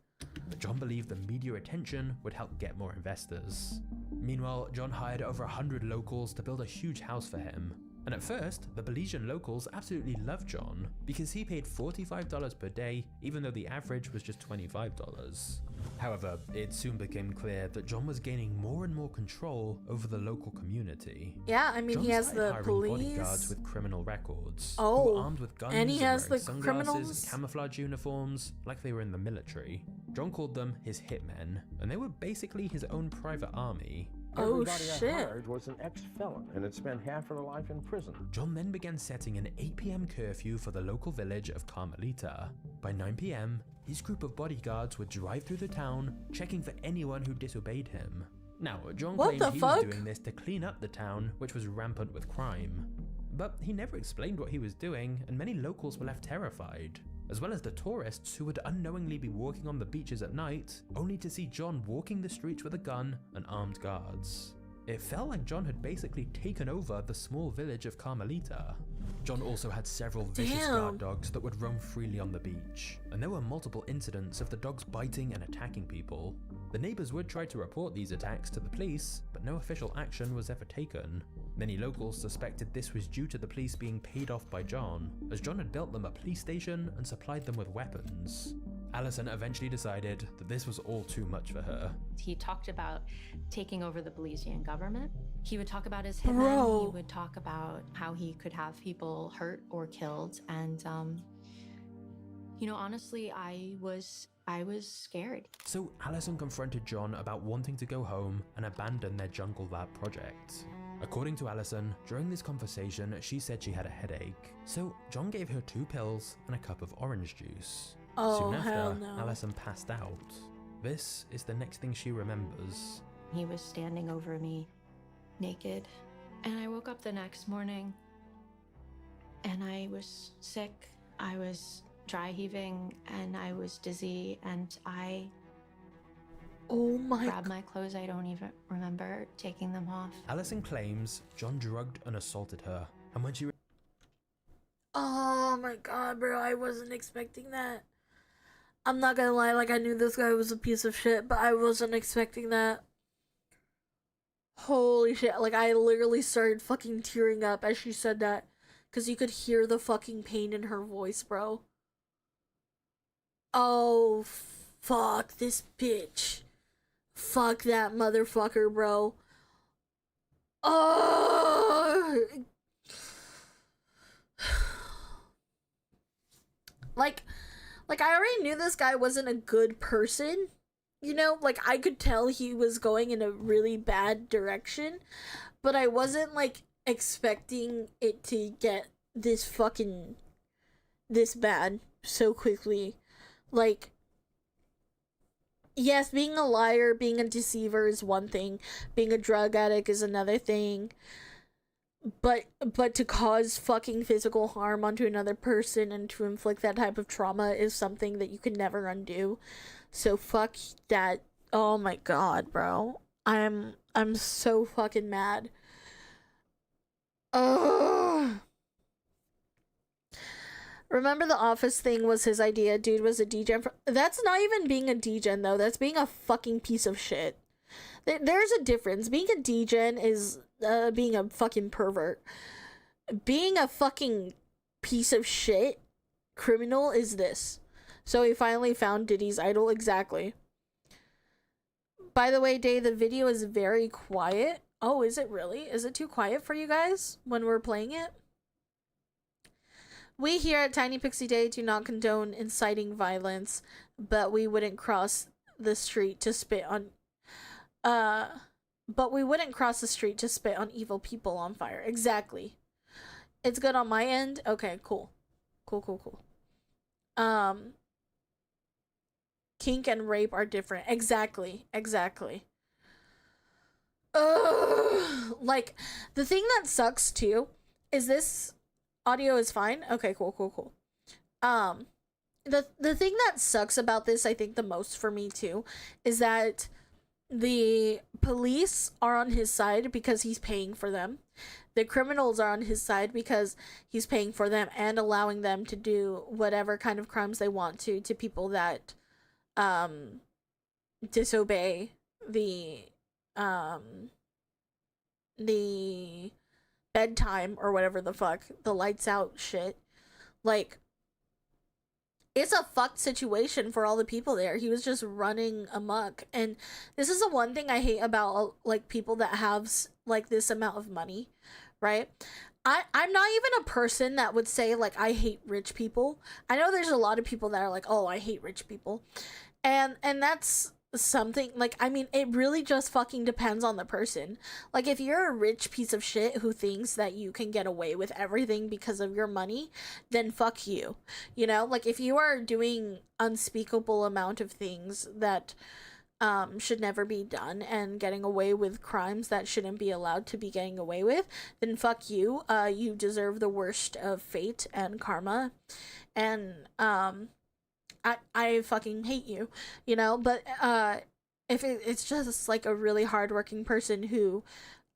But John believed the media attention would help get more investors. Meanwhile, John hired over 100 locals to build a huge house for him. And at first, the Belizean locals absolutely loved John because he paid $45 per day, even though the average was just $25. However, it soon became clear that John was gaining more and more control over the local community. Yeah, I mean, John he has started the hiring police. Bodyguards with criminal records. Oh, who were armed with guns and he has the sunglasses criminals. and camouflage uniforms, like they were in the military. John called them his hitmen, and they were basically his own private army. Everybody I hired was an ex-felon and had spent half of their life in prison. John then began setting an 8 p.m. curfew for the local village of Carmelita. By 9 p.m., his group of bodyguards would drive through the town, checking for anyone who disobeyed him. Now, John claimed he was doing this to clean up the town, which was rampant with crime. But he never explained what he was doing, and many locals were left terrified, as well as the tourists who would unknowingly be walking on the beaches at night, only to see John walking the streets with a gun and armed guards. It felt like John had basically taken over the small village of Carmelita. John also had several vicious guard dogs that would roam freely on the beach, and there were multiple incidents of the dogs biting and attacking people. The neighbors would try to report these attacks to the police, but no official action was ever taken. Many locals suspected this was due to the police being paid off by John, as John had built them a police station and supplied them with weapons. Allison eventually decided that this was all too much for her. He talked about taking over the Belizean government. He would talk about his hitmen. He would talk about how he could have people hurt or killed. And, you know, honestly, I was scared. So Allison confronted John about wanting to go home and abandon their jungle lab project. According to Allison, during this conversation, she said she had a headache. So John gave her 2 pills and a cup of orange juice. Soon after, Allison passed out. This is the next thing she remembers. He was standing over me, naked, and I woke up the next morning and I was sick. I was dry heaving and I was dizzy, and I grabbed my clothes. I don't even remember taking them off. Allison claims John drugged and assaulted her, and when she Oh my god, bro, I wasn't expecting that. I'm not gonna lie, like, I knew this guy was a piece of shit, but I wasn't expecting that. Holy shit, like, I literally started fucking tearing up as she said that, because you could hear the fucking pain in her voice, bro. Oh, fuck this bitch. Fuck that motherfucker, bro. Oh! Like I already knew this guy wasn't a good person. You know, like I could tell he was going in a really bad direction, but I wasn't like expecting it to get this bad so quickly. Like, yes, being a liar, being a deceiver is one thing. Being a drug addict is another thing. But to cause fucking physical harm onto another person and to inflict that type of trauma is something that you can never undo. So fuck that. Oh my god, bro. I'm so fucking mad. Ugh. Remember the office thing was his idea. Dude was a degen. That's not even being a degen though. That's being a fucking piece of shit. There's a difference. Being a degen is being a fucking pervert. Being a fucking piece of shit criminal is this. So he finally found Diddy's idol. Exactly. By the way, Day, the video is very quiet. Oh, is it really? Is it too quiet for you guys when we're playing it? We here at Tiny Pixie Day do not condone inciting violence, but we wouldn't cross the street to spit on evil people on fire. Exactly. It's good on my end. Okay, cool. Cool. Kink and rape are different. Exactly. Like, the thing that sucks too is this audio is fine. Okay, cool. The thing that sucks about this, I think the most for me too, is that the police are on his side because he's paying for them. The criminals are on his side because he's paying for them and allowing them to do whatever kind of crimes they want to people that disobey the bedtime or whatever the fuck, the lights out shit. Like, it's a fucked situation for all the people there. He was just running amok. And this is the one thing I hate about like people that have like this amount of money, right? I'm not even a person that would say like I hate rich people. I know there's a lot of people that are like, oh, I hate rich people. And that's something, like, I mean, it really just fucking depends on the person. Like, if you're a rich piece of shit who thinks that you can get away with everything because of your money, then fuck you. You know, like, if you are doing unspeakable amount of things that should never be done and getting away with crimes that shouldn't be allowed to be getting away with, then fuck you. You deserve the worst of fate and karma. And I fucking hate you, you know. But if it's just like a really hardworking person who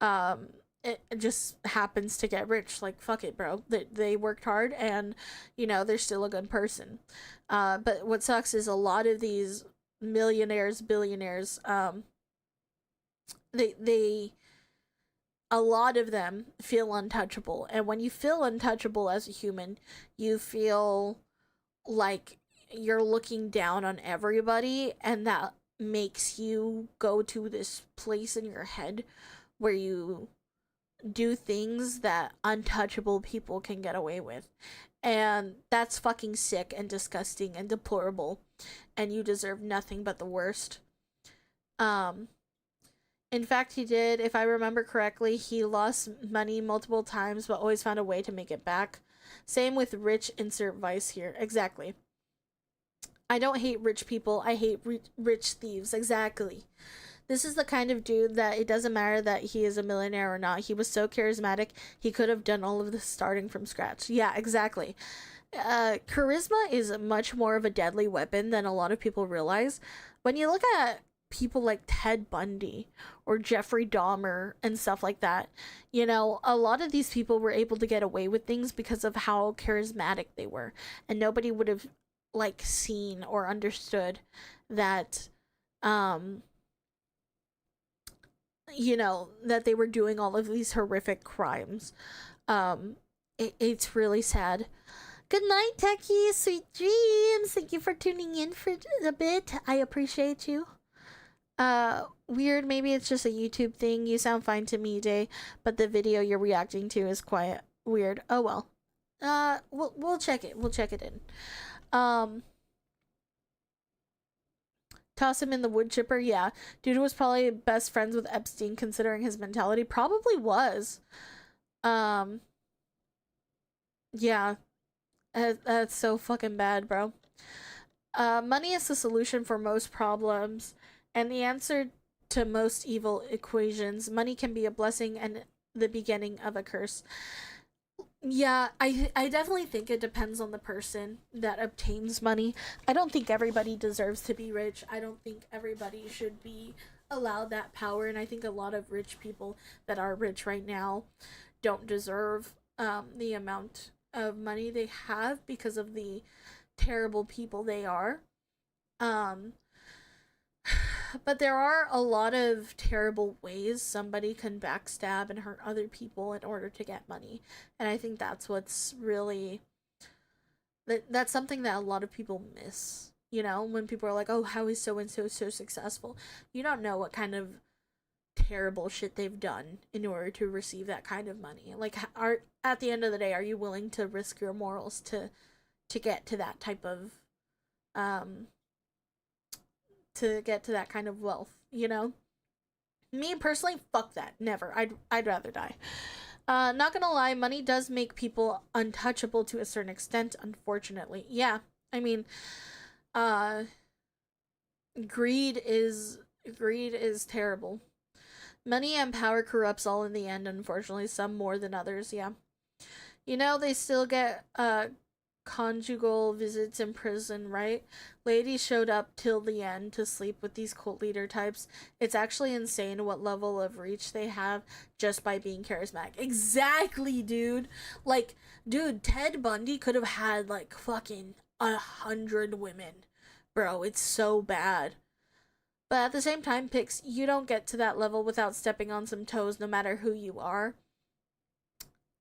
it just happens to get rich, like, fuck it, bro. They worked hard and, you know, they're still a good person. But what sucks is a lot of these millionaires, billionaires, they a lot of them feel untouchable. And when you feel untouchable as a human, you feel like you're looking down on everybody, and that makes you go to this place in your head where you do things that untouchable people can get away with. And that's fucking sick and disgusting and deplorable, and you deserve nothing but the worst. In fact, he did, if I remember correctly, he lost money multiple times but always found a way to make it back. Same with rich, insert vice here. Exactly. I don't hate rich people. I hate rich thieves. Exactly. This is the kind of dude that it doesn't matter that he is a millionaire or not. He was so charismatic. He could have done all of this starting from scratch. Yeah, exactly. Charisma is much more of a deadly weapon than a lot of people realize. When you look at people like Ted Bundy or Jeffrey Dahmer and stuff like that, you know, a lot of these people were able to get away with things because of how charismatic they were. And nobody would have like seen or understood that you know, that they were doing all of these horrific crimes. It's really sad. Good night, Techie. Sweet dreams. Thank you for tuning in for a bit. I appreciate you. Weird, maybe it's just a YouTube thing. You sound fine to me, Day, but the video you're reacting to is quite weird. Oh well. We'll check it. We'll check it in. Toss him in the wood chipper. Yeah, dude was probably best friends with Epstein considering his mentality. Probably was. Yeah, that's so fucking bad, bro. Money is the solution for most problems and the answer to most evil equations. Money can be a blessing and the beginning of a curse. Yeah, I definitely think it depends on the person that obtains money. I don't think everybody deserves to be rich. I don't think everybody should be allowed that power, and I think a lot of rich people that are rich right now don't deserve the amount of money they have because of the terrible people they are. But there are a lot of terrible ways somebody can backstab and hurt other people in order to get money. And I think that's what's really... That's something that a lot of people miss. You know, when people are like, oh, how is so-and-so so successful? You don't know what kind of terrible shit they've done in order to receive that kind of money. Like, at the end of the day, are you willing to risk your morals to get to that type of... to get to that kind of wealth, you know? Me personally, fuck that. Never. I'd rather die. Not gonna lie, money does make people untouchable to a certain extent, unfortunately. Yeah, I mean, greed is terrible. Money and power corrupts all in the end, unfortunately, some more than others, yeah. You know, they still get, conjugal visits in prison, right? Ladies showed up till the end to sleep with these cult leader types. It's actually insane what level of reach they have just by being charismatic. Exactly, dude. Like, dude, Ted Bundy could have had like fucking 100 women. Bro, it's so bad. But at the same time, Pix, you don't get to that level without stepping on some toes no matter who you are.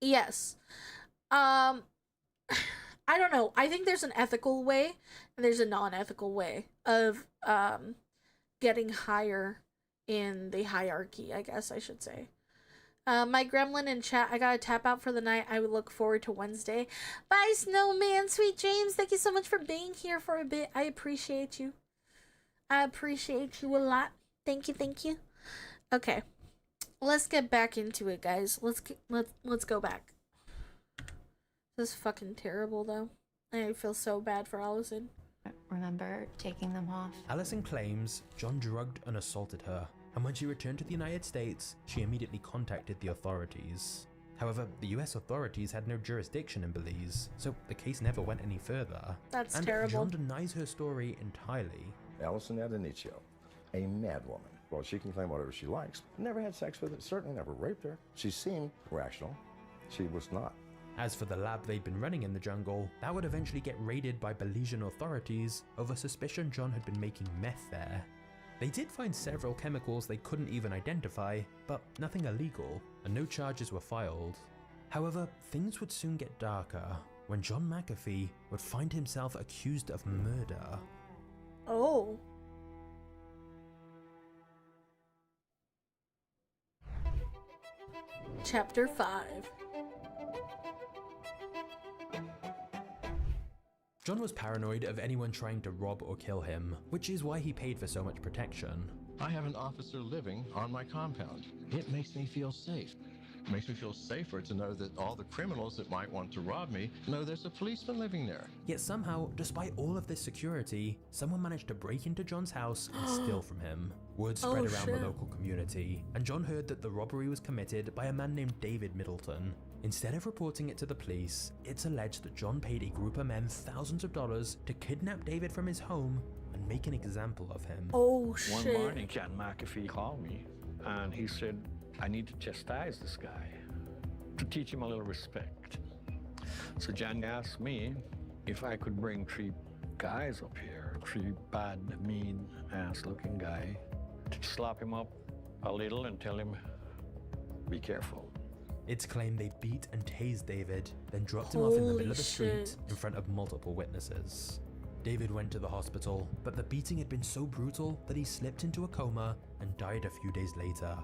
Yes. I don't know. I think there's an ethical way and there's a non-ethical way of getting higher in the hierarchy, I guess I should say. My gremlin in chat, I gotta tap out for the night. I would look forward to Wednesday. Bye, Snowman. Sweet dreams. Thank you so much for being here for a bit. I appreciate you. I appreciate you a lot. Thank you, thank you. Okay. Let's get back into it, guys. Let's go back. This is fucking terrible, though. I feel so bad for Allison. Remember taking them off? Allison claims John drugged and assaulted her, and when she returned to the United States, she immediately contacted the authorities. However, the US authorities had no jurisdiction in Belize, so the case never went any further. That's and terrible. John denies her story entirely. Allison Adonicio, a mad woman. Well, she can claim whatever she likes. Never had sex with her, certainly never raped her. She seemed rational. She was not. As for the lab they'd been running in the jungle, that would eventually get raided by Belizean authorities over suspicion John had been making meth there. They did find several chemicals they couldn't even identify, but nothing illegal, and no charges were filed. However, things would soon get darker when John McAfee would find himself accused of murder. Oh. Chapter 5. John was paranoid of anyone trying to rob or kill him, which is why he paid for so much protection. I have an officer living on my compound. It makes me feel safe. It makes me feel safer to know that all the criminals that might want to rob me know there's a policeman living there. Yet somehow, despite all of this security, someone managed to break into John's house and steal from him. Word spread around the local community, and John heard that the robbery was committed by a man named David Middleton. Instead of reporting it to the police, it's alleged that John paid a group of men thousands of dollars to kidnap David from his home and make an example of him. Oh shit. One morning, John McAfee called me and he said, I need to chastise this guy to teach him a little respect. So John asked me if I could bring 3 guys up here, 3 bad, mean ass looking guy, to slap him up a little and tell him, be careful. It's claimed they beat and tased David, then dropped him off in the middle of the street in front of multiple witnesses. David went to the hospital, but the beating had been so brutal that he slipped into a coma and died a few days later.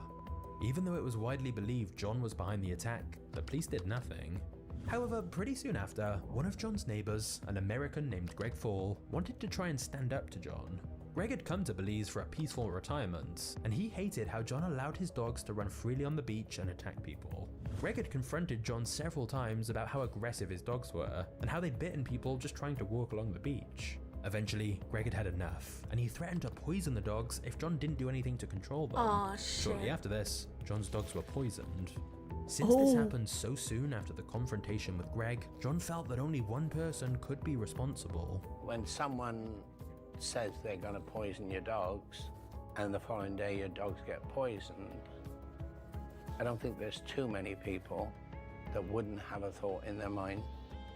Even though it was widely believed John was behind the attack, the police did nothing. However, pretty soon after, one of John's neighbors, an American named Greg Fall, wanted to try and stand up to John. Greg had come to Belize for a peaceful retirement, and he hated how John allowed his dogs to run freely on the beach and attack people. Greg had confronted John several times about how aggressive his dogs were, and how they'd bitten people just trying to walk along the beach. Eventually, Greg had had enough, and he threatened to poison the dogs if John didn't do anything to control them. Aw, shit. Shortly after this, John's dogs were poisoned. Since this happened so soon after the confrontation with Greg, John felt that only one person could be responsible. When someone says they're going to poison your dogs, and the following day your dogs get poisoned, I don't think there's too many people that wouldn't have a thought in their mind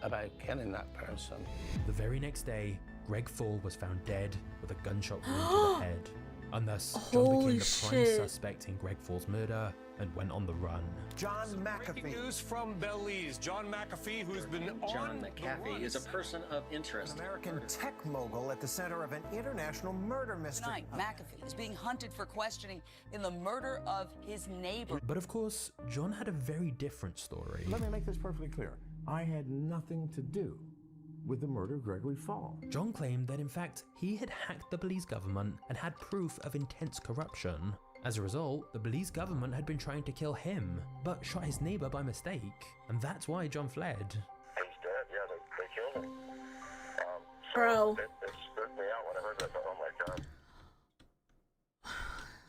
about killing that person. The very next day, Greg Fall was found dead with a gunshot wound to the head. And thus, John became the prime suspect in Greg Fall's murder and went on the run. John McAfee. Breaking news from Belize. John McAfee, who's been John McAfee is a person of interest. An American tech mogul at the center of an international murder mystery. Tonight, McAfee is being hunted for questioning in the murder of his neighbor. But of course, John had a very different story. Let me make this perfectly clear. I had nothing to do with the murder of Gregory Fall. John claimed that in fact, he had hacked the Belize government and had proof of intense corruption. As a result, the Belize government had been trying to kill him, but shot his neighbor by mistake, and that's why John fled. He's dead, yeah, they killed him. Bro. It spooked me out when I heard that. I thought, oh my God.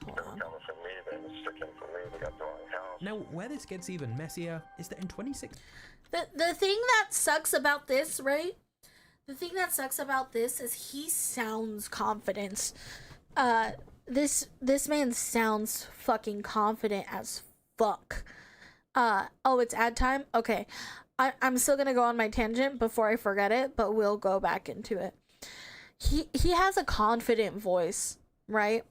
They were coming for me, they were sticking for me, they got the wrong house. Now, where this gets even messier is that in 2016... The thing that sucks about this, right? The thing that sucks about this is he sounds confident. This man sounds fucking confident as fuck. Oh, it's ad time? Okay. I'm still gonna go on my tangent before I forget it, but we'll go back into it. He has a confident voice, right?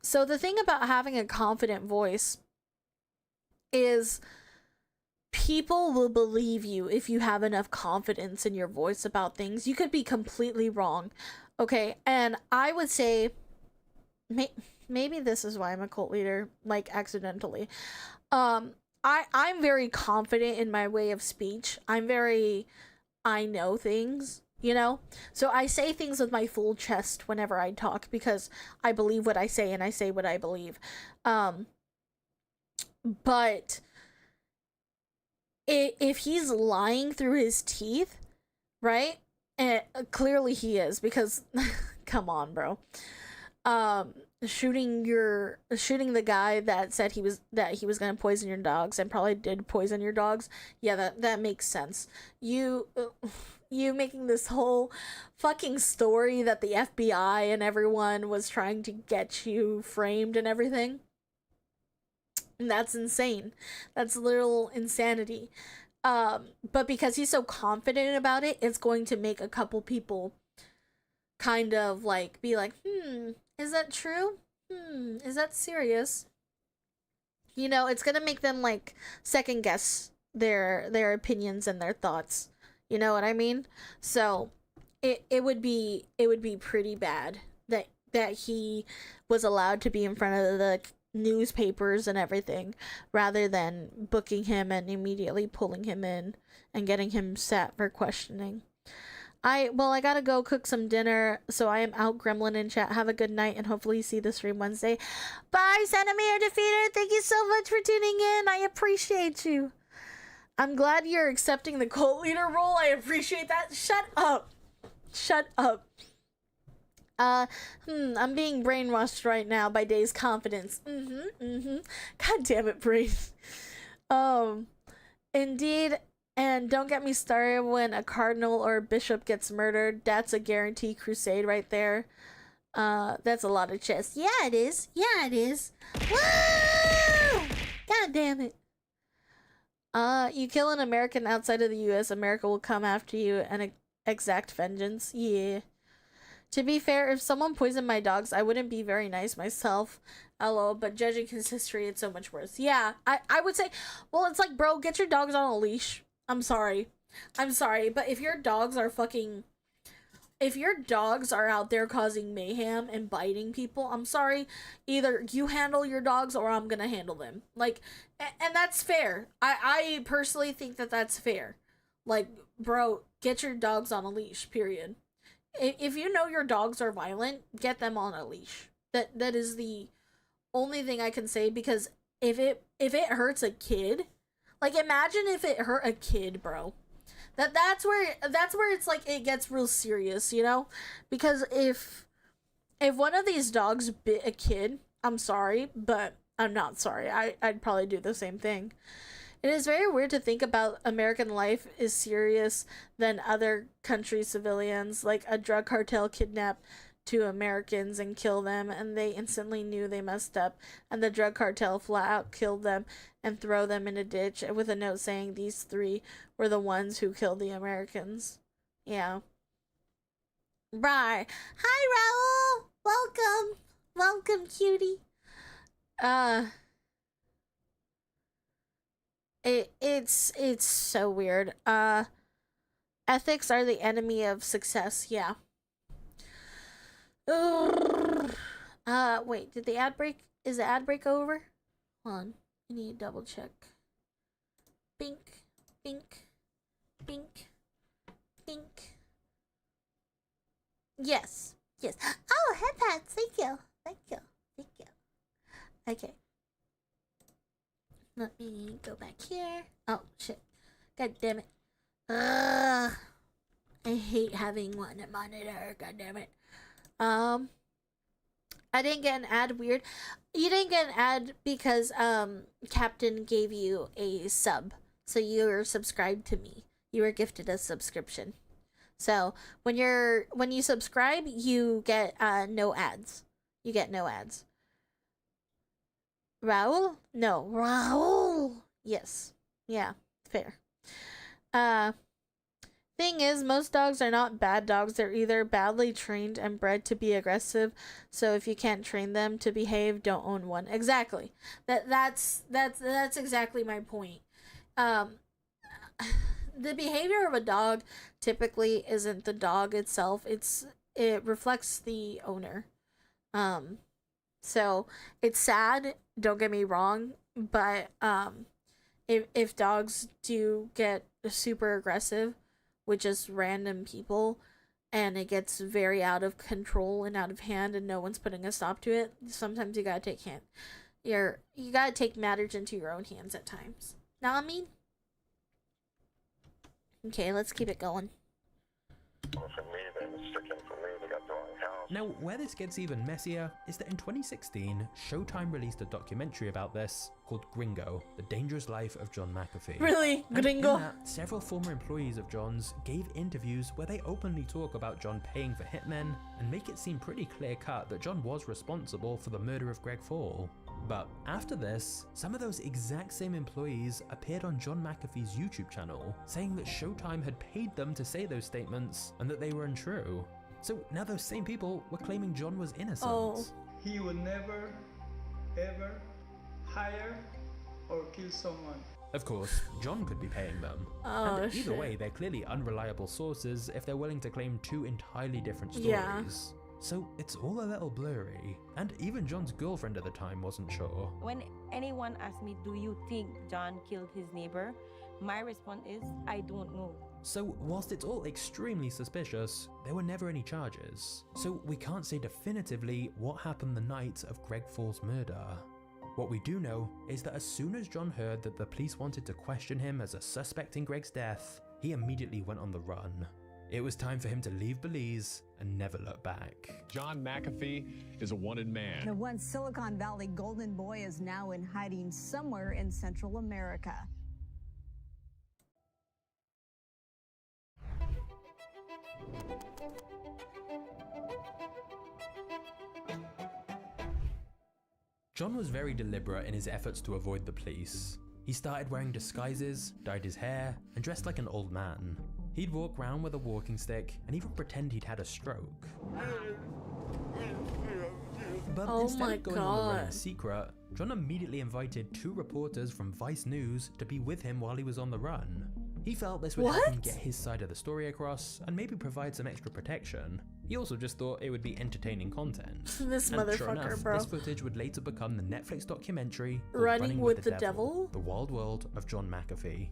So the thing about having a confident voice is people will believe you if you have enough confidence in your voice about things. You could be completely wrong, okay? And I would say maybe this is why I'm a cult leader, like accidentally. I'm very confident in my way of speech. I know things, you know? So I say things with my full chest whenever I talk because I believe what I say and I say what I believe. But if he's lying through his teeth, right? And clearly he is, because come on, bro. Shooting the guy that said he was gonna poison your dogs and probably did poison your dogs. Yeah, that makes sense. You making this whole fucking story that the FBI and everyone was trying to get you framed and everything. That's insane. That's literal insanity. But because he's so confident about it, it's going to make a couple people kind of like be like, is that true? Is that serious? You know, it's gonna make them like second guess their opinions and their thoughts. You know what I mean? So it would be pretty bad that he was allowed to be in front of the newspapers and everything rather than booking him and immediately pulling him in and getting him sat for questioning. I gotta go cook some dinner, so I am out. Gremlin in chat. Have a good night and hopefully you see the stream Wednesday. Bye, Sanamir Defeater. Thank you so much for tuning in. I appreciate you. I'm glad you're accepting the cult leader role. I appreciate that. Shut up. I'm being brainwashed right now by Day's confidence. God damn it, brain. Indeed, and don't get me started when a cardinal or a bishop gets murdered. That's a guarantee crusade right there. That's a lot of chess. Yeah, it is. Woo! God damn it. You kill an American outside of the U.S., America will come after you and exact vengeance. Yeah. To be fair, if someone poisoned my dogs, I wouldn't be very nice myself. LOL, but judging his history, it's so much worse. Yeah, I would say, well, it's like, bro, get your dogs on a leash. I'm sorry, but if your dogs are out there causing mayhem and biting people, I'm sorry, either you handle your dogs or I'm gonna handle them. Like, and that's fair. I personally think that that's fair. Like, bro, get your dogs on a leash, period. If you know your dogs are violent, get them on a leash. That is the only thing I can say, because if it hurts a kid, like, imagine if it hurt a kid, bro. That's where it's like it gets real serious, you know? Because if one of these dogs bit a kid, I'm sorry, but I'm not sorry. I'd probably do the same thing. It is very weird to think about American life is serious than other country civilians. Like, a drug cartel kidnapped 2 Americans and kill them, and they instantly knew they messed up, and the drug cartel flat out killed them and throw them in a ditch with a note saying these 3 were the ones who killed the Americans. Yeah. Right. Hi, Raul. Welcome, cutie. It's so weird. Ethics are the enemy of success. Yeah. Wait, did the ad break? Is the ad break over? Hold on. I need to double check. Bink, bink, bink, bink. Yes. Oh, headphones. Thank you. Okay. Let me go back here. Oh, shit. God damn it. I hate having one monitor. God damn it. I didn't get an ad. Weird. You didn't get an ad because Captain gave you a sub. So you were subscribed to me. You were gifted a subscription. So when you subscribe, you get no ads. You get no ads. Raul? No, Raul. Yes. Yeah, fair. Thing is, most dogs are not bad dogs. They're either badly trained and bred to be aggressive. So if you can't train them to behave, don't own one. Exactly. That's exactly my point. The behavior of a dog typically isn't the dog itself. It reflects the owner. So it's sad, don't get me wrong, but if dogs do get super aggressive with just random people and it gets very out of control and out of hand and no one's putting a stop to it, sometimes you gotta take matters into your own hands at times. Know what I mean? Okay, let's keep it going. Now, where this gets even messier is that in 2016, Showtime released a documentary about this called Gringo, The Dangerous Life of John McAfee. Really? Gringo? In that, several former employees of John's gave interviews where they openly talk about John paying for hitmen and make it seem pretty clear-cut that John was responsible for the murder of Greg Fall. But after this, some of those exact same employees appeared on John McAfee's YouTube channel, saying that Showtime had paid them to say those statements and that they were untrue. So now those same people were claiming John was innocent. Oh. He would never, ever hire or kill someone. Of course, John could be paying them. Oh, and either shit. way, they're clearly unreliable sources if they're willing to claim 2 entirely different stories. Yeah. So it's all a little blurry, and even John's girlfriend at the time wasn't sure. When anyone asks me, do you think John killed his neighbor? My response is, I don't know. So whilst it's all extremely suspicious, there were never any charges. So we can't say definitively what happened the night of Greg Fall's murder. What we do know is that as soon as John heard that the police wanted to question him as a suspect in Greg's death, he immediately went on the run. It was time for him to leave Belize and never look back. John McAfee is a wanted man. The once Silicon Valley golden boy is now in hiding somewhere in Central America. John was very deliberate in his efforts to avoid the police. He started wearing disguises, dyed his hair, and dressed like an old man. He'd walk around with a walking stick and even pretend he'd had a stroke. But instead of going on the run in secret, John immediately invited 2 reporters from Vice News to be with him while he was on the run. He felt this would help him get his side of the story across and maybe provide some extra protection. He also just thought it would be entertaining content. This and motherfucker, sure enough, bro. This footage would later become the Netflix documentary called Running with the Devil? The Wild World of John McAfee.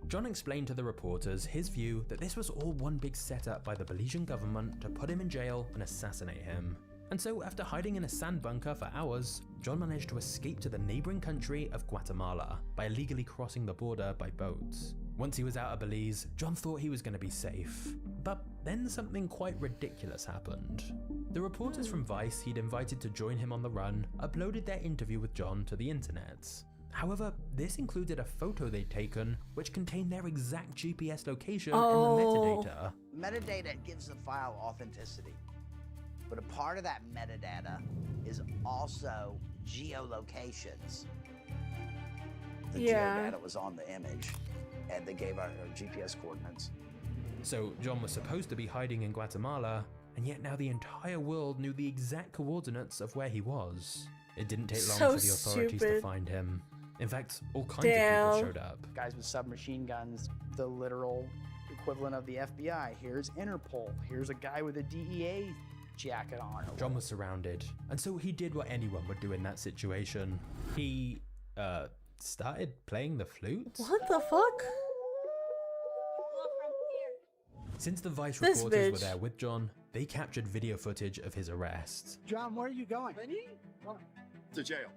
John explained to the reporters his view that this was all one big setup by the Belizean government to put him in jail and assassinate him. And so after hiding in a sand bunker for hours, John managed to escape to the neighboring country of Guatemala by illegally crossing the border by boat. Once he was out of Belize, John thought he was going to be safe. But then something quite ridiculous happened. The reporters from Vice he'd invited to join him on the run uploaded their interview with John to the internet. However, this included a photo they'd taken which contained their exact GPS location in the metadata. Metadata gives the file authenticity, but a part of that metadata is also geolocations. The geodata was on the image, and they gave our GPS coordinates. So John was supposed to be hiding in Guatemala, and yet now the entire world knew the exact coordinates of where he was. It didn't take long for the authorities to find him. In fact, all kinds of people showed up. Guys with submachine guns, the literal equivalent of the FBI. Here's Interpol. Here's a guy with a DEA jacket on. John was surrounded, and so he did what anyone would do in that situation. He, started playing the flute? What the fuck? Since the Vice reporters were there with John, they captured video footage of his arrest. John, where are you going? To jail.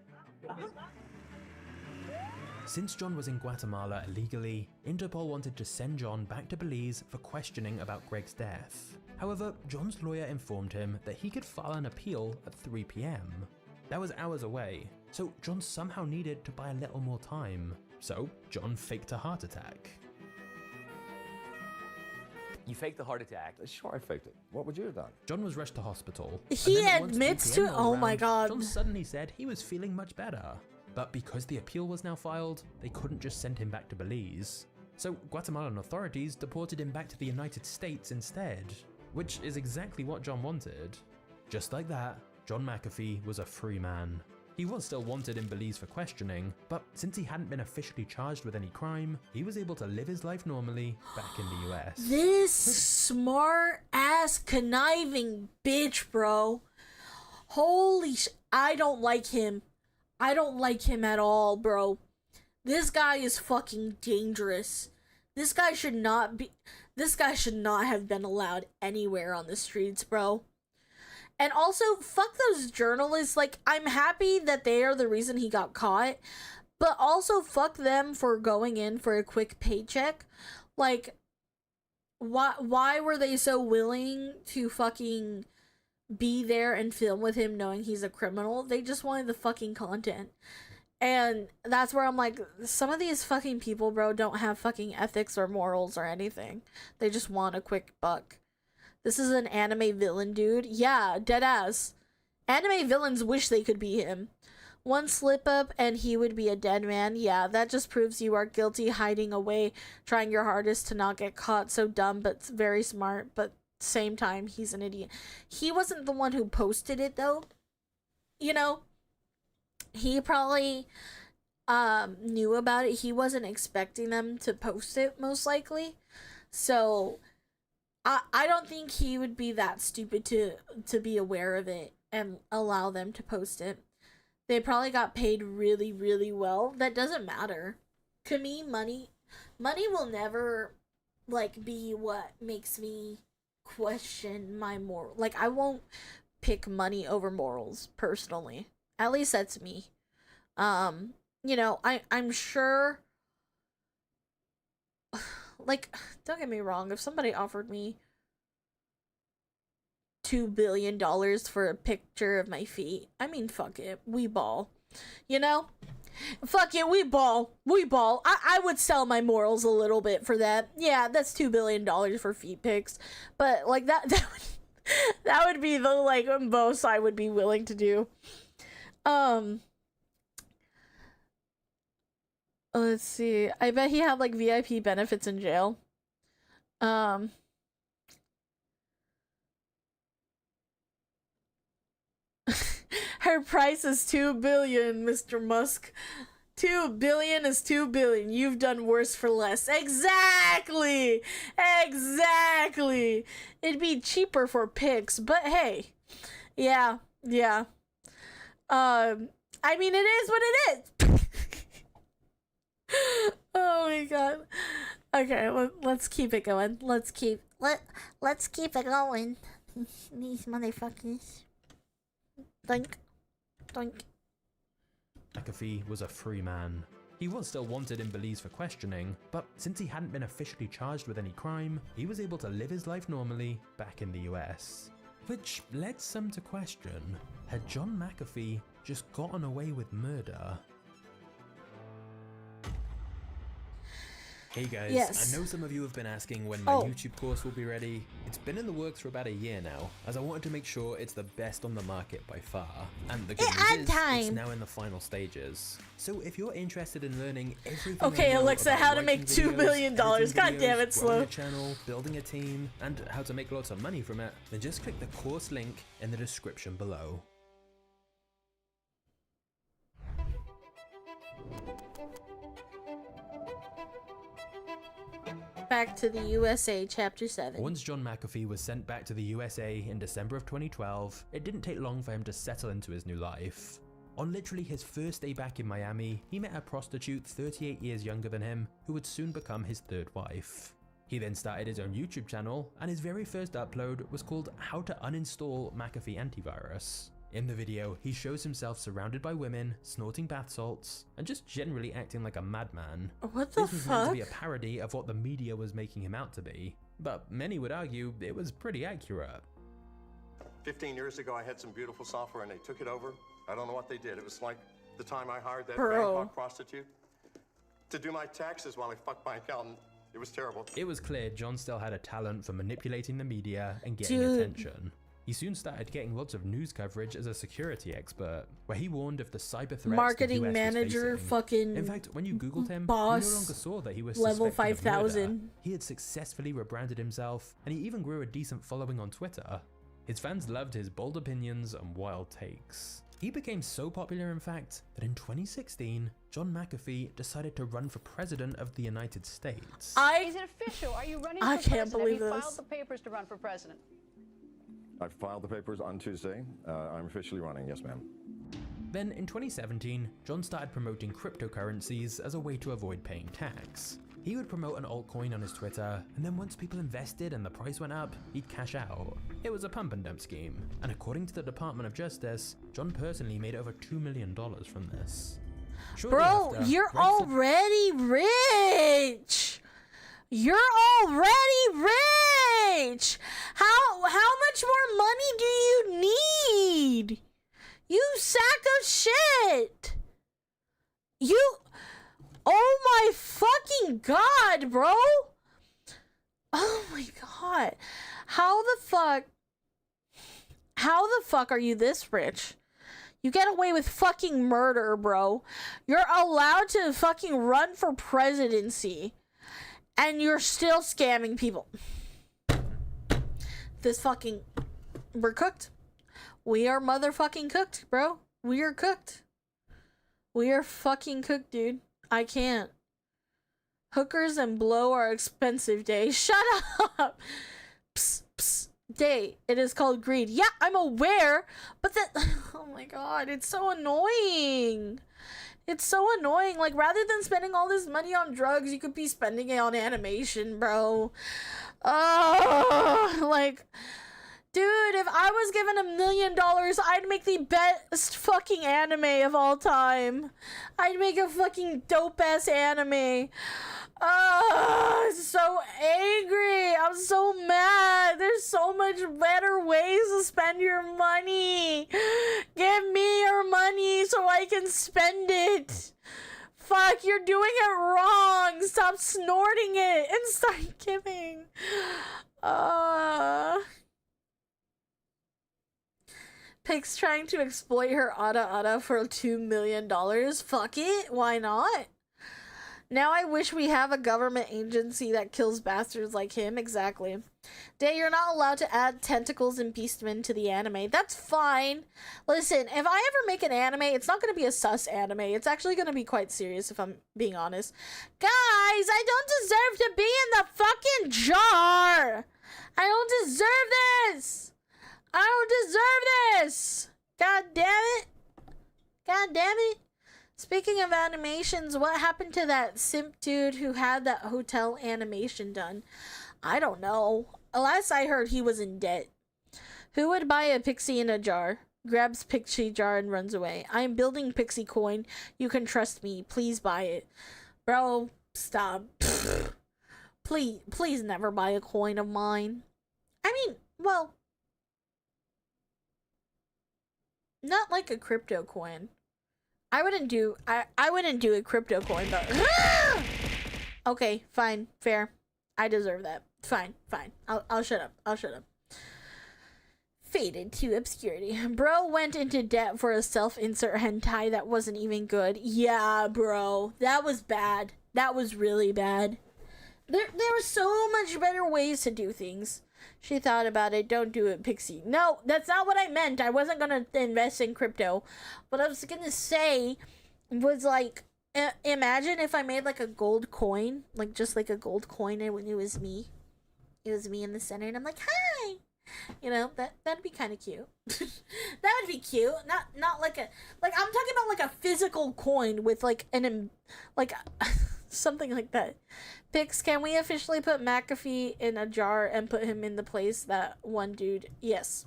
Since John was in Guatemala illegally, Interpol wanted to send John back to Belize for questioning about Greg's death. However, John's lawyer informed him that he could file an appeal at 3 p.m. That was hours away, so John somehow needed to buy a little more time. So John faked a heart attack. You faked the heart attack. Sure, I faked it. What would you have done? John was rushed to hospital. He admits to, oh my god. John suddenly said he was feeling much better. But because the appeal was now filed, they couldn't just send him back to Belize. So Guatemalan authorities deported him back to the United States instead, which is exactly what John wanted. Just like that, John McAfee was a free man. He was still wanted in Belize for questioning, but since he hadn't been officially charged with any crime, he was able to live his life normally back in the US. This smart ass conniving bitch, bro. Holy I don't like him. I don't like him at all, bro. This guy is fucking dangerous. This guy should not have been allowed anywhere on the streets, bro. And also, fuck those journalists. Like, I'm happy that they are the reason he got caught, but also fuck them for going in for a quick paycheck. Like, why were they so willing to fucking be there and film with him knowing he's a criminal? They just wanted the fucking content. And that's where I'm like, some of these fucking people, bro, don't have fucking ethics or morals or anything. They just want a quick buck. This is an anime villain, dude. Yeah, deadass. Anime villains wish they could be him. One slip up and he would be a dead man. Yeah, that just proves you are guilty, hiding away, trying your hardest to not get caught. So dumb, but very smart. But same time, he's an idiot. He wasn't the one who posted it, though. You know, he probably knew about it. He wasn't expecting them to post it, most likely. So I don't think he would be that stupid to be aware of it and allow them to post it. They probably got paid really, really well. That doesn't matter. To me, money will never, like, be what makes me question my moral. Like, I won't pick money over morals, personally. At least that's me. You know, I'm sure, like, don't get me wrong, if somebody offered me $2 billion for a picture of my feet, I mean, fuck it, we ball. You know? Fuck it, we ball. We ball. I would sell my morals a little bit for that. Yeah, that's $2 billion for feet pics. But, like, that would be the, like, most I would be willing to do. Let's see. I bet he had, like, VIP benefits in jail. Her price is $2 billion, Mr. Musk. $2 billion is $2 billion. You've done worse for less. Exactly. Exactly. It'd be cheaper for pics, but hey. Yeah. Yeah. I mean, it is what it is. Oh my god. Okay, let's keep it going. Let's keep it going. These motherfuckers. Doink. Doink. McAfee was a free man. He was still wanted in Belize for questioning, but since he hadn't been officially charged with any crime, he was able to live his life normally back in the US. Which led some to question, had John McAfee just gotten away with murder? Hey guys, Yes. I know some of you have been asking when my YouTube course will be ready. It's been in the works for about a year now, as I wanted to make sure it's the best on the market by far. And the good news is, it's now in the final stages. So if you're interested in learning everything Okay, I know Alexa, about how to writing make $2 videos, billion. God editing damn it, videos, Slow. growing a channel, building a team, and how to make lots of money from it, then just click the course link in the description below. Back to the USA, Chapter 7. Once John McAfee was sent back to the USA in December of 2012, it didn't take long for him to settle into his new life. On literally his first day back in Miami, he met a prostitute 38 years younger than him, who would soon become his third wife. He then started his own YouTube channel, and his very first upload was called How to Uninstall McAfee Antivirus. In the video, he shows himself surrounded by women, snorting bath salts, and just generally acting like a madman. What the This was meant to be a fuck? parody of what the media was making him out to be, but many would argue it was pretty accurate. 15 years ago, I had some beautiful software and they took it over. I don't know what they did. It was like the time I hired that Bro. Bangkok prostitute to do my taxes while I fucked my accountant. It was terrible. It was clear John still had a talent for manipulating the media and getting Dude. attention. He soon started getting lots of news coverage as a security expert, where he warned of the cyber threats Marketing the US manager, was facing. fucking In fact, when you googled him, boss, you no longer saw that he was level suspected of murder. 5,000. He had successfully rebranded himself, and he even grew a decent following on Twitter. His fans loved his bold opinions and wild takes. He became so popular, in fact, that in 2016, John McAfee decided to run for president of the United States. Is it official? Are you running I for can't president? believe Have you this. filed the papers to run for president? I filed the papers on Tuesday. I'm officially running, yes ma'am. Then in 2017, John started promoting cryptocurrencies as a way to avoid paying tax. He would promote an altcoin on his Twitter, and then once people invested and the price went up, he'd cash out. It was a pump and dump scheme, and according to the Department of Justice, John personally made over $2 million from this. Shortly Bro, after, you're Greg said- already rich. You're already rich. How much more money do you need? You sack of shit. Oh my fucking god, bro. Oh my god. How the fuck are you this rich? You get away with fucking murder, bro. You're allowed to fucking run for presidency, and you're still scamming people. We're cooked. We are motherfucking cooked, bro. We are cooked. We are fucking cooked, dude. I can't. Hookers and blow are expensive, Day. Shut up. Psst, psst. Day, it is called greed. Yeah, I'm aware, but that, oh my god, it's so annoying. It's so annoying. Like, rather than spending all this money on drugs, you could be spending it on animation, bro. Like, dude, if I was given $1 million, I'd make the best fucking anime of all time. I'd make a fucking dope-ass anime. I'm so angry. I'm so mad. There's so much better ways to spend your money. Give me your money so I can spend it. Fuck, you're doing it wrong. Stop snorting it and start giving. Pig's trying to exploit her Ada for $2 million. Fuck it. Why not? Now I wish we have a government agency that kills bastards like him. Exactly. Day, you're not allowed to add tentacles and beastmen to the anime. That's fine. Listen, if I ever make an anime, it's not going to be a sus anime. It's actually going to be quite serious, if I'm being honest. Guys, I don't deserve to be in the fucking jar. I don't deserve this. I don't deserve this. God damn it. God damn it. Speaking of animations, what happened to that simp dude who had that hotel animation done? I don't know. Last I heard, he was in debt. Who would buy a pixie in a jar? Grabs pixie jar and runs away. I am building pixie coin. You can trust me. Please buy it. Bro, stop. Please never buy a coin of mine. I mean, well, not like a crypto coin. I wouldn't do a crypto coin, but okay, fine, fair. I deserve that. Fine. I'll shut up. Faded to obscurity. Bro went into debt for a self-insert hentai that wasn't even good. Yeah, bro. That was bad. That was really bad. There were so much better ways to do things. She thought about it. Don't do it, Pixie. No, that's not what I meant. I wasn't gonna invest in crypto. What I was gonna say was, like, imagine if I made, like, a gold coin. Like, just like a gold coin, and when it was me. It was me in the center, and I'm like, hi! You know, that'd be kind of cute. That would be cute. Not like a, like, I'm talking about like a physical coin with like something like that. Pix, can we officially put McAfee in a jar and put him in the place that one dude? Yes.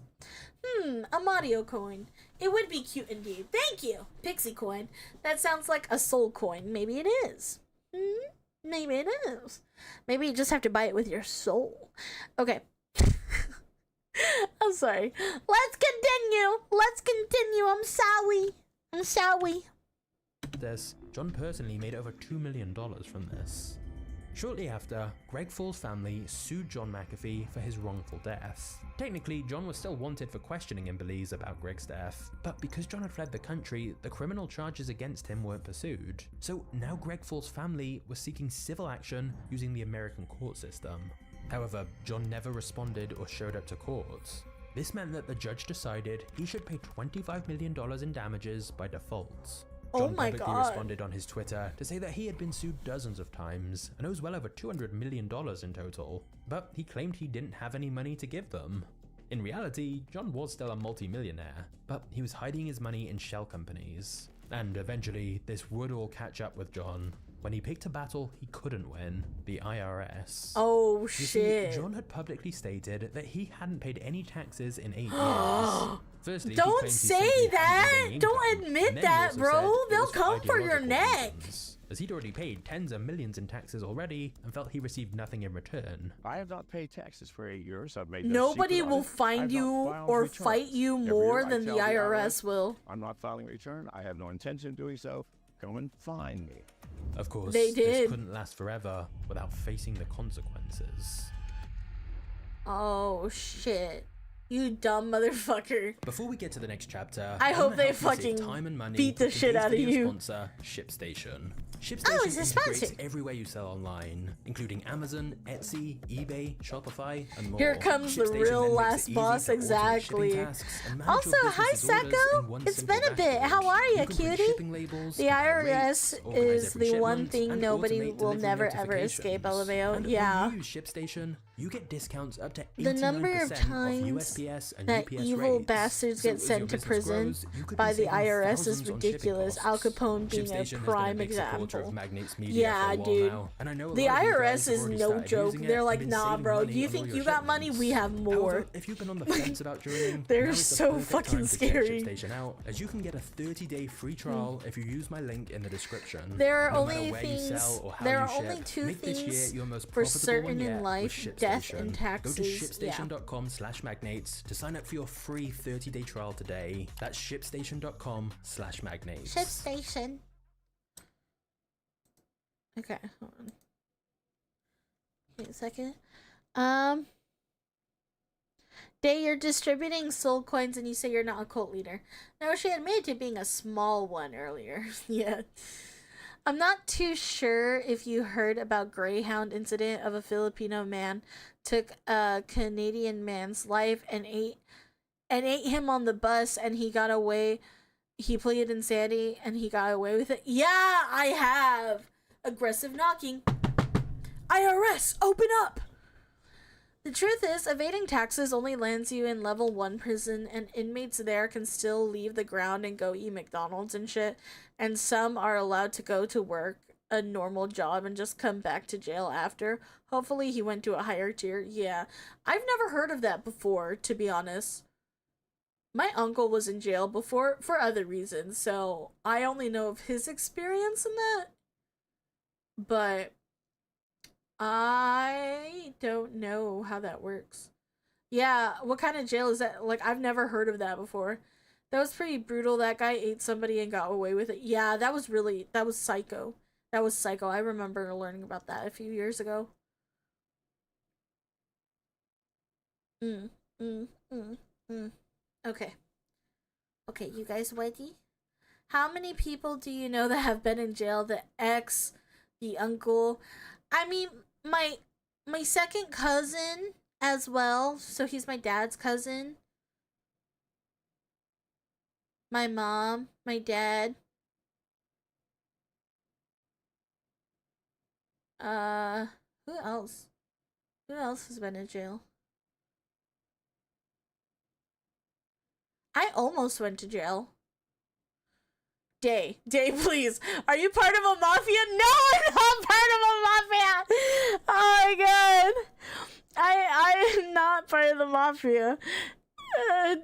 A Mario coin. It would be cute indeed. Thank you, Pixie coin. That sounds like a soul coin. Maybe it is. Maybe it is. Maybe you just have to buy it with your soul. Okay. I'm sorry. Let's continue. I'm sorry. John personally made over $2 million from this. Shortly after, Greg Fall's family sued John McAfee for his wrongful death. Technically, John was still wanted for questioning in Belize about Greg's death, but because John had fled the country, the criminal charges against him weren't pursued. So now Greg Fall's family was seeking civil action using the American court system. However, John never responded or showed up to court. This meant that the judge decided he should pay $25 million in damages by default. John publicly responded on his Twitter to say that he had been sued dozens of times and owes well over $200 million in total, but he claimed he didn't have any money to give them. In reality, John was still a multi-millionaire, but he was hiding his money in shell companies. And eventually, this would all catch up with John. When he picked a battle he couldn't win, the IRS. Oh, shit. John had publicly stated that he hadn't paid any taxes in 8 years. Firstly, don't say that! Don't admit that, bro! They'll come for your neck! As he'd already paid tens of millions in taxes already and felt he received nothing in return. I have not paid taxes for 8 years. I've made nobody will find you or fight you more than the IRS will. I'm not filing a return. I have no intention of doing so. Come and find me. Of course, they did. This couldn't last forever without facing the consequences. Oh, shit. You dumb motherfucker. Before we get to the next chapter, I hope they fucking time and money beat the shit out of you. Sponsor, ShipStation. ShipStation integrates everywhere you sell online, including Amazon, Etsy, eBay, Shopify, and more. Here comes the real last boss, exactly. Also, hi Sacco! It's been a bit. How are you, cutie? The IRS is the one thing nobody will never ever escape, LMAO. Yeah. When you use ShipStation, you get discounts up to 89% the number of times that evil bastards get sent to prison by the IRS is ridiculous. Al Capone being a prime example. Yeah, dude. The IRS is no joke. They're like, nah, bro. You think you got money? We have more. However, if you've been on the fence about joining, they're so fucking scary. Out, as you can get a 30-day free trial if you use my link in the description. There are only things. There are only two things for certain in life: death and taxes. Go to shipstation.com/magnates to sign up for your free 30-day trial today. That's shipstation.com/magnates. ShipStation. Okay, hold on. Wait a second. Day, you're distributing soul coins and you say you're not a cult leader. No, she admitted to being a small one earlier. Yeah. I'm not too sure if you heard about Greyhound incident of a Filipino man took a Canadian man's life and ate him on the bus and he got away. He pleaded insanity and he got away with it. Yeah, I have. Aggressive knocking. IRS, open up. The truth is, evading taxes only lands you in level 1 prison, and inmates there can still leave the ground and go eat McDonald's and shit, and some are allowed to go to work a normal job and just come back to jail after. Hopefully he went to a higher tier. Yeah, I've never heard of that before, to be honest. My uncle was in jail before for other reasons, so I only know of his experience in that. But I don't know how that works. Yeah, what kind of jail is that? Like, I've never heard of that before. That was pretty brutal. That guy ate somebody and got away with it. Yeah, that was psycho. That was psycho. I remember learning about that a few years ago. Okay. Okay, you guys ready? How many people do you know that have been in jail? The ex, the uncle. I mean, my second cousin as well. So he's my dad's cousin. My mom, my dad. Who else? Who else has been in jail? I almost went to jail. Day, please. Are you part of a mafia? No, I'm not part of a mafia. Oh my god. I am not part of the mafia.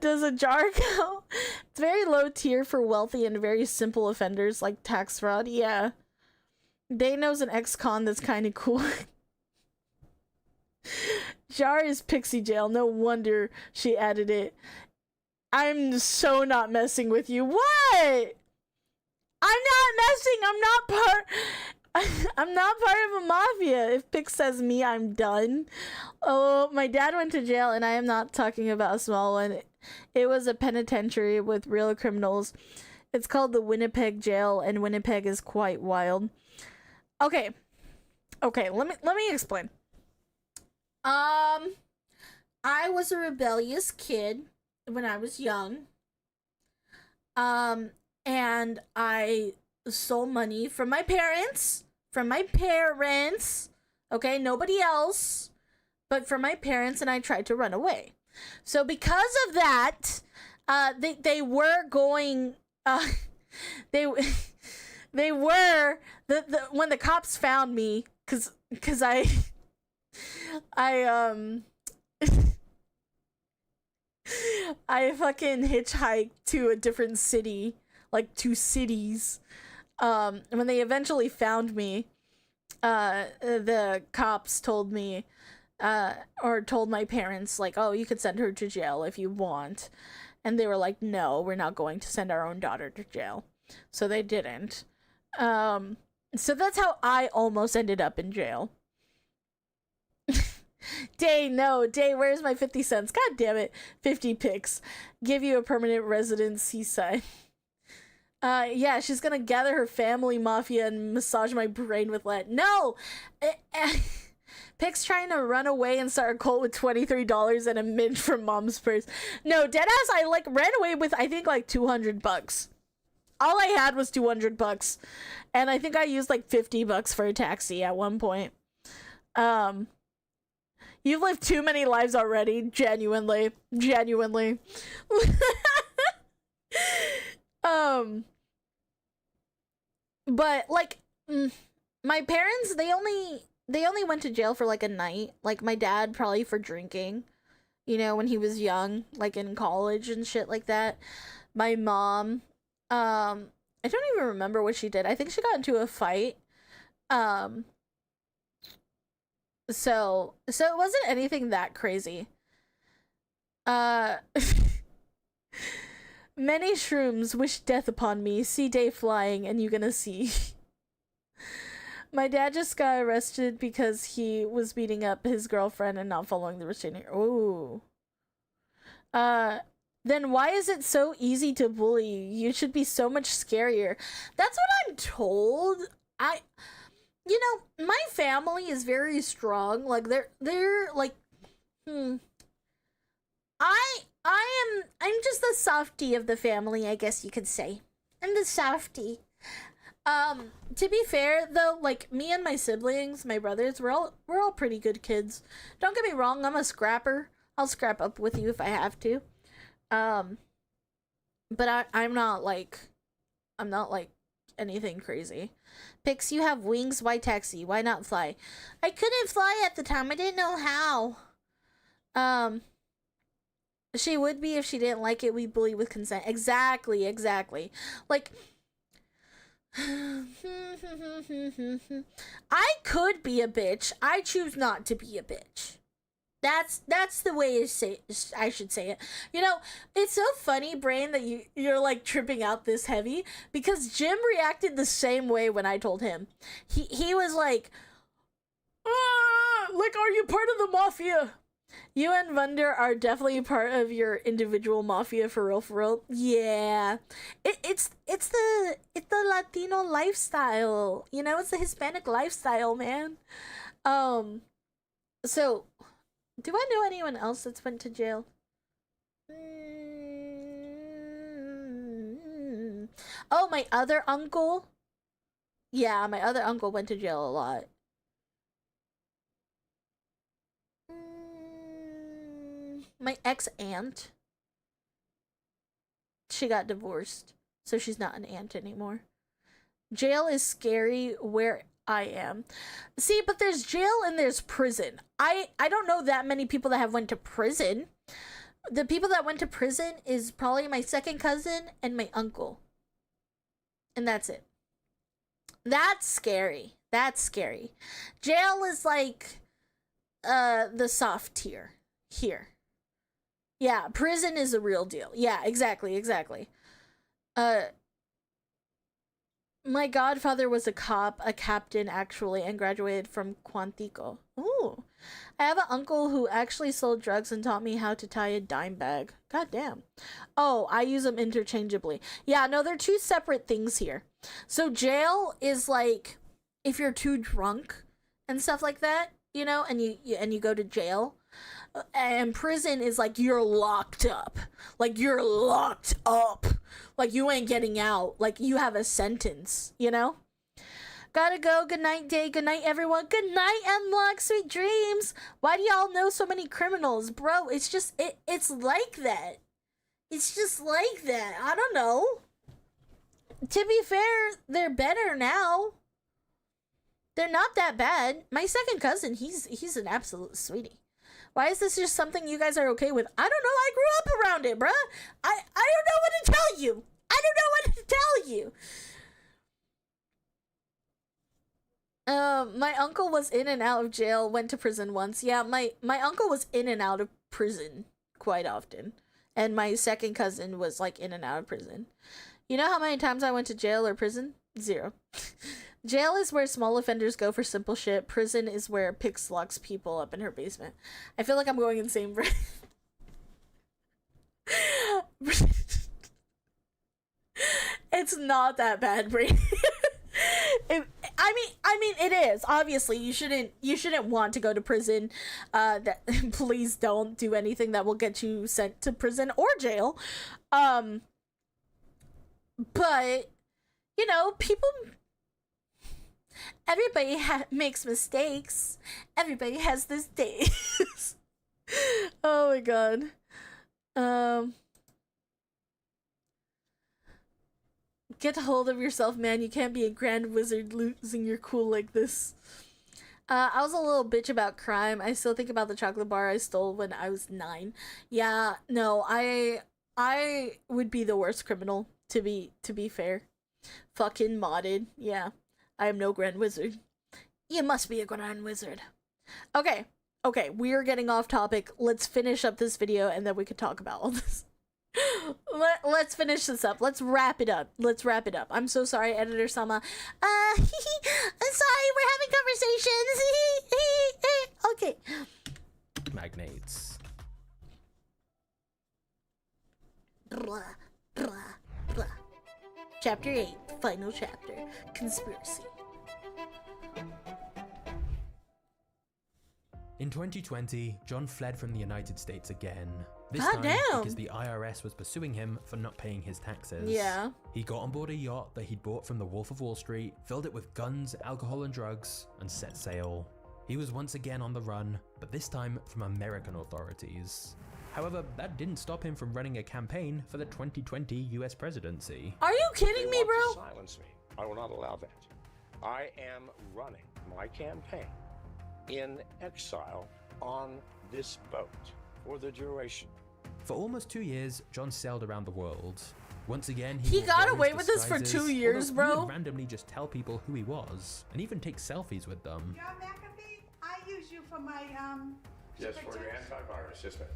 Does a jar count? It's very low tier for wealthy and very simple offenders like tax fraud. Yeah. Day knows an ex-con that's kind of cool. Jar is pixie jail. No wonder she added it. I'm so not messing with you. What? I'm not messing. I'm not part of a mafia. If Pix says me, I'm done. Oh, my dad went to jail, and I am not talking about a small one. It was a penitentiary with real criminals. It's called the Winnipeg jail, and Winnipeg is quite wild. Okay, let me explain. I was a rebellious kid when I was young. And I stole money from my parents. Okay, nobody else, but from my parents, and I tried to run away. So because of that, they were going, they were, when the cops found me, cause I fucking hitchhiked to a different city, like 2 cities. When they eventually found me, the cops told me, or told my parents, like, oh, you could send her to jail if you want. And they were like, no, we're not going to send our own daughter to jail. So they didn't. So that's how I almost ended up in jail. Day, where's my 50 cents? God damn it. 50 pics. Give you a permanent residence, seaside. Yeah, she's gonna gather her family mafia and massage my brain with lead. No! Pic's trying to run away and start a cult with $23 and a mint from mom's purse. No, deadass, I ran away with I think $200. All I had was $200, and I think I used $50 for a taxi at one point. You've lived too many lives already, genuinely. But my parents, they only went to jail for a night. My dad probably for drinking, when he was young, in college and shit like that. My mom, I don't even remember what she did. I think she got into a fight. So it wasn't anything that crazy. Many shrooms wish death upon me. See day flying and you gonna see. My dad just got arrested because he was beating up his girlfriend and not following the restraining order. Ooh. Then why is it so easy to bully you? You should be so much scarier. That's what I'm told. My family is very strong. I'm just the softie of the family, I guess you could say. I'm the softie. To be fair though, like me and my siblings, my brothers, we're all pretty good kids. Don't get me wrong, I'm a scrapper. I'll scrap up with you if I have to. But I'm not like anything crazy. Pix, you have wings, why taxi? Why not fly? I couldn't fly at the time. I didn't know how. She would be if she didn't like it. We bully with consent. Exactly. Like I could be a bitch. I choose not to be a bitch. That's the way I should say it. You know, it's so funny, Brain, that you're like tripping out this heavy, because Jim reacted the same way when I told him. He was like, like, are you part of the mafia? You and Vunder are definitely part of your individual mafia, for real. Yeah, it's the Latino lifestyle. You know, it's the Hispanic lifestyle, man. So, do I know anyone else that's went to jail? Oh, my other uncle. Yeah, my other uncle went to jail a lot. My ex-aunt, she got divorced, so she's not an aunt anymore. Jail is scary where I am. See, but there's jail and there's prison. I don't know that many people that have went to prison. The people that went to prison is probably my second cousin and my uncle. And that's it. That's scary. Jail is like the soft tier here. Yeah, prison is a real deal. Yeah, exactly. My godfather was a cop, a captain actually, and graduated from Quantico. Ooh. I have an uncle who actually sold drugs and taught me how to tie a dime bag. God damn. Oh, I use them interchangeably. Yeah, no, they're two separate things here. So jail is like if you're too drunk and stuff like that, you know, and you go to jail. And prison is like you're locked up. Like you ain't getting out. Like you have a sentence, you know? Gotta go. Good night, Day. Good night, everyone. Good night, Unlock. Sweet dreams. Why do y'all know so many criminals? Bro, it's just, it's like that. It's just like that. I don't know. To be fair, they're better now. They're not that bad. My second cousin, he's an absolute sweetie. Why is this just something you guys are okay with? I don't know. I grew up around it, bruh. I don't know what to tell you. My uncle was in and out of jail, went to prison once. Yeah, my uncle was in and out of prison quite often. And my second cousin was like in and out of prison. You know how many times I went to jail or prison? 0. Jail is where small offenders go for simple shit. Prison is where Pix locks people up in her basement. I feel like I'm going insane, bro. It's not that bad, Brady. I mean, it is. Obviously, you shouldn't want to go to prison. Please don't do anything that will get you sent to prison or jail. But you know, people. Everybody makes mistakes. Everybody has these days. Oh my god. Get a hold of yourself, man. You can't be a grand wizard losing your cool like this. I was a little bitch about crime. I still think about the chocolate bar I stole when I was 9. Yeah, no, I would be the worst criminal, to be fair. Fucking modded. Yeah. I am no grand wizard. You must be a grand wizard. Okay, we're getting off topic. Let's finish up this video and then we could talk about all this. Let's finish this up. Let's wrap it up. I'm so sorry, Editor Sama. I'm sorry, we're having conversations. Okay. Magnates. Blah, blah, blah. Chapter 8, final chapter. Conspiracy. In 2020, John fled from the United States again. This God time damn. because the IRS was pursuing him for not paying his taxes. Yeah. He got on board a yacht that he'd bought from the Wolf of Wall Street, filled it with guns, alcohol and drugs, and set sail. He was once again on the run, but this time from American authorities. However, that didn't stop him from running a campaign for the 2020 US presidency. Are you kidding me, bro? Silence me. I will not allow that. I am running my campaign in exile on this boat for the duration. For almost 2 years, John sailed around the world. Once again, He wore got various away with this for disguises, 2 years, although he bro. would randomly just tell people who he was, and even take selfies with them. John McAfee, I use you for my Yes, for your antivirus, yes, ma'am.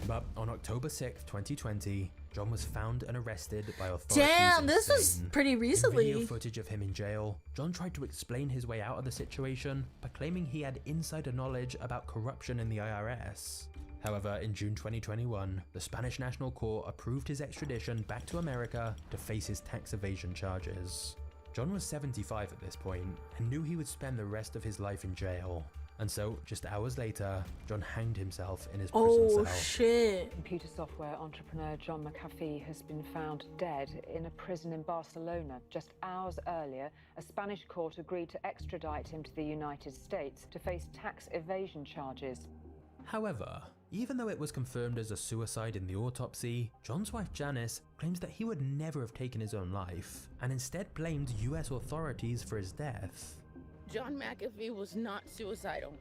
But on October 6th, 2020, John was found and arrested by authorities. Damn, this was Spain. pretty recently. In video footage of him in jail, John tried to explain his way out of the situation by claiming he had insider knowledge about corruption in the IRS. However, in June 2021, the Spanish National Court approved his extradition back to America to face his tax evasion charges. John was 75 at this point and knew he would spend the rest of his life in jail. And so, just hours later, John hanged himself in his prison cell. Oh shit. Computer software entrepreneur John McAfee has been found dead in a prison in Barcelona. Just hours earlier, a Spanish court agreed to extradite him to the United States to face tax evasion charges. However, even though it was confirmed as a suicide in the autopsy, John's wife Janice claims that he would never have taken his own life, and instead blamed US authorities for his death. John McAfee was not suicidal.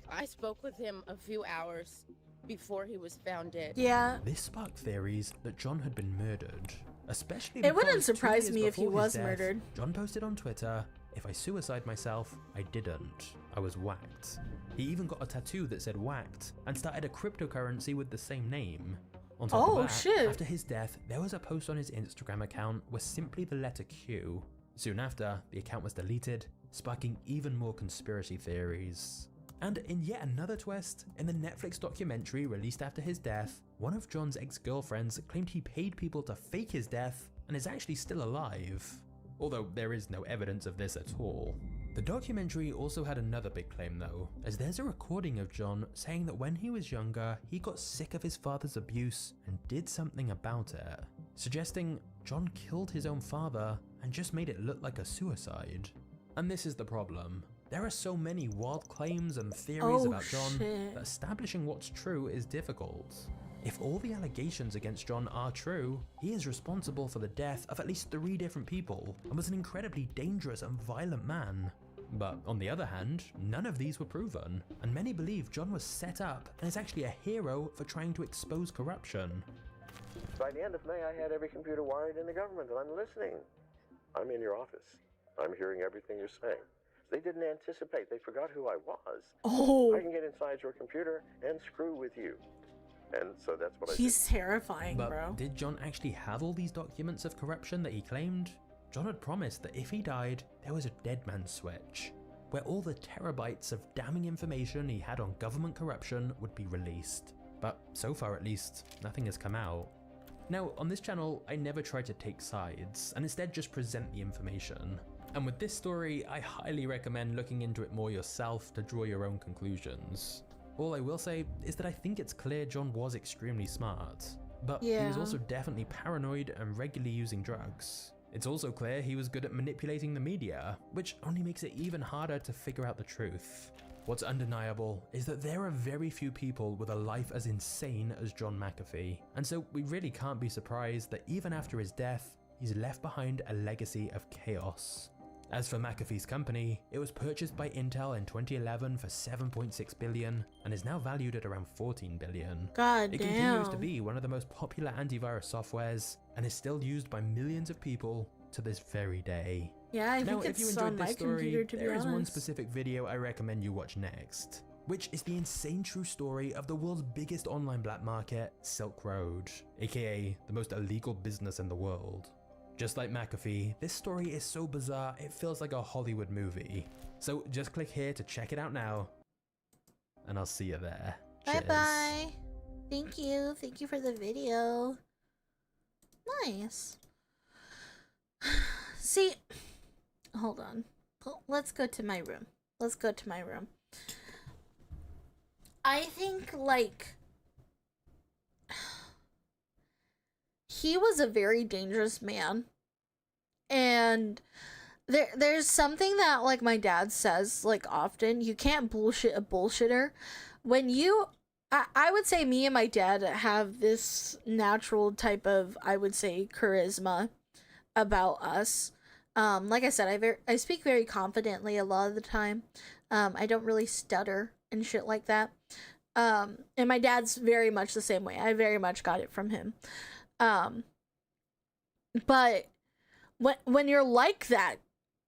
I spoke with him a few hours before he was found dead. Yeah. This sparked theories that John had been murdered, especially It wouldn't because 2 surprise years me if he before his was death, murdered. John posted on Twitter, "If I suicide myself, I didn't. I was whacked." He even got a tattoo that said whacked and started a cryptocurrency with the same name. On top of that, shit. after his death, there was a post on his Instagram account with simply the letter Q. Soon after, the account was deleted, sparking even more conspiracy theories. And in yet another twist, in the Netflix documentary released after his death, one of John's ex-girlfriends claimed he paid people to fake his death and is actually still alive. Although there is no evidence of this at all. The documentary also had another big claim though, as there's a recording of John saying that when he was younger, he got sick of his father's abuse and did something about it, suggesting John killed his own father and just made it look like a suicide. And this is the problem. There are so many wild claims and theories about John that establishing what's true is difficult. If all the allegations against John are true, he is responsible for the death of at least 3 different people and was an incredibly dangerous and violent man. But on the other hand, none of these were proven, and many believe John was set up and is actually a hero for trying to expose corruption. By the end of May, I had every computer wired in the government, and I'm listening. I'm in your office. I'm hearing everything you're saying. They didn't anticipate. They forgot who I was. Oh. I can get inside your computer and screw with you. And so that's what I did. He's terrifying, But bro. did John actually have all these documents of corruption that he claimed? John had promised that if he died, there was a dead man's switch, where all the terabytes of damning information he had on government corruption would be released. But so far at least, nothing has come out. Now, on this channel, I never try to take sides, and instead just present the information. And with this story, I highly recommend looking into it more yourself to draw your own conclusions. All I will say is that I think it's clear John was extremely smart, but he was also definitely paranoid and regularly using drugs. It's also clear he was good at manipulating the media, which only makes it even harder to figure out the truth. What's undeniable is that there are very few people with a life as insane as John McAfee, and so we really can't be surprised that even after his death, he's left behind a legacy of chaos. As for McAfee's company, it was purchased by Intel in 2011 for $7.6 billion and is now valued at around $14 billion. God It damn. continues to be one of the most popular antivirus softwares and is still used by millions of people to this very day. Yeah, I Now, think if you it's enjoyed on this my story, computer, to be there is one honest. specific video I recommend you watch next, which is the insane true story of the world's biggest online black market, Silk Road, aka the most illegal business in the world. Just like McAfee, this story is so bizarre it feels like a Hollywood movie. So just click here to check it out now, and I'll see you there. Bye Cheers. bye. Thank you. Thank you for the video. Nice. See, hold on. Let's go to my room. Let's go to my room. I think, like, he was a very dangerous man. And there's something that, like, my dad says, like, often. You can't bullshit a bullshitter. When you... I would say me and my dad have this natural type of, I would say, charisma about us. Like I said, I speak very confidently a lot of the time. I don't really stutter and shit like that. And my dad's very much the same way. I very much got it from him. But when you're like that,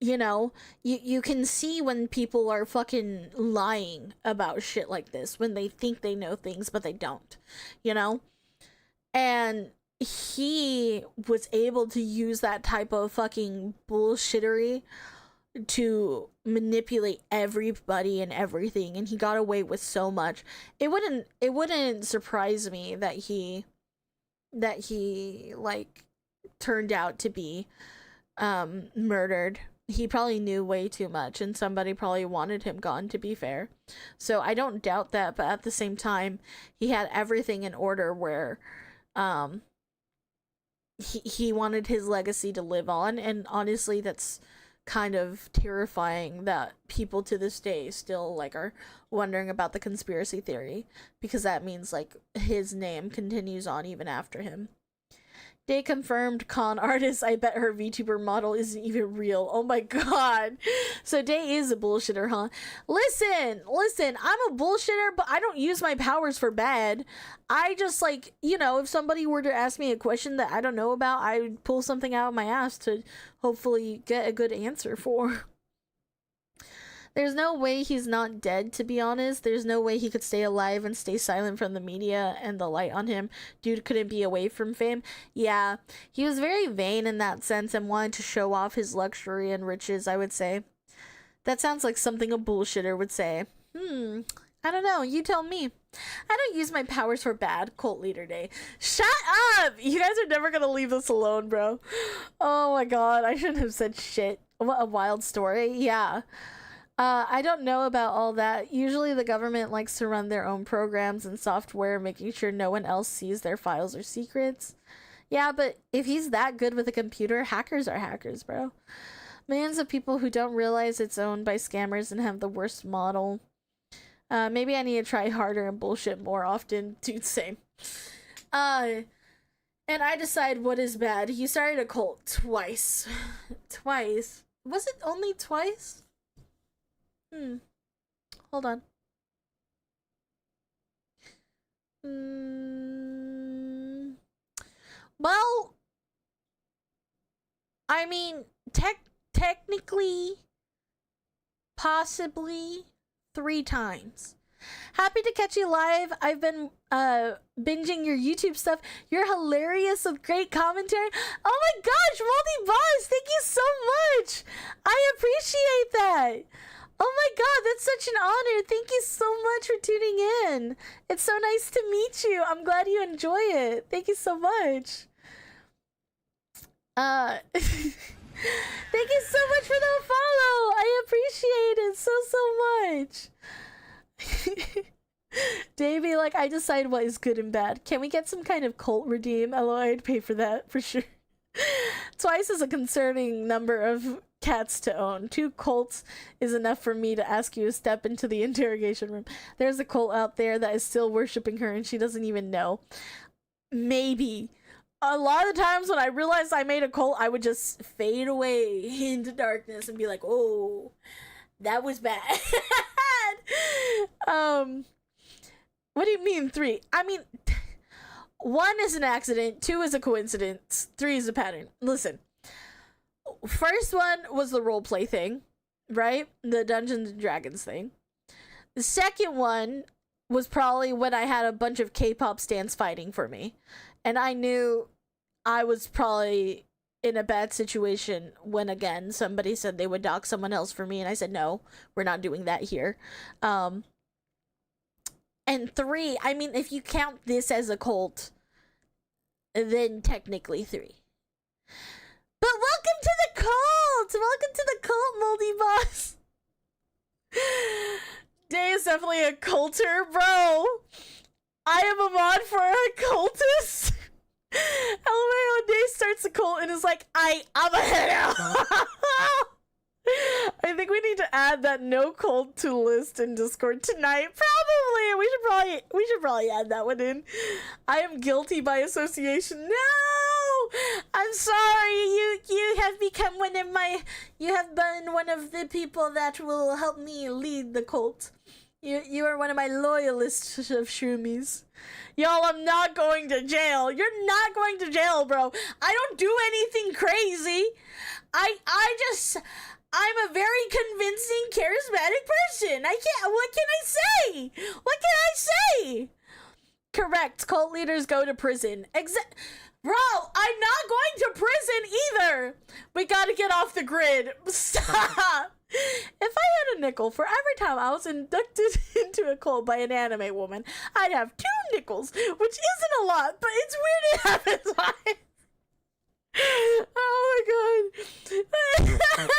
you know, you can see when people are fucking lying about shit like this, when they think they know things, but they don't, you know? And he was able to use that type of fucking bullshittery to manipulate everybody and everything, and he got away with so much. It wouldn't surprise me that he like turned out to be murdered. He probably knew way too much, and somebody probably wanted him gone, to be fair. So I don't doubt that, but at the same time, he had everything in order where he wanted his legacy to live on, and honestly, that's kind of terrifying that people to this day still, like, are wondering about the conspiracy theory, because that means, like, his name continues on even after him. Day confirmed con artist. I bet her VTuber model isn't even real. Oh my god. So Day is a bullshitter, huh? Listen, I'm a bullshitter, but I don't use my powers for bad. I just, like, you know, if somebody were to ask me a question that I don't know about, I would pull something out of my ass to hopefully get a good answer for. There's no way he's not dead, to be honest. There's no way he could stay alive and stay silent from the media and the light on him. Dude couldn't be away from fame. Yeah, he was very vain in that sense and wanted to show off his luxury and riches, I would say. That sounds like something a bullshitter would say. I don't know. You tell me. I don't use my powers for bad. Cult leader day. Shut up! You guys are never gonna leave this alone, bro. Oh my god, I shouldn't have said shit. What a wild story. Yeah. I don't know about all that. Usually the government likes to run their own programs and software, making sure no one else sees their files or secrets. Yeah, but if he's that good with a computer, hackers are hackers, bro. Millions of people who don't realize it's owned by scammers and have the worst model. Maybe I need to try harder and bullshit more often. Dude, same. And I decide what is bad. He started a cult twice. Twice. Was it only twice? Hold on. Well, I mean, technically, possibly 3 times. Happy to catch you live. I've been binging your YouTube stuff. You're hilarious with great commentary. Oh my gosh, multi-boss, thank you so much. I appreciate that. Oh my god, that's such an honor. Thank you so much for tuning in. It's so nice to meet you. I'm glad you enjoy it. Thank you so much. Thank you so much for the follow. I appreciate it so much. Davey, like, I decide what is good and bad. Can we get some kind of cult redeem? LOL, I'd pay for that for sure. Twice is a concerning number of cats to own. 2 cults is enough for me to ask you to step into the interrogation room. There's a cult out there that is still worshipping her and she doesn't even know. Maybe. A lot of the times when I realized I made a cult, I would just fade away into darkness and be like, oh, that was bad. What do you mean 3? I mean, 1 is an accident, 2 is a coincidence, 3 is a pattern. Listen. First one was the roleplay thing, right? The Dungeons and Dragons thing. The second one was probably when I had a bunch of K-pop stans fighting for me. And I knew I was probably in a bad situation when, again, somebody said they would dox someone else for me. And I said, no, we're not doing that here. And 3, I mean, if you count this as a cult, then technically 3. But welcome to the cult! Welcome to the cult, Moldy Boss! Day is definitely a culter, bro. I am a mod for a cultist. LMAO Day starts a cult and is like, I'm a head out. I think we need to add that no cult to list in Discord tonight. Probably. We should probably add that one in. I am guilty by association. No! I'm sorry. You have become you have been one of the people that will help me lead the cult. You are one of my loyalists of shroomies. Y'all, I'm not going to jail. You're not going to jail, bro. I don't do anything crazy. I'm a very convincing, charismatic person. What can I say? What can I say? Correct. Cult leaders go to prison. Bro, I'm not going to prison either. We gotta get off the grid. Stop. If I had a nickel for every time I was inducted into a cult by an anime woman, I'd have 2 nickels, which isn't a lot, but it's weird it happens. Oh my god.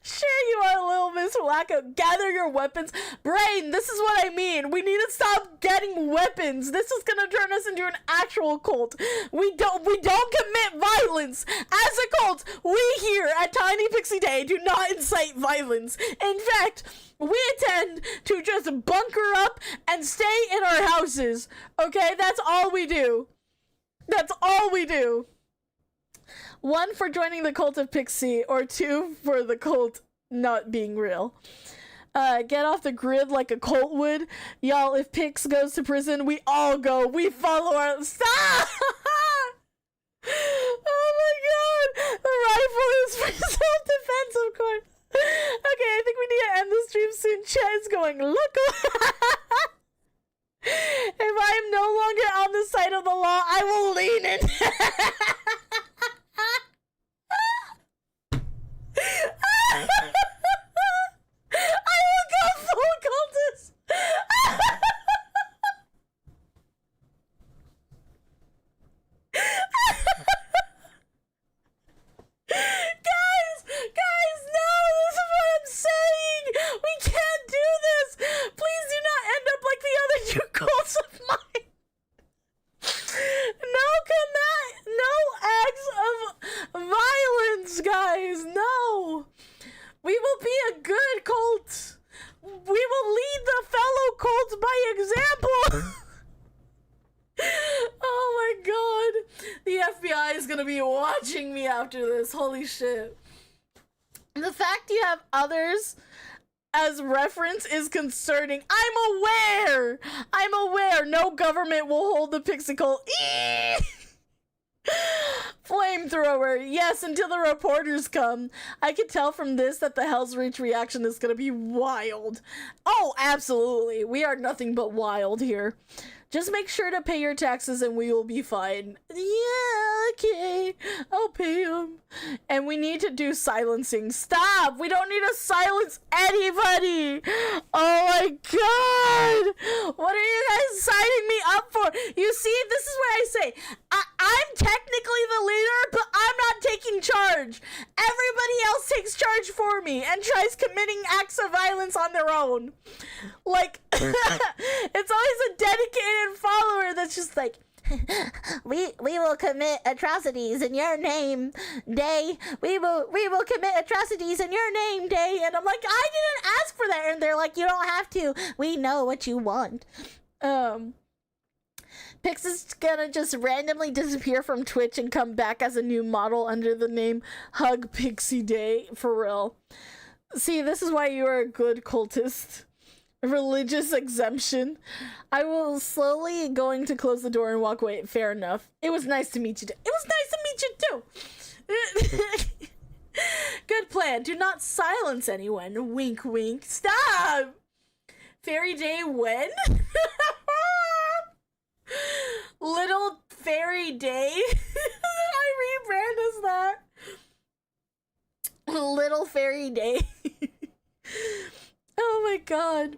Sure, you are, little Miss Wacko. Gather your weapons. Brain, this is what I mean. We need to stop getting weapons. This is gonna turn us into an actual cult. We don't commit violence. As a cult, we here at Tiny Pixie Day do not incite violence. In fact, we intend to just bunker up and stay in our houses. Okay? That's all we do. That's all we do. 1 for joining the cult of Pixie, or 2 for the cult not being real. Get off the grid like a cult would. Y'all, if Pix goes to prison, we all go. We follow our... Stop! Oh my god! The rifle is for self-defense, of course. Okay, I think we need to end the stream soon. Chat is going, look. If I am no longer on the side of the law, I will lean in. I will go full cultist. Guys, no, this is what I'm saying. We can't do this. Please do not end up like the other 2 cults of mine. No acts of violence, guys. No. We will be a good cult. We will lead the fellow cults by example. Oh my god. The FBI is gonna be watching me after this. Holy shit. The fact you have others as reference is concerning. I'm aware. No government will hold the Pixie cult. Flamethrower. Yes, until the reporters come. I can tell from this that the Hell's Reach reaction is gonna be wild. Oh, absolutely. We are nothing but wild here. Just make sure to pay your taxes and we will be fine. Yeah, okay. I'll pay them. And we need to do silencing. Stop! We don't need to silence anybody! Oh my god! What are you guys signing me up for? You see, this is what I say. I'm technically the leader, but I'm not taking charge. Everybody else takes charge for me and tries committing acts of violence on their own. Like, it's always a dedicated follower that's just like, we will commit atrocities in your name, Day. We will commit atrocities in your name, Day. And I'm like, I didn't ask for that. And they're like, you don't have to. We know what you want. Pix is gonna just randomly disappear from Twitch and come back as a new model under the name Hug Pixie Day. For real. See, this is why you are a good cultist. Religious exemption. I will slowly going to close the door and walk away. Fair enough. It was nice to meet you. It was nice to meet you too. Good plan. Do not silence anyone. Wink, wink. Stop. Fairy Day when? Little Fairy Day. I rebrand as that. Little Fairy Day. Oh my god.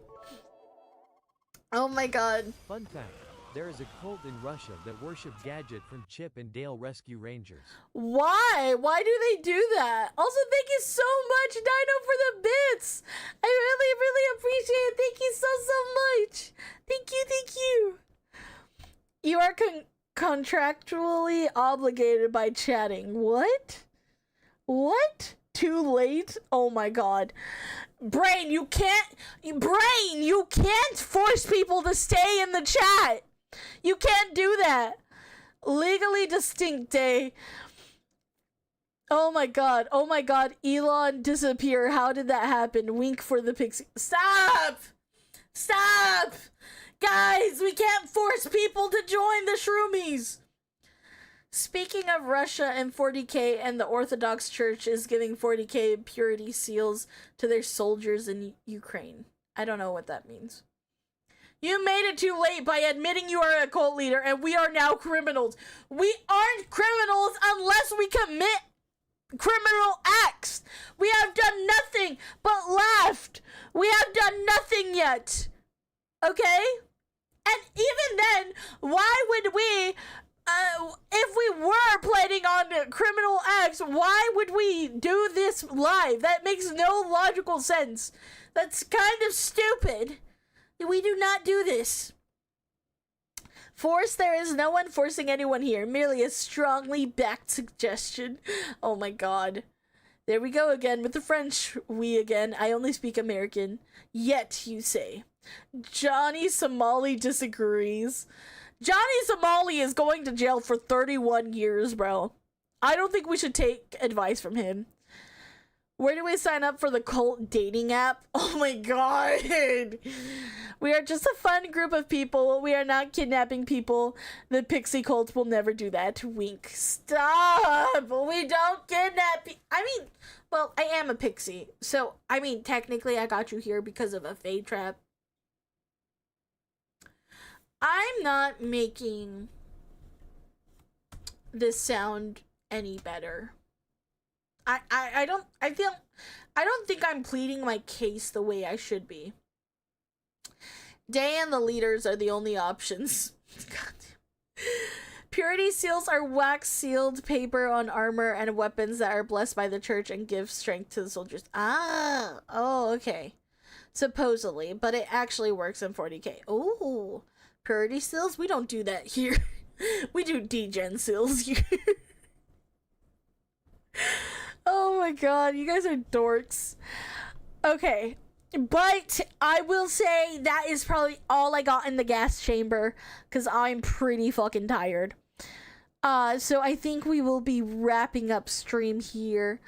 Oh my god. Fun fact, There is a cult in Russia that worship Gadget from Chip and Dale Rescue Rangers. Why? Why do they do that? Also, thank you so much, Dino, for the bits. I really, really appreciate it. Thank you so much. Thank you, thank you. You are contractually obligated by chatting. What? What? Too late? Oh my god. Brain, you can't force people to stay in the chat. You can't do that. Legally distinct day. Oh my god. Oh my god. Elon disappear. How did that happen? Wink for the pixie. Stop! Stop! Guys, we can't force people to join the shroomies. Speaking of Russia and 40K, and the Orthodox Church is giving 40K purity seals to their soldiers in Ukraine. I don't know what that means. You made it too late by admitting you are a cult leader, and we are now criminals. We aren't criminals unless we commit criminal acts. We have done nothing but laughed. We have done nothing yet. Okay? And even then, why would we... if we were planning on criminal acts, why would we do this live? That makes no logical sense. That's kind of stupid. We do not do this. Force, there is no one forcing anyone here. Merely a strongly backed suggestion. Oh my god. There we go again with the French. We again. I only speak American. Yet, you say. Johnny Somali disagrees. Johnny Somali is going to jail for 31 years, bro. I don't think we should take advice from him. Where do we sign up for the cult dating app? Oh my god. We are just a fun group of people. We are not kidnapping people. The pixie cult will never do that. Wink. Stop. We don't kidnap well, I am a pixie. So, technically I got you here because of a fade trap. I'm not making this sound any better. I don't think I'm pleading my case the way I should be. Day and the leaders are the only options. Purity seals are wax sealed paper on armor and weapons that are blessed by the church and give strength to the soldiers. Oh, okay. Supposedly, but it actually works in 40K. Ooh. Purity seals? We don't do that here. We do degen seals here. Oh my god, you guys are dorks. Okay, but I will say that is probably all I got in the gas chamber, because I'm pretty fucking tired. So I think we will be wrapping up stream here.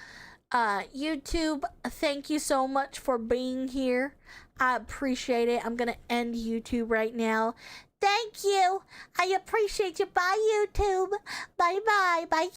YouTube, thank you so much for being here. I appreciate it. I'm gonna end YouTube right now. Thank you. I appreciate you. Bye, YouTube. Bye-bye. Bye.